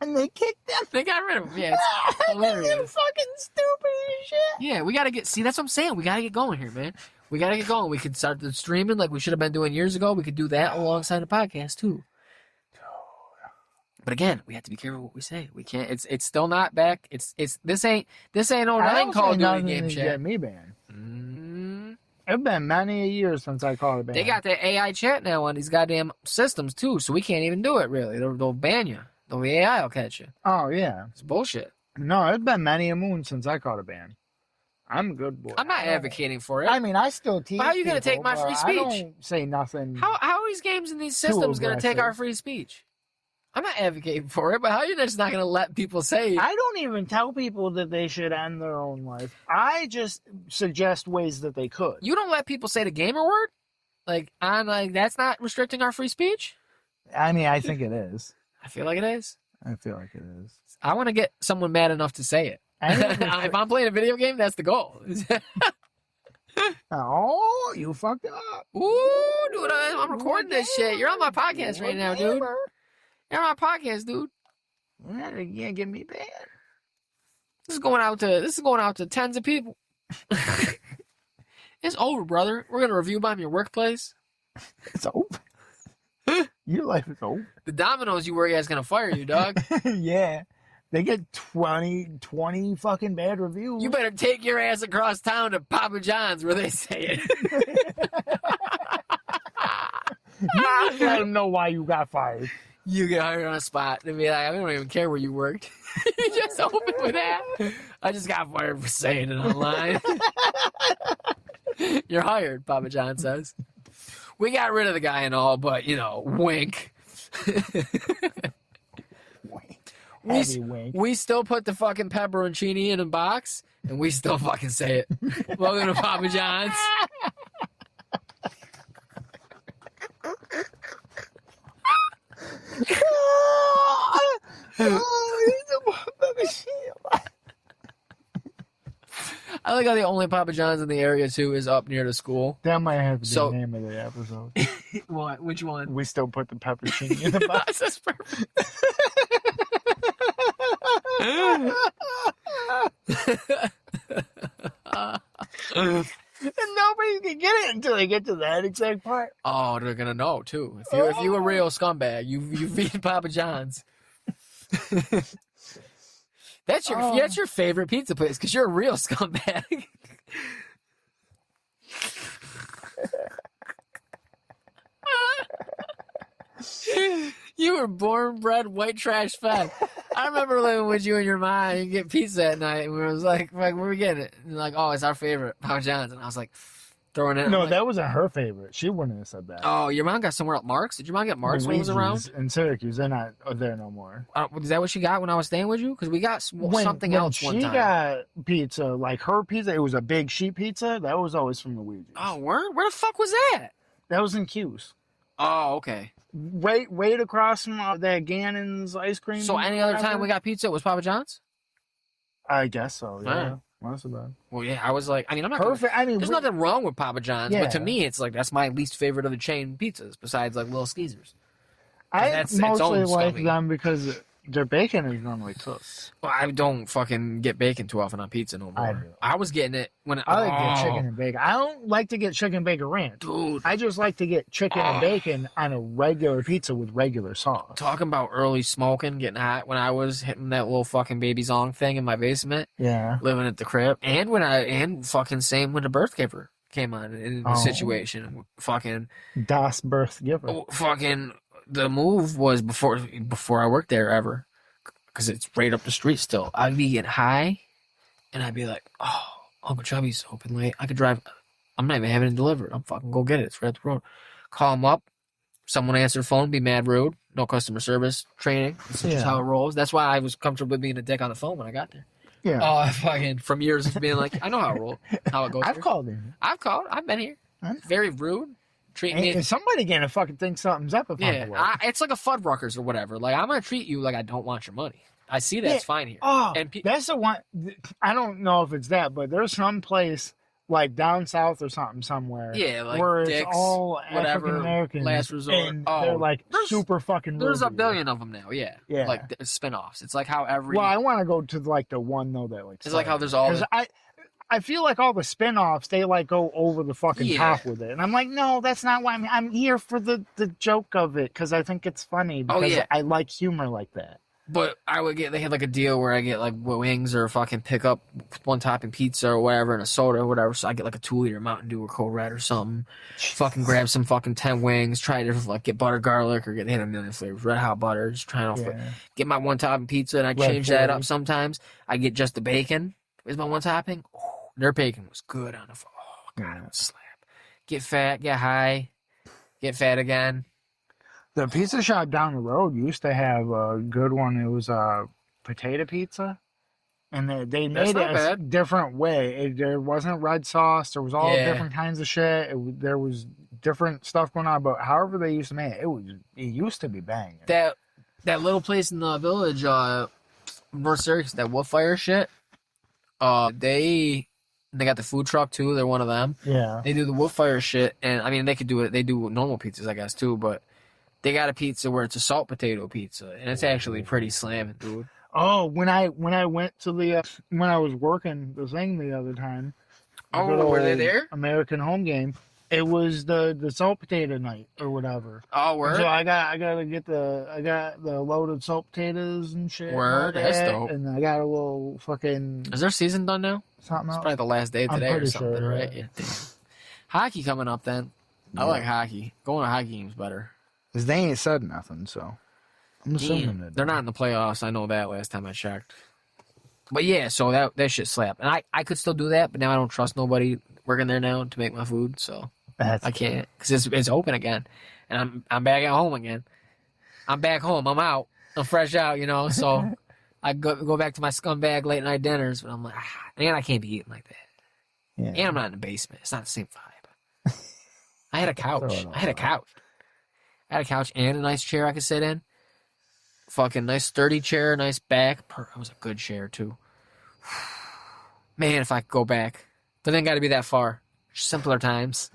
And they kicked them. They got rid of him. Yeah, it's hilarious. They're fucking stupid as shit. Yeah, we gotta that's what I'm saying. We gotta get going here, man. We gotta get going. We could start the streaming like we should have been doing years ago. We could do that alongside the podcast too. But again, we have to be careful what we say. We can't. It's still not back. This ain't no Call of Duty game shit. Get me banned. It's been many years since I called a ban. They got the AI chat now on these goddamn systems too, so we can't even do it. Really, they'll ban you. The AI will catch you. Oh yeah, it's bullshit. No, it's been many a moon since I caught a ban. I'm a good boy. I'm not advocating for it. I mean, I still teach. But how are you going to take my free speech? I don't say nothing. How are these games and these systems going to take our free speech? I'm not advocating for it, but how are you just not going to let people say? I don't even tell people that they should end their own life. I just suggest ways that they could. You don't let people say the gamer word? That's not restricting our free speech? I mean, I think it is. I feel like it is. I feel like it is. I want to get someone mad enough to say it. If I'm playing a video game, that's the goal. Oh, you fucked up. Ooh, dude, I'm recording this shit. You're on my podcast right now, dude. You're on my podcast, dude. You can't get me banned. This is going out to tens of people. It's over, brother. We're gonna review by your workplace. It's over. Your life is over. The Domino's you work at is gonna fire you, dog. Yeah. They get 20 fucking bad reviews. You better take your ass across town to Papa John's where they say it. You let them know why you got fired. You get hired on a spot. They'll be like, I don't even care where you worked. You just open with that. I just got fired for saying it online. You're hired, Papa John says. We got rid of the guy and all, but, wink. We still put the fucking pepperoncini in a box, and we still fucking say it. Welcome to Papa John's. I like how the only Papa John's in the area too is up near the school. That might have to be the name of the episode. What? Which one? We still put the pepperoncini in the box. That's perfect. And nobody can get it until they get to that exact part. Oh, they're gonna know too. If you a real scumbag, you feed Papa John's. That's your favorite pizza place because you're a real scumbag. You were born, bred, white trash fed. I remember living with you and your mom and get pizza at night, and we was like, where we getting it? And like, oh, it's our favorite, Papa John's. And I was like, throwing it. No, that wasn't her favorite. She wouldn't have said that. Oh, your mom got somewhere else. Mark's? Did your mom get Mark's when he was around? In Syracuse. They're not there no more. Is that what she got when I was staying with you? Because we got something else one time. She got pizza, like her pizza, it was a big sheet pizza. That was always from Luigi's. Oh, where the fuck was that? That was in Q's. Oh, okay. Right across from that Gannon's ice cream. So any other time we got pizza, it was Papa John's? I guess so, yeah. Must have been. Well, yeah, I was like, I'm not perfect. There's nothing wrong with Papa John's, but to me, it's like that's my least favorite of the chain pizzas, besides like Little Caesars. I mostly like them because their bacon is normally cooked. Well, I don't fucking get bacon too often on pizza no more. I was getting it when I like to get chicken and bacon. I don't like to get chicken bacon ranch. Dude. I just like to get chicken and bacon on a regular pizza with regular sauce. Talking about early smoking, getting hot when I was hitting that little fucking baby zong thing in my basement. Yeah. Living at the crib. And fucking same when the birth giver came on in the situation. Fucking Das Birth Giver. Fucking the move was before I worked there ever, because it's right up the street still. I'd be getting high, and I'd be like, oh, Uncle Chubby's open late. I could drive. I'm not even having it delivered. I'm fucking go get it. It's right up the road. Call him up. Someone answer the phone. Be mad rude. No customer service training. This is just how it rolls. That's why I was comfortable with being a dick on the phone when I got there. Yeah. Fucking from years of being like, I know how it rolls. How it goes. I've called in. I've called. I've been here. Very rude. Treat me. Is somebody gonna fucking think something's up if I'm away? It's like a Fuddruckers or whatever. Like, I'm gonna treat you like I don't want your money. I see that's fine here. Oh, and that's the one. I don't know if it's that, but there's some place like down south or something somewhere. Yeah, like where Dick's, it's all African Americans. Last Resort. And they're like super fucking. There's a billion of them now. Yeah. Yeah. Like spinoffs. It's like how every. Well, I want to go to like the one though that like. It's like how there's all. I feel like all the spin-offs, they like go over the fucking top with it. And I'm like, no, that's not why I'm here for the joke of it, because I think it's funny, because I like humor like that. But they had like a deal where I get like wings or fucking pick up one topping pizza or whatever and a soda or whatever. So I get like a 2-liter Mountain Dew or Cold Red or something. Fucking grab some fucking 10 wings, try to like get butter garlic or they had a million flavors, red hot butter, just trying to get my one topping pizza, and I change that up sometimes. I get just the bacon is my one topping. Their bacon was good on the phone. Oh, God, it was slap. Get fat, get high, get fat again. The pizza shop down the road used to have a good one. It was a potato pizza. And they made it a different way. There wasn't red sauce. There was all different kinds of shit. There was different stuff going on. But however they used to make it, it used to be banging. That little place in the village, North Syracuse, that wood fire shit, they got the food truck too. They're one of them. Yeah. They do the wood fire shit, and I mean they could do it. They do normal pizzas, I guess, too. But they got a pizza where it's a salt potato pizza, and it's actually pretty slamming, dude. Oh, when I went to the when I was working the thing the other time. Oh, were they there? American home game. It was the salt potato night or whatever. Oh, word. So I got the loaded salt potatoes and shit. Word, that's dope. And I got a little fucking. Is their season done now? Something else. It's probably the last day today or something, sure, right? Yeah. Hockey coming up then. I like hockey. Going to hockey games better. Because they ain't said nothing, so I'm assuming that they're not in the playoffs. I know that last time I checked. But yeah, so that shit slapped. And I could still do that, but now I don't trust nobody working there now to make my food, so I can't. Because it's open again. And I'm back at home again. I'm back home. I'm out. I'm fresh out, so I go back to my scumbag late night dinners, but I'm like, and I can't be eating like that. Yeah. And I'm not in the basement. It's not the same vibe. I had a couch. I had a couch and a nice chair I could sit in. Fucking nice sturdy chair, nice back. It was a good chair too. Man, if I could go back. But then got to be that far. Simpler times.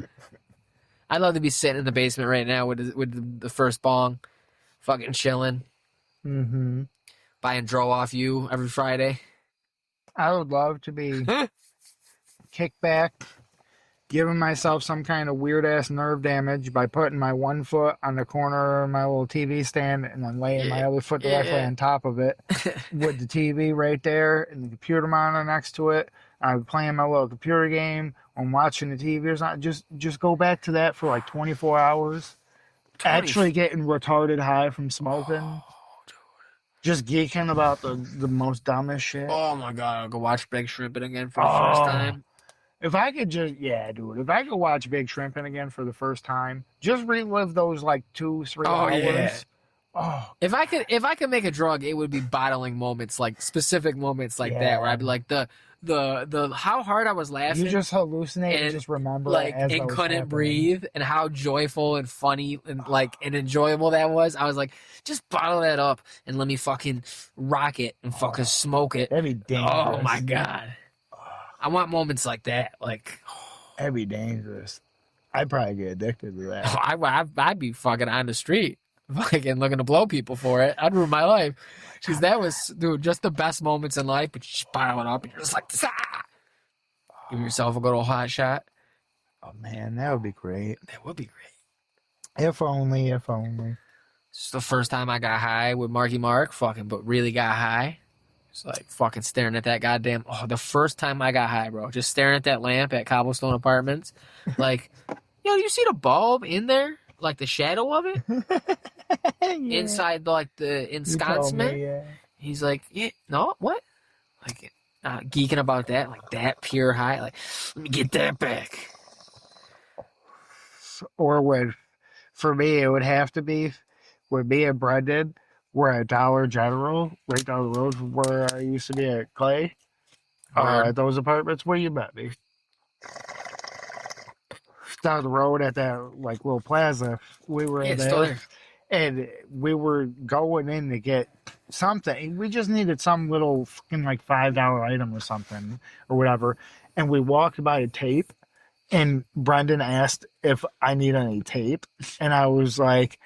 I'd love to be sitting in the basement right now with the first bong. Fucking chilling. Mm-hmm. Buying Dro off you every Friday. I would love to be kicked back, giving myself some kind of weird-ass nerve damage by putting my one foot on the corner of my little TV stand and then laying my other foot directly on top of it with the TV right there and the computer monitor next to it. I'm playing my little computer game. I'm watching the TV or something. Just go back to that for like 24 hours. Actually getting retarded high from smoking. Oh, dude. Just geeking about the most dumbest shit. Oh my God, I'll go watch Big Shrimping again for the first time. If I could if I could watch Big Shrimping again for the first time, just relive those like 2-3 hours. Yeah. Oh. If I could make a drug, it would be bottling moments, like specific moments like that, where I'd be like the how hard I was laughing. You just hallucinate and just remember like as and couldn't breathe, and how joyful and funny and like and enjoyable that was. I was like, just bottle that up and let me fucking rock it and fucking smoke it. That'd be dangerous. Oh my God. I want moments like that. Like, that'd be dangerous. I'd probably get addicted to that. I'd be fucking on the street, fucking looking to blow people for it. I'd ruin my life. Because that was, dude, just the best moments in life. But you just pile it up and you're just like, give yourself a good old hot shot. Oh man, that would be great. That would be great. If only. It's the first time I got high with Marky Mark, but really got high. It's like fucking staring at that goddamn. Oh, the first time I got high, bro. Just staring at that lamp at Cobblestone Apartments. Like, yo, you see the bulb in there? like the shadow of it inside like the ensconcement. Yeah. He's like, yeah, no, what? Like geeking about that, like that pure high. Like, let me get that back. Or would, for me, it would have to be when me and Brendan were at Dollar General, right down the road from where I used to be at Clay. At those apartments where you met me. Down the road at that like little plaza, we were in there, and we were going in to get something. We just needed some little fucking like $5 item or something or whatever, and we walked by a tape, and Brendan asked if I need any tape, and I was like,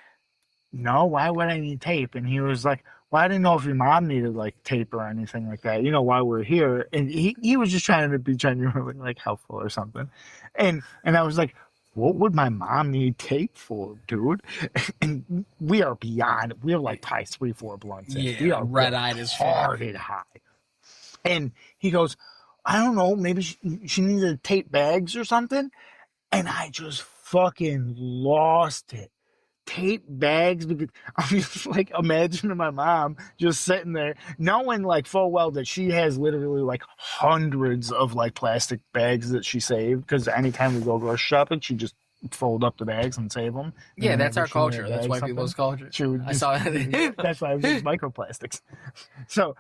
no, why would I need tape? And he was like, well, I didn't know if your mom needed like tape or anything like that, while we're here. And he was just trying to be genuinely like helpful or something. And I was like, what would my mom need tape for, dude? And we are beyond, we're like probably 3-4 blunts in. Yeah, we are red-eyed as hard and high. And he goes, I don't know, maybe she needed tape bags or something. And I just fucking lost it. Tape bags, because I'm just like imagining my mom just sitting there knowing like full well that she has literally like hundreds of like plastic bags that she saved, because anytime we go grocery shopping she just fold up the bags and save them. Yeah, that's our culture. That's white people's culture. I saw it. That's why I was using microplastics. So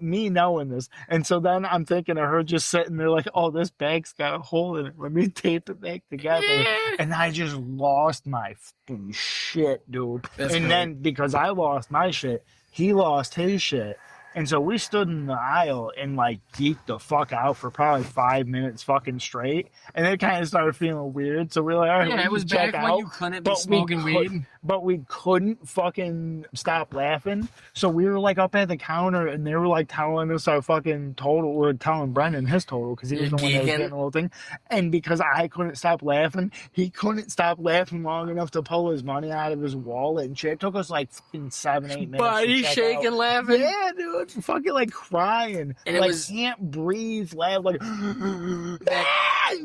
me knowing this, and so then I'm thinking of her just sitting there like, oh, this bag's got a hole in it. Let me tape it back together. Yeah. And I just lost my fucking shit, dude. That's and great. Then because I lost my shit, he lost his shit. And so we stood in the aisle and like geeked the fuck out for probably 5 minutes fucking straight. And it kind of started feeling weird. So we were like, all right, yeah, it was back when you couldn't be smoking weed. But we couldn't fucking stop laughing. So we were like up at the counter and they were like telling us our fucking total. We were telling Brendan his total because he was the one that was getting the little thing. And because I couldn't stop laughing, he couldn't stop laughing long enough to pull his money out of his wallet and shit. It took us like fucking 7-8 minutes. Body shaking, laughing. Yeah, dude. Fucking like crying. And like it was, can't breathe, laugh like and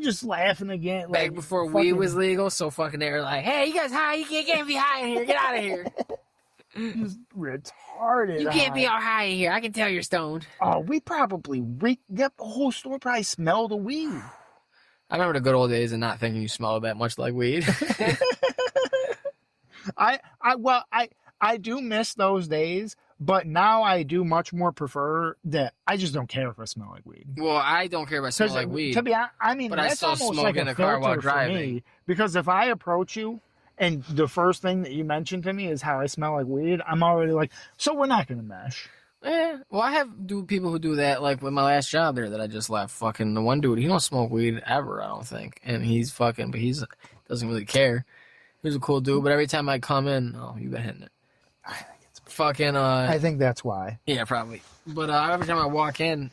just laughing again. Back like, before weed was legal, so fucking they were like, hey, you guys high, you can't be high in here, get out of here. Just retarded. You can't be all high in here. I can tell you're stoned. Oh, we probably the whole store probably smelled the weed. I remember the good old days and not thinking you smelled that much like weed. I do miss those days, but now I do much more prefer that. I just don't care if I smell like weed. Well, I don't care if I smell like weed. To be honest, I mean, but that's I still almost smoke like in a the car while filter for driving. me, because if I approach you and the first thing that you mention to me is how I smell like weed, I'm already like, so we're not going to mesh. Yeah, well, I have people who do that, like with my last job there that I just left. Fucking the one dude, he don't smoke weed ever, I don't think, and he's fucking, but he's doesn't really care. He's a cool dude, but every time I come in, oh, you been hitting it. I think it's fucking. I think that's why. Yeah, probably. But every time I walk in,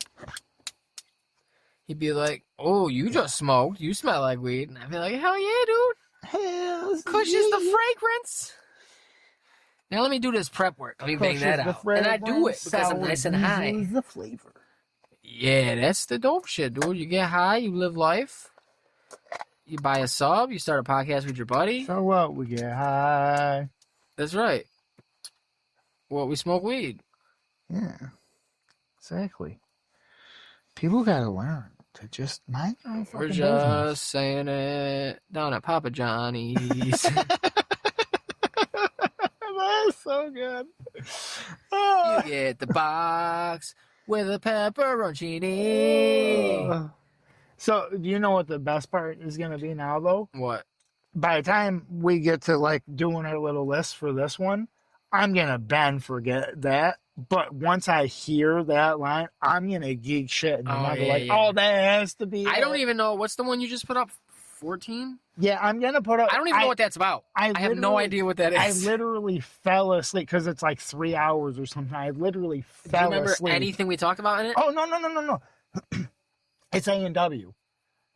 he'd be like, "Oh, you just smoked. You smell like weed," and I'd be like, "Hell yeah, dude! Hell Kush is the fragrance." Now let me do this prep work. Let me bang that out. And I do it because I'm nice and high. The flavor. Yeah, that's the dope shit, dude. You get high, you live life. You buy a sub, you start a podcast with your buddy. So what? We get high. That's right. Well, we smoke weed. Yeah. Exactly. People gotta learn to just mind their own fucking We're just business. saying it down at Papa Johnny's. That's so good. You get the box with a pepperoncini. So, do you know what the best part is going to be now, though? What? By the time we get to, like, doing our little list for this one, I'm going to forget that. But once I hear that line, I'm going to geek shit. And I'm oh, that has to be I don't even know. What's the one you just put up? 14? Yeah, I'm going to put up. I don't even know what that's about. I have no idea what that is. I literally fell asleep because it's like 3 hours or something. I literally fell asleep. Do you remember anything we talked about in it? Oh, no. It's A&W.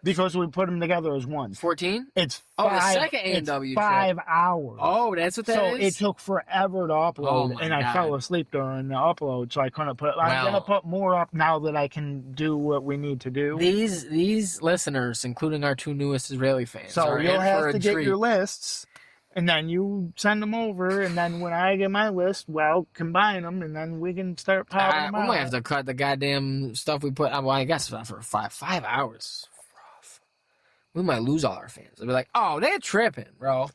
Because we put them together as one. 14? It's the second A&W trip. 5 hours. Oh, that's what that is? So it took forever to upload, and I fell asleep during the upload, so I couldn't put it. I'm going to put more up now that I can do what we need to do. These listeners, including our two newest Israeli fans, so are you'll in have for to a get treat. your lists, And then you send them over, and then when I get my list, well, combine them, and then we can start popping them We out. might have to cut the goddamn stuff we put. Well, I guess for 5 hours. We might lose all our fans. They'll be like, "Oh, they're tripping, bro."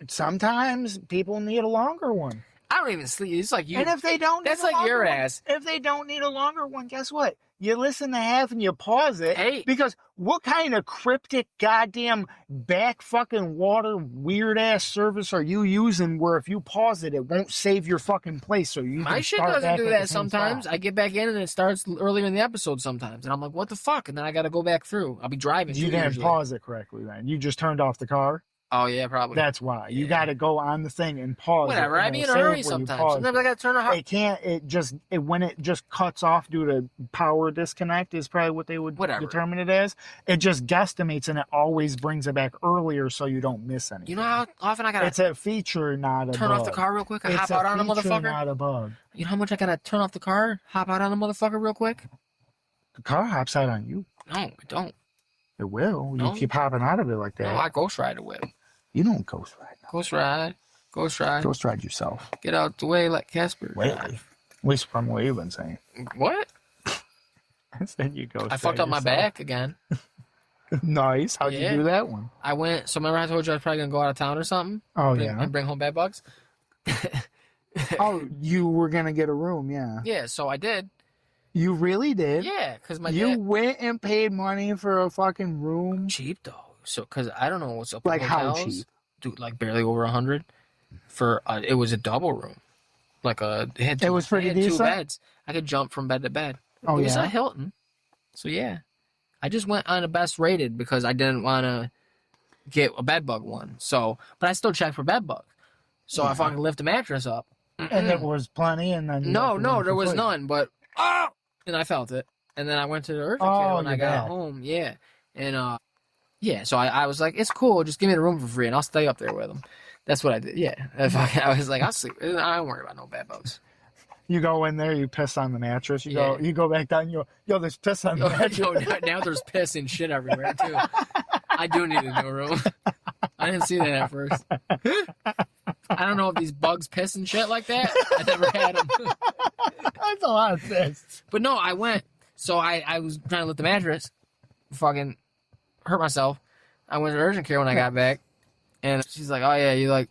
Sometimes people need a longer one. I don't even sleep. It's like you. And if they don't, that's need a like your longer one, ass. If they don't need a longer one, guess what? You listen to half and you pause it. Hey. Because what kind of cryptic goddamn back fucking water weird ass service are you using where if you pause it, it won't save your fucking place? So you My shit doesn't do that sometimes. I get back in and it starts earlier in the episode sometimes, and I'm like, "What the fuck?" And then I got to go back through. I'll be driving. You didn't pause it correctly then. You just turned off the car. Oh yeah, probably. That's why you got to go on the thing and pause. Whatever. I be in a hurry sometimes. Sometimes I got to turn a. It can't. When it just cuts off due to power disconnect is probably what they would determine it as. It just guesstimates and it always brings it back earlier so you don't miss anything. You know how often I got to. It's a feature, not a turn bug. off the car real quick. It's hop out on a motherfucker. Not a bug. You know how much I got to turn off the car, hop out on a motherfucker real quick. The car hops out on you. No, it don't. It will. No. You keep hopping out of it like that. No, I ghost ride it with. You don't ghost ride. No. Ghost ride. Ghost ride yourself. Get out the way like Casper. Lately. At least from what you've been saying. What? I said you ghost. I fucked up my back again. Nice. How'd you do that one? I went. So remember I told you I was probably gonna go out of town or something. Oh yeah. And bring home bed bugs. Oh, you were gonna get a room, yeah. Yeah. So I did. You really did? Yeah, because my you dad went and paid money for a fucking room. Cheap though. So because I don't know what's up. Like with how hotels. cheap? Dude, like barely over 100 for it was a double room. Like it was pretty decent. 2 beds. I could jump from bed to bed. Oh, it was yeah? at Hilton. So yeah. I just went on a best rated because I didn't want to get a bed bug one. So, but I still checked for bed bugs. So I fucking lift the mattress up. And there was plenty, and then no, there was none. But and I felt it, and then I went to the urgent care when I got home. Yeah, and yeah. So I was like, it's cool. Just give me the room for free, and I'll stay up there with them. That's what I did. Yeah, I was like, I'll sleep. I don't worry about no bed bugs. You go in there, you piss on the mattress. You go back down. You go, yo, there's piss on the mattress. Now there's piss and shit everywhere too. I do need a new room. I didn't see that at first. I don't know if these bugs piss and shit like that. I never had them. That's a lot of piss. But no, I went. So I was trying to lift the mattress. Fucking hurt myself. I went to urgent care when I got back, and she's like, "Oh yeah, you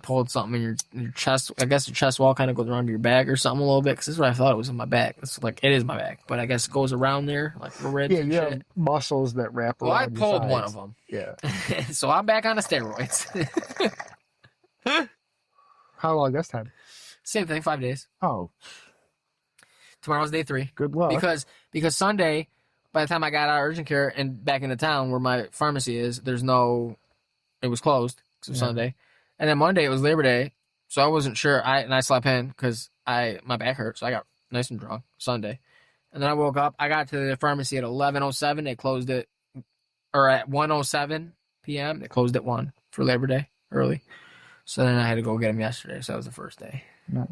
pulled something in your chest. I guess your chest wall kind of goes around your back or something a little bit. Because this is what I thought it was in my back. It's like it is my back, but I guess it goes around there, like the ribs. Yeah, and shit. Have muscles that wrap around. Well, I pulled one of them. Yeah. So I'm back on the steroids. How long this time? Same thing, 5 days. Oh. Tomorrow's day 3. Good luck. Because Sunday, by the time I got out of urgent care and back into town where my pharmacy is, it was closed because it was Sunday. And then Monday it was Labor Day, so I wasn't sure. I slept in because my back hurt, so I got nice and drunk Sunday. And then I woke up. I got to the pharmacy at 11:07. They closed it, or at 1:07 p.m. They closed at 1 for Labor Day early. So then I had to go get them yesterday. So that was the first day. Nice.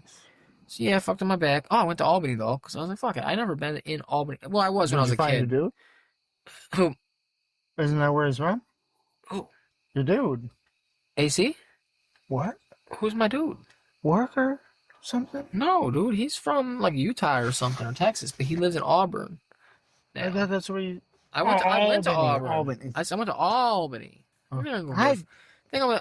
So yeah, I fucked up my back. Oh, I went to Albany though because I was like, fuck it. I never been in Albany. Well, I was when I was a kid. Your dude? Who? Isn't that where he's from? Who? Your dude. AC? What? Who's my dude? Worker? Something? No, dude. He's from like Utah or something or Texas, but he lives in Auburn. I thought that's where you. I went to Auburn. Albany. I went to Albany. Oh.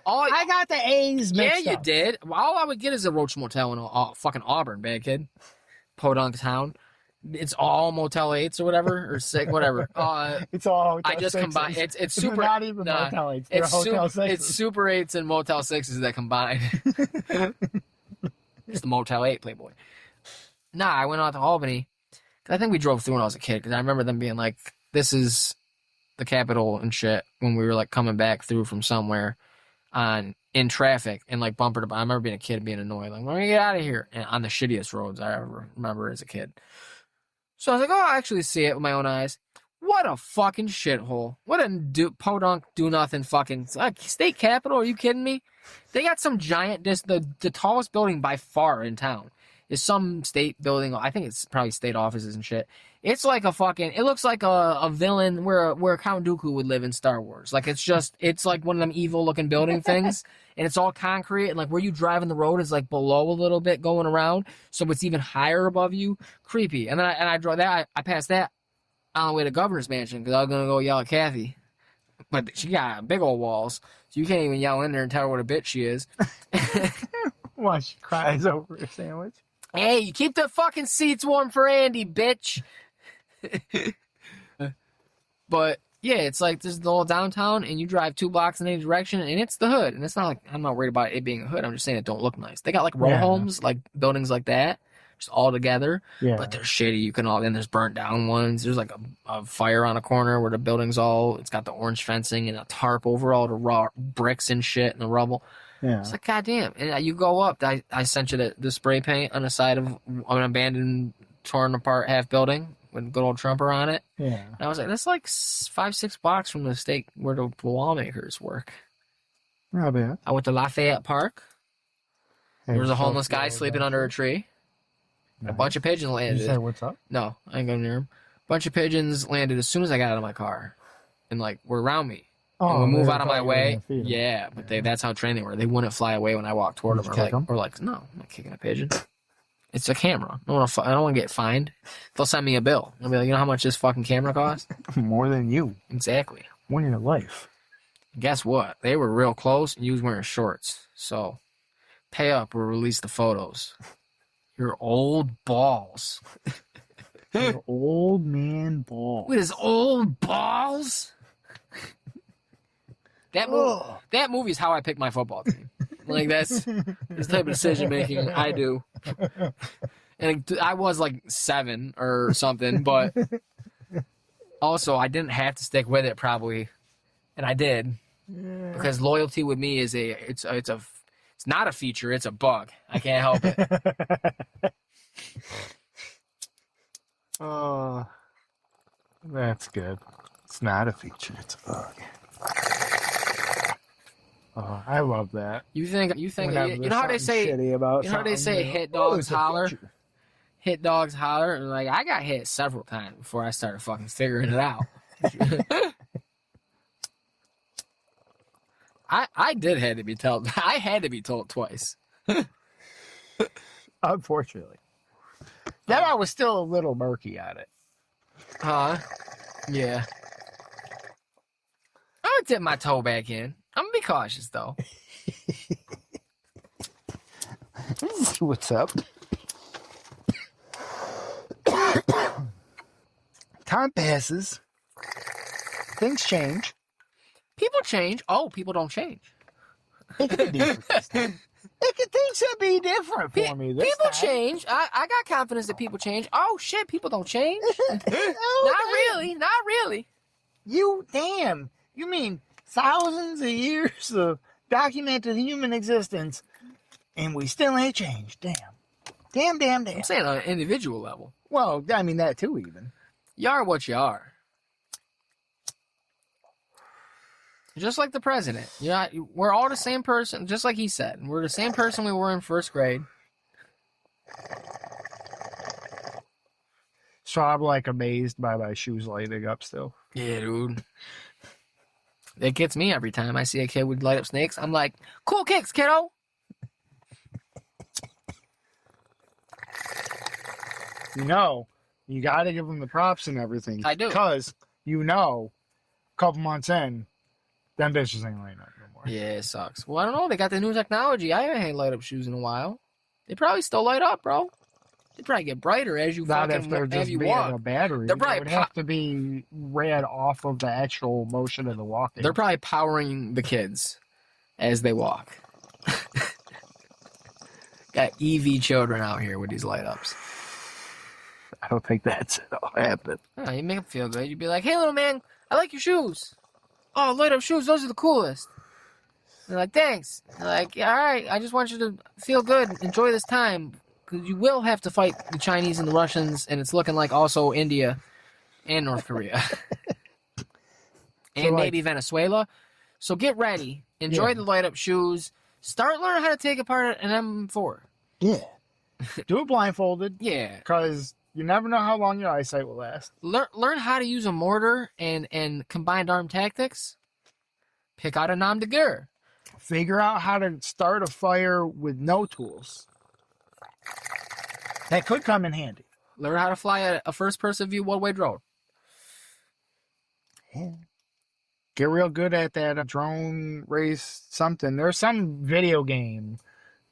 I got the A's mixed up. up. You did. All I would get is a Roach Motel in fucking Auburn, bad kid. Podunk town. It's all Motel 8s or whatever, or sick, whatever. It's all. I just combine. It's super. They're not even Motel 8s. They're Hotel 6s. It's Super 8s and Motel 6s that combine. It's the Motel 8 Playboy. Nah, I went out to Albany. I think we drove through when I was a kid because I remember them being like, "This is the capital and shit." When we were like coming back through from somewhere, in traffic and like bumper to bumper. I remember being a kid being annoyed, like, "When we get out of here?" And on the shittiest roads I ever remember as a kid. So I was like, "Oh, I actually see it with my own eyes." What a fucking shithole! What a podunk do nothing fucking state capital? Are you kidding me? They got some giant, the tallest building by far in town. is some state building. I think it's probably state offices and shit. It's like a fucking. It looks like a villain where Count Dooku would live in Star Wars. Like it's like one of them evil looking building things, and it's all concrete. And like where you drive in the road is like below a little bit going around, so it's even higher above you. Creepy. And then I drove that. I passed that on the way to Governor's Mansion because I was gonna go yell at Kathy, but she got big old walls, so you can't even yell in there and tell her what a bitch she is. Why she cries over a sandwich? Hey, you keep the fucking seats warm for Andy, bitch. But yeah, it's like this is the whole downtown, and you drive 2 blocks in any direction, and it's the hood. And it's not like I'm not worried about it being a hood. I'm just saying it don't look nice. They got like row homes, like buildings like that, just all together. Yeah. But they're shitty. You can all then there's burnt down ones. There's like a fire on a corner where the building's all. It's got the orange fencing and a tarp over all the raw bricks and shit and the rubble. Yeah. It's like goddamn. And you go up. I sent you the spray paint on the side of an abandoned, torn apart half building with good old Trumper on it. Yeah. And I was like, that's like 5-6 blocks from the state where the lawmakers work. Not bad. I went to Lafayette Park. There was a homeless guy sleeping under a tree. Nice. A bunch of pigeons landed. Did you say what's up? No, I ain't going near him. A bunch of pigeons landed as soon as I got out of my car, and like were around me. Oh, and would move out of my way. Yeah, but that's how trained they were. They wouldn't fly away when I walked toward them. Or like, no, I'm not kicking a pigeon. It's a camera. I don't want to get fined. They'll send me a bill. I'll be like, you know how much this fucking camera costs? More than you. Exactly. More in your life. Guess what? They were real close, and you was wearing shorts. So, pay up or release the photos. Your old balls. Your old man balls. With his old balls? That movie is how I pick my football team. Like that's the type of decision making I do. And I was like 7 or something, but also I didn't have to stick with it probably, and I did because loyalty with me is it's not a feature, it's a bug. I can't help it. Oh, that's good. It's not a feature, it's a bug. Oh, I love that. You know how they say hit dogs holler? Hit dogs holler. And like I got hit several times before I started fucking figuring it out. I had to be told twice. Unfortunately. Then I was still a little murky at it. Yeah. I would dip my toe back in. I'm gonna be cautious though. What's up? Time passes. Things change. People change. Oh, people don't change. It could be different this time. Things should be different for me this people time. Change. I got confidence that people change. Oh shit, people don't change. Not really. You mean thousands of years of documented human existence, and we still ain't changed. Damn. I'm saying on an individual level. Well, I mean that too, even. You are what you are. Just like the president. We're all the same person, just like he said. We're the same person we were in first grade. So I'm like amazed by my shoes lighting up still. Yeah, dude. It gets me every time I see a kid with light up snakes. I'm like, cool kicks, kiddo. You got to give them the props and everything. I do. Because, a couple months in, them bitches ain't lighting up no more. Yeah, it sucks. Well, I don't know. They got the new technology. I haven't had light up shoes in a while. They probably still light up, bro. They probably get brighter as you walk. A battery. They're probably have to be read off of the actual motion of the walking. They're probably powering the kids as they walk. Got EV children out here with these light ups. I don't think that's happening. Oh, you make them feel good. You'd be like, "Hey, little man, I like your shoes. Oh, light up shoes. Those are the coolest." They're like, "Thanks." They're like, "Yeah, all right. I just want you to feel good, enjoy this time." Because you will have to fight the Chinese and the Russians, and it's looking like also India and North Korea. And maybe Venezuela. So get ready. Enjoy the light-up shoes. Start learning how to take apart an M4. Yeah. Do it blindfolded. Yeah. Because you never know how long your eyesight will last. Learn how to use a mortar and combined arm tactics. Pick out a nom de guerre. Figure out how to start a fire with no tools. That could come in handy. Learn how to fly a first-person view one-way drone. Yeah. Get real good at that drone race something. There's some video game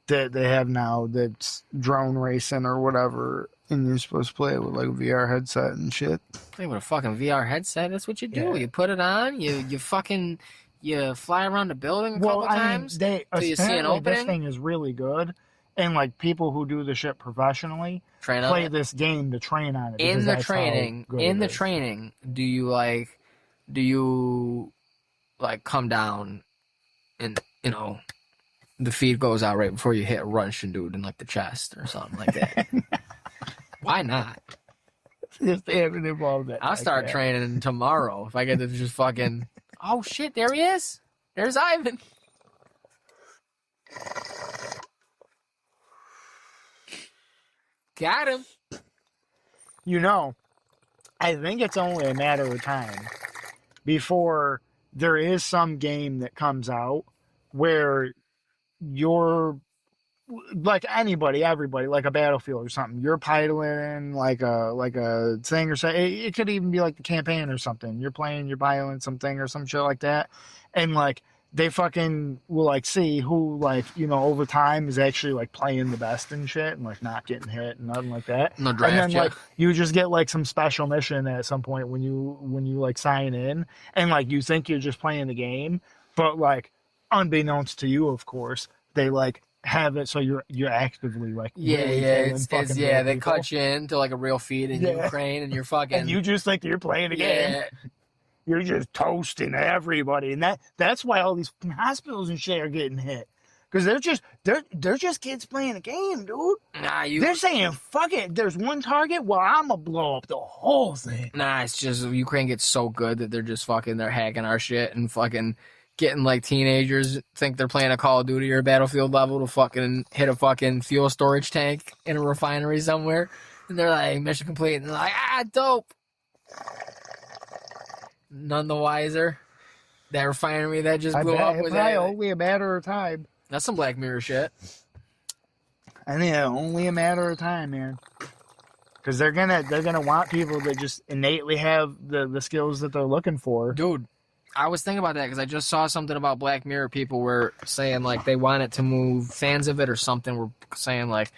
that they have now that's drone racing or whatever, and you're supposed to play it with like a VR headset and shit. Play with a fucking VR headset. That's what you do. Yeah. You put it on. You fly around the building a couple times. Till you see an opening. This thing is really good, and like people who do the shit professionally play this game to train on it. In the training, do you come down and the feed goes out right before you hit a Russian dude in like the chest or something like that? Why not? Just haven't involved that. I'll start training tomorrow if I get to just fucking. Oh shit! There he is. There's Ivan. Got him. I think it's only a matter of time before there is some game that comes out where you're like everybody, like a Battlefield or something. You're piloting like a thing or something. It could even be like the campaign or something. You're piloting something or some shit like that, and like they fucking will like see who over time is actually like playing the best and shit and like not getting hit and nothing like that. No draft, and then like you just get like some special mission at some point when you like sign in and like you think you're just playing the game, but like unbeknownst to you, of course, they like have it so you're actively like they cut you into like a real feed in Ukraine and you're fucking and you just think you're playing a game. You're just toasting everybody, and that's why all these hospitals and shit are getting hit, because they're just kids playing a game, dude. They're saying fuck it. There's one target. Well, I'm gonna blow up the whole thing. It's just Ukraine gets so good that they're hacking our shit and fucking getting like teenagers think they're playing a Call of Duty or a Battlefield level to fucking hit a fucking fuel storage tank in a refinery somewhere, and they're like mission complete, and they're like dope. None the wiser. That refinery that just blew up was only a matter of time. That's some Black Mirror shit. I think only a matter of time, man. Because they're gonna want people that just innately have the skills that they're looking for. Dude, I was thinking about that because I just saw something about Black Mirror. People were saying like they want it to move. Fans of it or something were saying like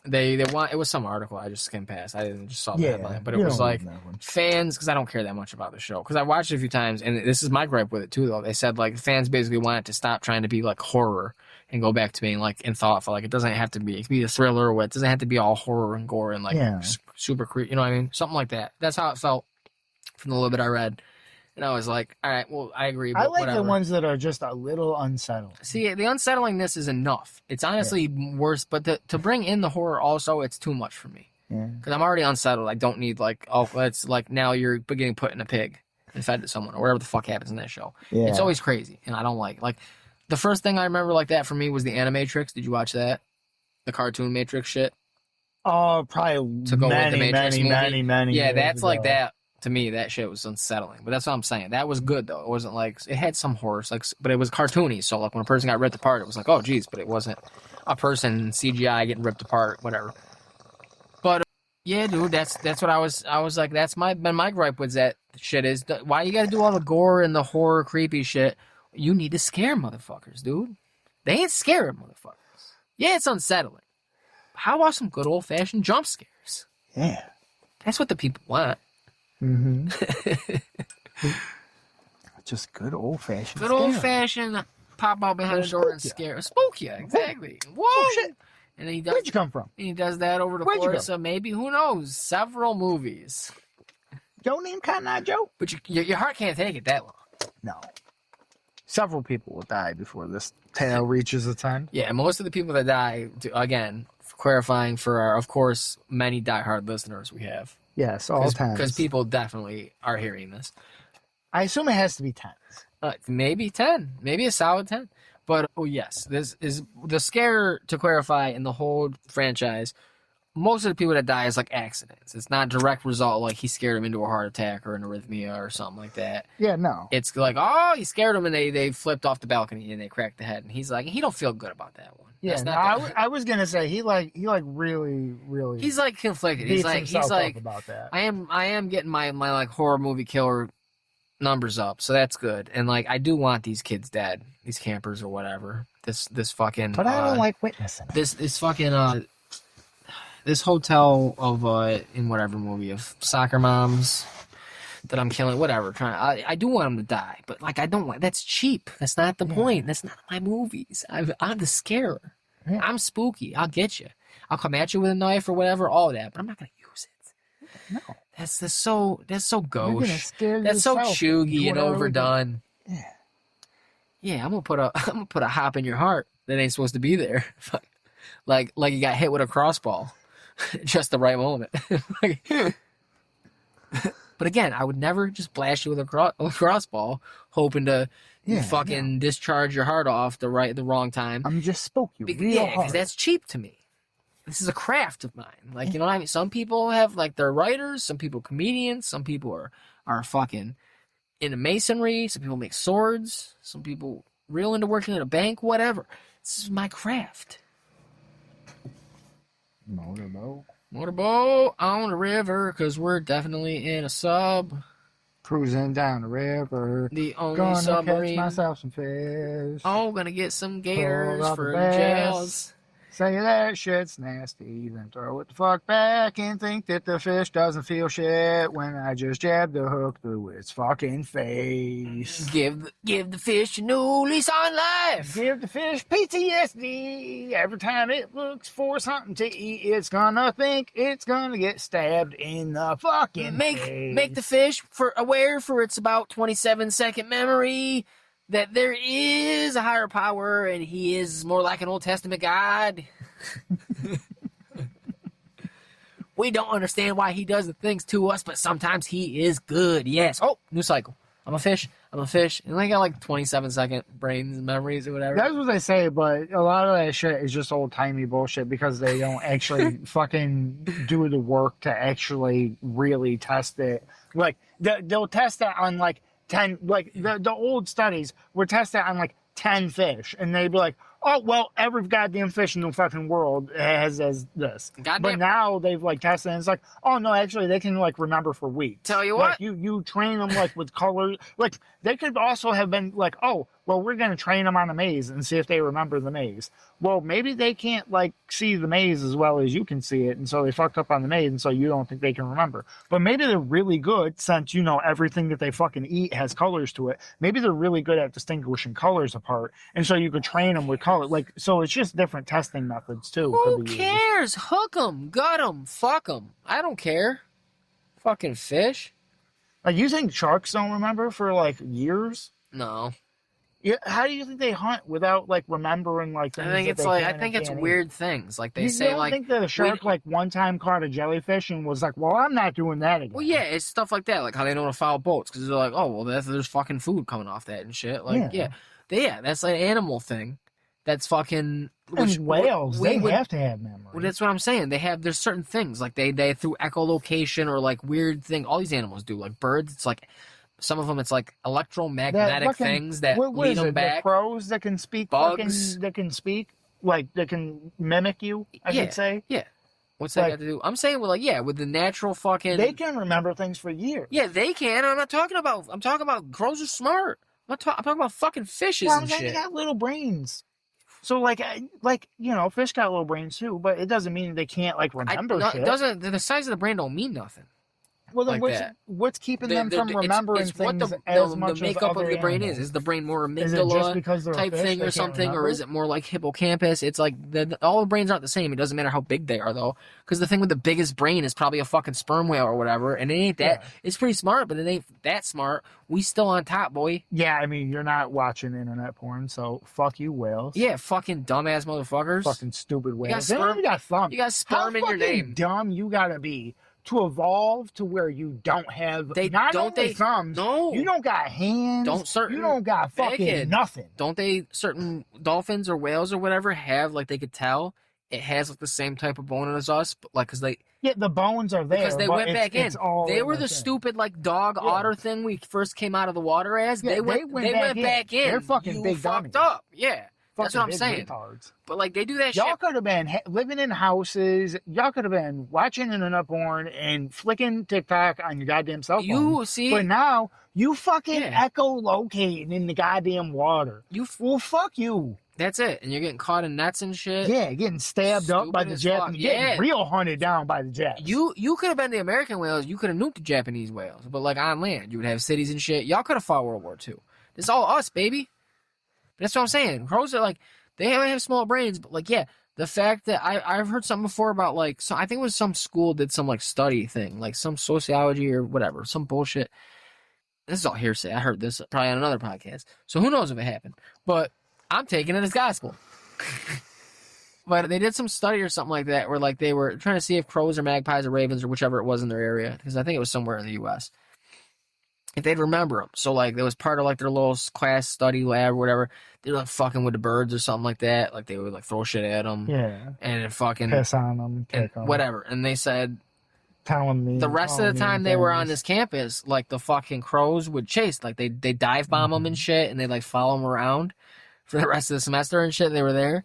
they want. It was some article I just skimmed past. I didn't just saw the headline, but it was like fans, because I don't care that much about the show because I watched it a few times, and this is my gripe with it too. Though they said like fans basically want it to stop trying to be like horror and go back to being like in thoughtful. Like it doesn't have to be. It can be a thriller, or it doesn't have to be all horror and gore and like super creepy. You know what I mean? Something like that. That's how it felt from the little bit I read. And I was like, all right, well, I agree. But I like whatever. the ones that are just a little unsettling. See, the unsettlingness is enough. It's honestly worse, but to bring in the horror also, it's too much for me. Because I'm already unsettled. I don't need it's like now you're getting put in a pig and fed to someone or whatever the fuck happens in that show. Yeah. It's always crazy, and I don't like the first thing I remember like that for me was the Animatrix. Did you watch that? The cartoon Matrix shit? Oh, probably to go with the Matrix many. Yeah, that's like that. To me, that shit was unsettling. But that's what I'm saying. That was good, though. It wasn't like... It had some horrors, but it was cartoony. So, like, when a person got ripped apart, it was like, oh, geez. But it wasn't a person CGI getting ripped apart, whatever. But, yeah, dude, that's what I was like, that's my gripe with that shit is, why you gotta do all the gore and the horror creepy shit? You need to scare motherfuckers, dude. They ain't scaring motherfuckers. Yeah, it's unsettling. How about some good old-fashioned jump scares? Yeah. That's what the people want. Just good old fashioned. Good old fashioned pop out behind the door and scare, spook you exactly. Whoa! Oh, shit. And he does. Where'd you come from? And he does that over the course of maybe who knows several movies. Joe named Cotton Eye Joe. But your heart can't take it that long. No. Several people will die before this tale reaches its end. Yeah, most of the people that die, again, clarifying for our, of course, many diehard listeners we have. Yes, all times. Because people definitely are hearing this. I assume it has to be 10s. Maybe 10. Maybe a solid 10. But oh yes, this is the scare. To clarify, in the whole franchise, most of the people that die is like accidents. It's not direct result like he scared him into a heart attack or an arrhythmia or something like that. Yeah, no. It's like, oh, he scared him and they flipped off the balcony and they cracked the head, and he's like, he don't feel good about that one. Yeah, no, I was gonna say he really he's like conflicted. He's like about that. I am getting my like horror movie killer numbers up, so that's good. And like I do want these kids dead, these campers or whatever. This fucking. But I don't like witnessing it. This fucking this hotel of in whatever movie of soccer moms that I'm killing, whatever. I do want them to die, but like I don't want. That's cheap. That's not the point. That's not my movies. I'm the scarer. Yeah. I'm spooky. I'll get you. I'll come at you with a knife or whatever. All of that, but I'm not gonna use it. No. That's so gauche. That's so yourself. chuggy and overdone. Yeah. Yeah, I'm gonna put a hop in your heart that ain't supposed to be there. like you got hit with a crossball, just the right moment. But again, I would never just blast you with a crossball, hoping to discharge your heart off the wrong time. I'm just spoke you real hard. Because that's cheap to me. This is a craft of mine. Like, you know what I mean? Some people have, like, they're writers. Some people comedians. Some people are fucking into masonry. Some people make swords. Some people real into working at a bank. Whatever. This is my craft. Motorboat on the river, because we're definitely in a sub. Cruising down the river. The only gonna submarine. Catch myself some fish. Oh, gonna get some gators for the jails. Say that shit's nasty, then throw it the fuck back and think that the fish doesn't feel shit when I just jab the hook through its fucking face. Give the fish a new lease on life. Give the fish PTSD. Every time it looks for something to eat, it's gonna think it's gonna get stabbed in the fucking face. Make the fish aware for its about 27-second memory that there is a higher power and he is more like an Old Testament God. We don't understand why he does the things to us, but sometimes he is good. Yes. Oh, new cycle. I'm a fish. And I got like 27-second brains memories or whatever. That's what they say, but a lot of that shit is just old-timey bullshit because they don't actually fucking do the work to actually really test it. Like, they'll test it on like 10, like the old studies were tested on like 10 fish, and they'd be like, oh, well, every goddamn fish in the fucking world has this. Goddamn. But now they've like tested, and it's like, oh no, actually they can like remember for weeks. Tell you like, what. You train them like with colors. Like they could also have been like, oh, well, we're going to train them on a maze and see if they remember the maze. Well, maybe they can't like see the maze as well as you can see it, and so they fucked up on the maze, and so you don't think they can remember. But maybe they're really good, since you know everything that they fucking eat has colors to it. Maybe they're really good at distinguishing colors apart, and so you could train them with color. Like, so it's just different testing methods too. Who cares? Hook them, gut them, fuck them. I don't care. Fucking fish. Like, you think sharks don't remember for like years? No. Yeah, how do you think they hunt without like remembering like things? I think it's weird things. Like they say, like, think that a shark like one time caught a jellyfish and was like, "Well, I'm not doing that again." Well, yeah, it's stuff like that, like how they know to foul boats because they're like, "Oh, well, there's fucking food coming off that and shit." Like, yeah, that's like an animal thing. That's fucking. And whales, they have to have memory. Well, that's what I'm saying. There's certain things like they through echolocation or like weird thing. All these animals do. Like birds, it's like. Some of them, it's like electromagnetic things that lead them back. The crows that can speak, bugs that can speak, like that can mimic you. I would say, yeah. What's that got to do? I'm saying, with the natural fucking. They can remember things for years. Yeah, they can. I'm talking about crows are smart. I'm talking about fucking fishes and shit. They got little brains. So fish got little brains too, but it doesn't mean they can't like remember shit. The size of the brain don't mean nothing. Well, then what's keeping them from remembering things as much as the makeup of the brain animals? Is the brain more amygdala type thing or something, or is it more like hippocampus? It's like all the brains aren't the same. It doesn't matter how big they are, though, because the thing with the biggest brain is probably a fucking sperm whale or whatever, and it ain't that. Yeah. It's pretty smart, but it ain't that smart. We still on top, boy. Yeah, I mean, you're not watching internet porn, so fuck you, whales. Yeah, fucking dumbass motherfuckers. Fucking stupid whales. You got sperm in your name. How dumb you gotta be to evolve to where you don't have thumbs. No, you don't got hands. You don't got fucking nothing. Don't they? Certain dolphins or whales or whatever have like they could tell it has like the same type of bone as us, but like because they. Yeah, the bones are there because they went back in. They were the thing. Stupid like dog otter thing we first came out of the water as. Yeah, they went back in. They're fucking big fucked dummies. up. Yeah. That's what I'm saying. Retards. But like they do that shit. Y'all could have been living in houses. Y'all could have been watching internet porn and flicking TikTok on your goddamn cell phone. You see, but now you fucking echolocating in the goddamn water. Well, fuck you. That's it. And you're getting caught in nets and shit. Yeah, getting stabbed up by the Japanese. Getting real hunted down by the Japs. You could have been the American whales. You could have nuked the Japanese whales. But like on land, you would have cities and shit. Y'all could have fought World War II. It's all us, baby. That's what I'm saying. Crows are like, they might have small brains, but like, yeah, the fact that I've heard something before about like, so I think it was some school did some like study thing, like some sociology or whatever, some bullshit. This is all hearsay. I heard this probably on another podcast. So who knows if it happened, but I'm taking it as gospel. But they did some study or something like that where like they were trying to see if crows or magpies or ravens or whichever it was in their area, because I think it was somewhere in the U.S., if they'd remember them. So, like, it was part of, like, their little class study lab or whatever. They were, like, fucking with the birds or something like that. Like, they would, like, throw shit at them. Yeah. And fucking... piss on them. Kick them. Whatever. And they said... telling me... the rest of the time they were on this campus, like, the fucking crows would chase. Like, they dive bomb them and shit, and they'd, like, follow them around for the rest of the semester and shit. They were there.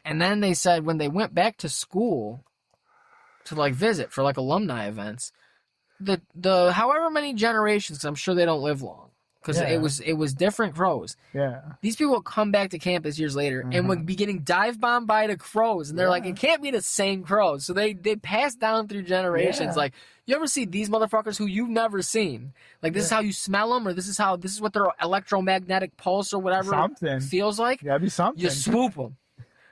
And then they said when they went back to school to, like, visit for, like, alumni events... The however many generations, 'cause I'm sure they don't live long, because it was different crows. Yeah. These people would come back to campus years later and would be getting dive bombed by the crows, and they're like, it can't be the same crows. So they pass down through generations. Like, you ever see these motherfuckers who you've never seen? Like, this is how you smell them, or this is what their electromagnetic pulse or whatever feels like. That'd be something. You swoop them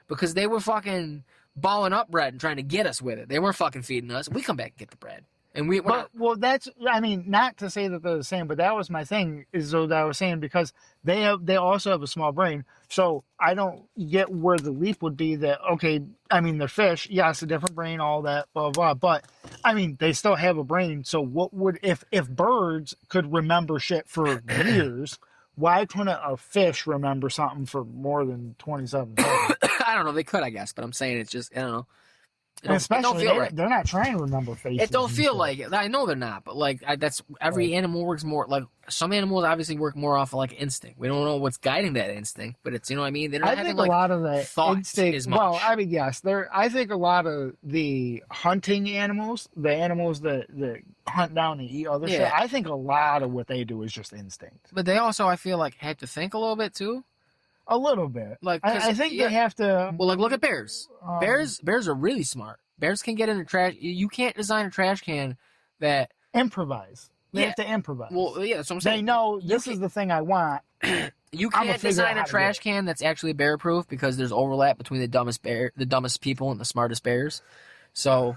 because they were fucking balling up bread and trying to get us with it. They weren't fucking feeding us. We come back and get the bread. And well, that's, I mean, not to say that they're the same, but that was my thing, is that I was saying, because they also have a small brain. So I don't get where the leap would be that, okay, I mean, they're fish, yes, a different brain, all that, blah, blah, but I mean, they still have a brain. So what would, if birds could remember shit for years, why couldn't a fish remember something for more than 27 seconds? I don't know, they could, I guess, but I'm saying it's just, I don't know. Especially, they're not trying to remember faces. It don't feel like it. I know they're not, but like that's every animal works more like some animals obviously work more off of like instinct. We don't know what's guiding that instinct, but it's, you know what I mean. They're not having like a lot of that instinct. As much. Well, I mean, yes, I think a lot of the hunting animals, the animals that hunt down and eat other shit, I think a lot of what they do is just instinct. But they also, I feel like, have to think a little bit too. A little bit. Like, I think they have to. Well, like, look at bears. Bears are really smart. Bears can get in a trash. You can't design a trash can that improvise. They have to improvise. Well, yeah, that's what I'm saying. They know this is the thing I want. You can't design a trash can that's actually bear proof because there's overlap between the dumbest people and the smartest bears. So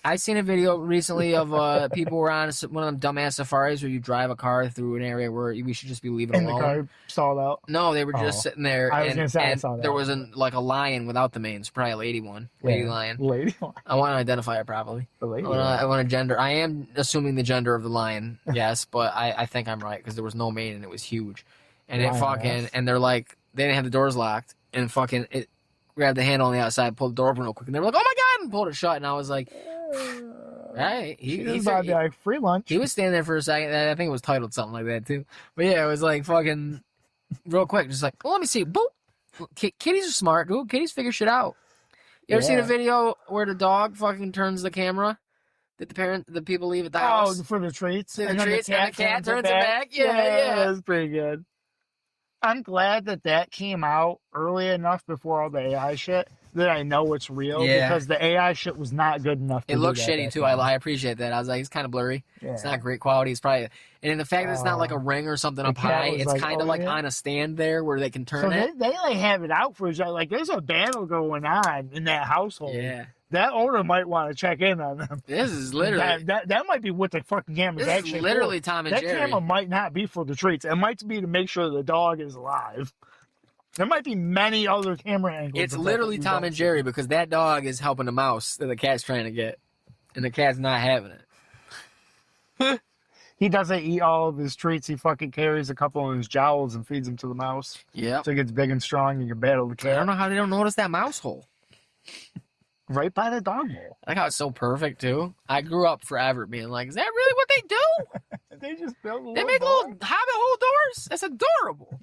I seen a video recently of people were on one of them dumbass safaris where you drive a car through an area where we should just be leaving it alone. And the car stalled out? No, they were just sitting there. I was going to say I saw that. There was a lion without the mane. It's probably a lady one. Lady lion. Lady one. I want to identify it properly. The lady I want to gender. I am assuming the gender of the lion, yes, but I think I'm right because there was no mane and it was huge. And it fucking, and they're like, they didn't have the doors locked and fucking, it grabbed the handle on the outside, pulled the door open real quick, and they were like, oh my God, and pulled it shut. And I was like, right. He's about to be like free lunch. He was standing there for a second. I think it was titled something like that too. But yeah, it was like fucking real quick, just like, well, let me see. Boop. Kitties are smart, dude. Kitties figure shit out. You ever seen a video where the dog fucking turns the camera that the people leave at the house? Oh, for the treats. And the cat turns it back. Yeah. That's pretty good. I'm glad that came out early enough before all the AI shit that I know it's real, because the AI shit was not good enough. It looks shitty too. I appreciate that. I was like, it's kind of blurry. Yeah. It's not great quality. It's probably, and in the fact that it's not like a ring or something up high, it's like, kind of like on a stand there where they can turn it. They like have it out for each other. Like there's a battle going on in that household. Yeah. That owner might want to check in on them. This is literally that might be what the fucking camera's actually. This is literally Tom and Jerry. That camera might not be for the treats. It might be to make sure the dog is alive. There might be many other camera angles. It's literally Tom and Jerry because that dog is helping the mouse that the cat's trying to get. and the cat's not having it. He doesn't eat all of his treats. He fucking carries a couple of his jowls and feeds them to the mouse. Yep. So he gets big and strong and you can battle the cat. I don't know how they don't notice that mouse hole. Right by the dog bowl. I like how it's so perfect, too. I grew up forever being like, is that really what they do? They just build They make little hobbit hole doors? That's adorable.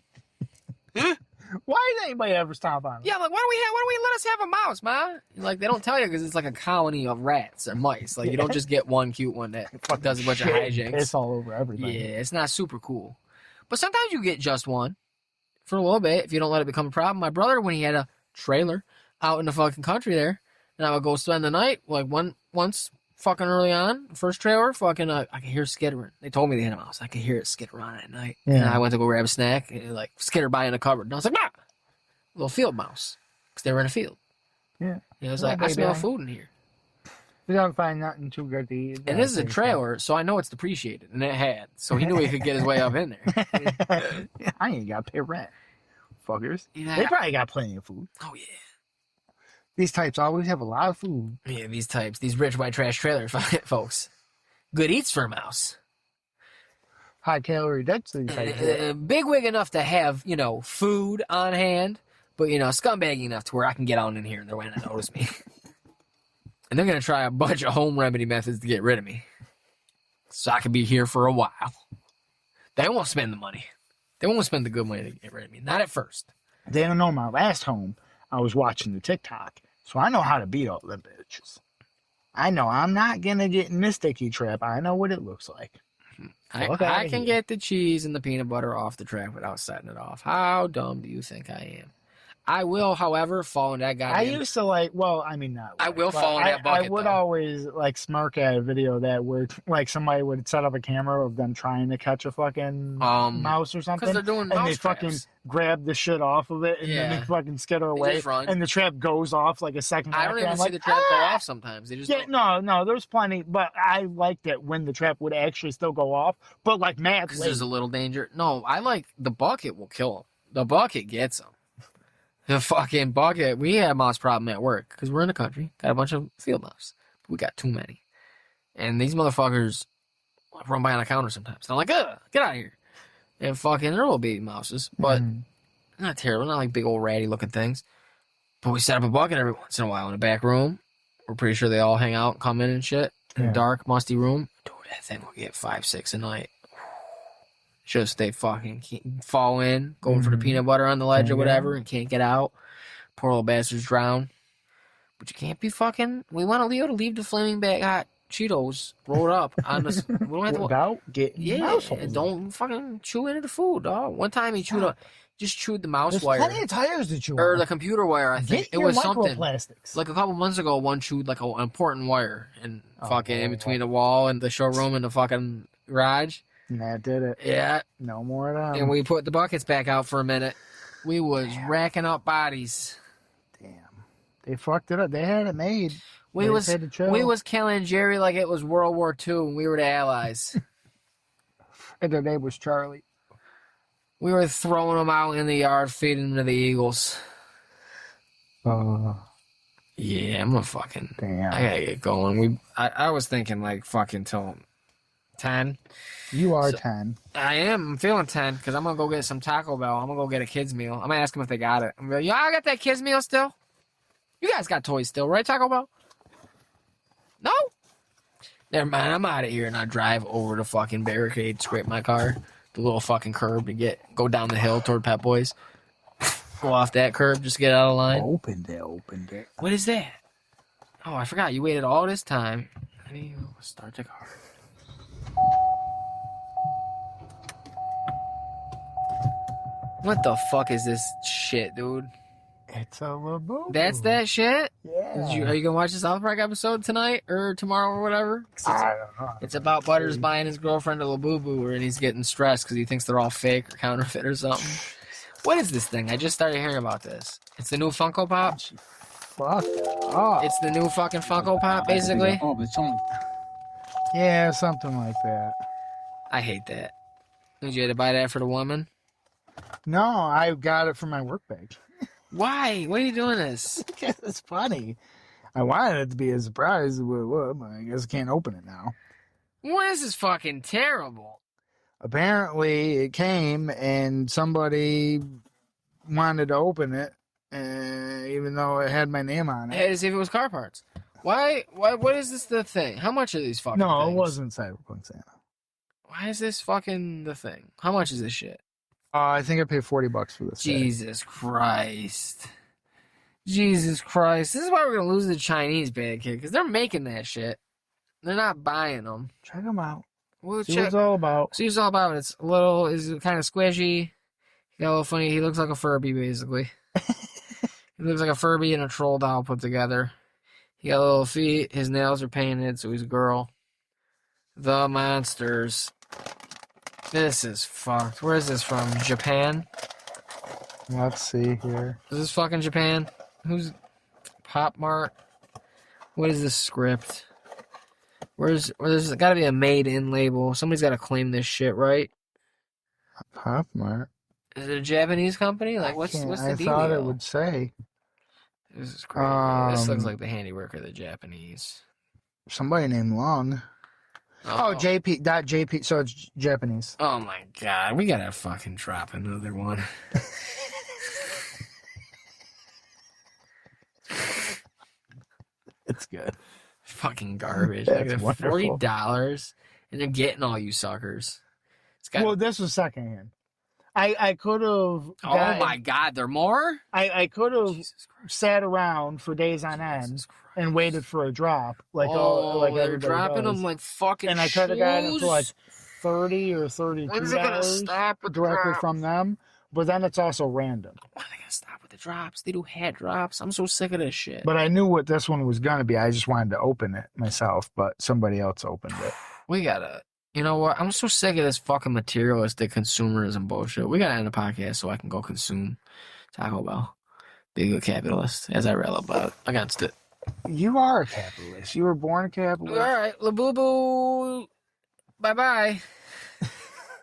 Why did anybody ever stop on it? Yeah, I'm like, why don't we let us have a mouse, man? Like, they don't tell you because it's like a colony of rats or mice. Like, you don't just get one cute one that does a bunch of hijinks. It's all over everything. Yeah, it's not super cool. But sometimes you get just one for a little bit if you don't let it become a problem. My brother, when he had a trailer out in the fucking country there, and I would go spend the night, like once fucking early on, first trailer, fucking, I could hear skittering. They told me they had a mouse. I could hear it skitter on at night. Yeah. And I went to go grab a snack, and it, like, skitter by in the cupboard. And I was like, nah! Little field mouse. Because they were in a field. Yeah. And it was like, I smell food in here. You don't find nothing too good to eat. And this is a trailer, so I know it's depreciated. And it had. So he knew he could get his way up in there. I ain't got to pay rent. Fuckers. Yeah. They probably got plenty of food. Oh, yeah. These types always have a lot of food. Yeah, these types. These rich white trash trailer folks. Good eats for a mouse. High calorie density type. Bigwig enough to have, food on hand, but, scumbaggy enough to where I can get on in here and they're going to notice me. And they're going to try a bunch of home remedy methods to get rid of me. So I can be here for a while. They won't spend the money. They won't spend the good money to get rid of me. Not at first. They don't know my last home. I was watching the TikTok, so I know how to beat all them bitches. I know I'm not going to get in this sticky trap. I know what it looks like. I can get the cheese and the peanut butter off the trap without setting it off. How dumb do you think I am? I will, however, fall in that goddamn... I used to not I will fall in that bucket, I would always, smirk at a video that where, somebody would set up a camera of them trying to catch a fucking mouse or something. Because they're doing mouse and they traps. fucking grab the shit off of it, and then they fucking skitter away. And the trap goes off a second I don't even see the trap go off sometimes. They just no, there's plenty, but I liked it when the trap would actually still go off, but mad because there's a little danger. No, I like the bucket will kill them. The bucket gets them. The fucking bucket. We had a mouse problem at work because we're in the country. Got a bunch of field mouse. We got too many. And these motherfuckers run by on the counter sometimes. And I'm like, ugh, get out of here. And fucking, they're little baby mouses. But not terrible. Not like big old ratty looking things. But we set up a bucket every once in a while in the back room. We're pretty sure they all hang out and come in and shit. In a dark, musty room. Dude, that thing will get 5, 6 a night. Just they fucking fall in, going for the peanut butter on the ledge or whatever, and can't get out. Poor little bastards drown. But you can't be fucking. We want Leo to leave the flaming bag hot Cheetos rolled up on the. We don't have to, without getting mouse holes. And don't fucking chew into the food, dog. One time he chewed the mouse wire. There's plenty of tires to chew on. Or the computer wire, I think. It was something. Microplastics. Like a couple months ago, one chewed like an important wire and fucking in between the wall and the showroom and the fucking garage. And that did it. Yeah. No more of them. And we put the buckets back out for a minute. We was racking up bodies. Damn. They fucked it up. They had it made. We was killing Jerry like it was World War II and we were the allies. And their name was Charlie. We were throwing them out in the yard, feeding them to the eagles. Yeah, I'm gonna fucking... Damn. I gotta get going. I was thinking fucking till 10. You are 10. I am. I'm feeling 10 because I'm going to go get some Taco Bell. I'm going to go get a kid's meal. I'm going to ask them if they got it. I'm going to be like, y'all got that kid's meal still? You guys got toys still, right, Taco Bell? No? Never mind. I'm out of here and I drive over the fucking barricade, scrape my car, the little fucking curb to go down the hill toward Pep Boys. Go off that curb just to get out of line. Opened it. What is that? Oh, I forgot. You waited all this time. How do you start the car? What the fuck is this shit, dude? It's a Labubu. That's that shit? Yeah. Are you gonna watch the South Park episode tonight or tomorrow or whatever? I don't know. It's about Butters buying his girlfriend a Labubu and he's getting stressed because he thinks they're all fake or counterfeit or something. What is this thing? I just started hearing about this. It's the new Funko Pop? Fuck. Oh. It's the new fucking Funko Pop, basically? Yeah, something like that. I hate that. Did you have to buy that for the woman? No, I got it from my work bag. Why? Why are you doing this? Because it's funny. I wanted it to be a surprise. But I guess I can't open it now. Well, this is fucking terrible. Apparently, it came and somebody wanted to open it, even though it had my name on it. As if it was car parts. Why? What is this the thing? How much are these fucking No, things? it wasn't Cyberpunk Santa. Why is this fucking the thing? How much is this shit? I think I paid $40 for this. Jesus Christ. Jesus Christ. This is why we're going to lose the Chinese band kid, because they're making that shit. They're not buying them. Check them out. We'll See what it's all about. See what it's all about. It's a little, is kind of squishy. He got a little funny. He looks like a Furby, basically. He looks like a Furby and a troll doll put together. He got little feet. His nails are painted, so he's a girl. The monsters. This is fucked. Where is this from? Japan? Let's see here. Is this fucking Japan? Who's Pop Mart? What is this script? There's got to be a made-in label. Somebody's got to claim this shit, right? Pop Mart. Is it a Japanese company? Like, what's the deal? I thought it would say. This is crazy. This looks like the handiwork of the Japanese. Somebody named Long. Oh, JP. So it's Japanese. Oh my god, we gotta fucking drop another one. It's good. Fucking garbage. That's like $40, and they're getting all you suckers. Well, this was secondhand. I could have. Oh my god, there more? I could have sat around for days on end and waited for a drop. Like they're dropping them like fucking. And I could have gotten it for like $30 or $32 directly from them. But then it's also random. Why are they gonna stop with the drops? They do head drops. I'm so sick of this shit. But I knew what this one was gonna be. I just wanted to open it myself, but somebody else opened it. We gotta. You know what? I'm so sick of this fucking materialistic consumerism bullshit. We gotta end the podcast so I can go consume Taco Bell. Be a capitalist, as I rail about against it. You are a capitalist. You were born a capitalist. All right, Labubu. Bye bye.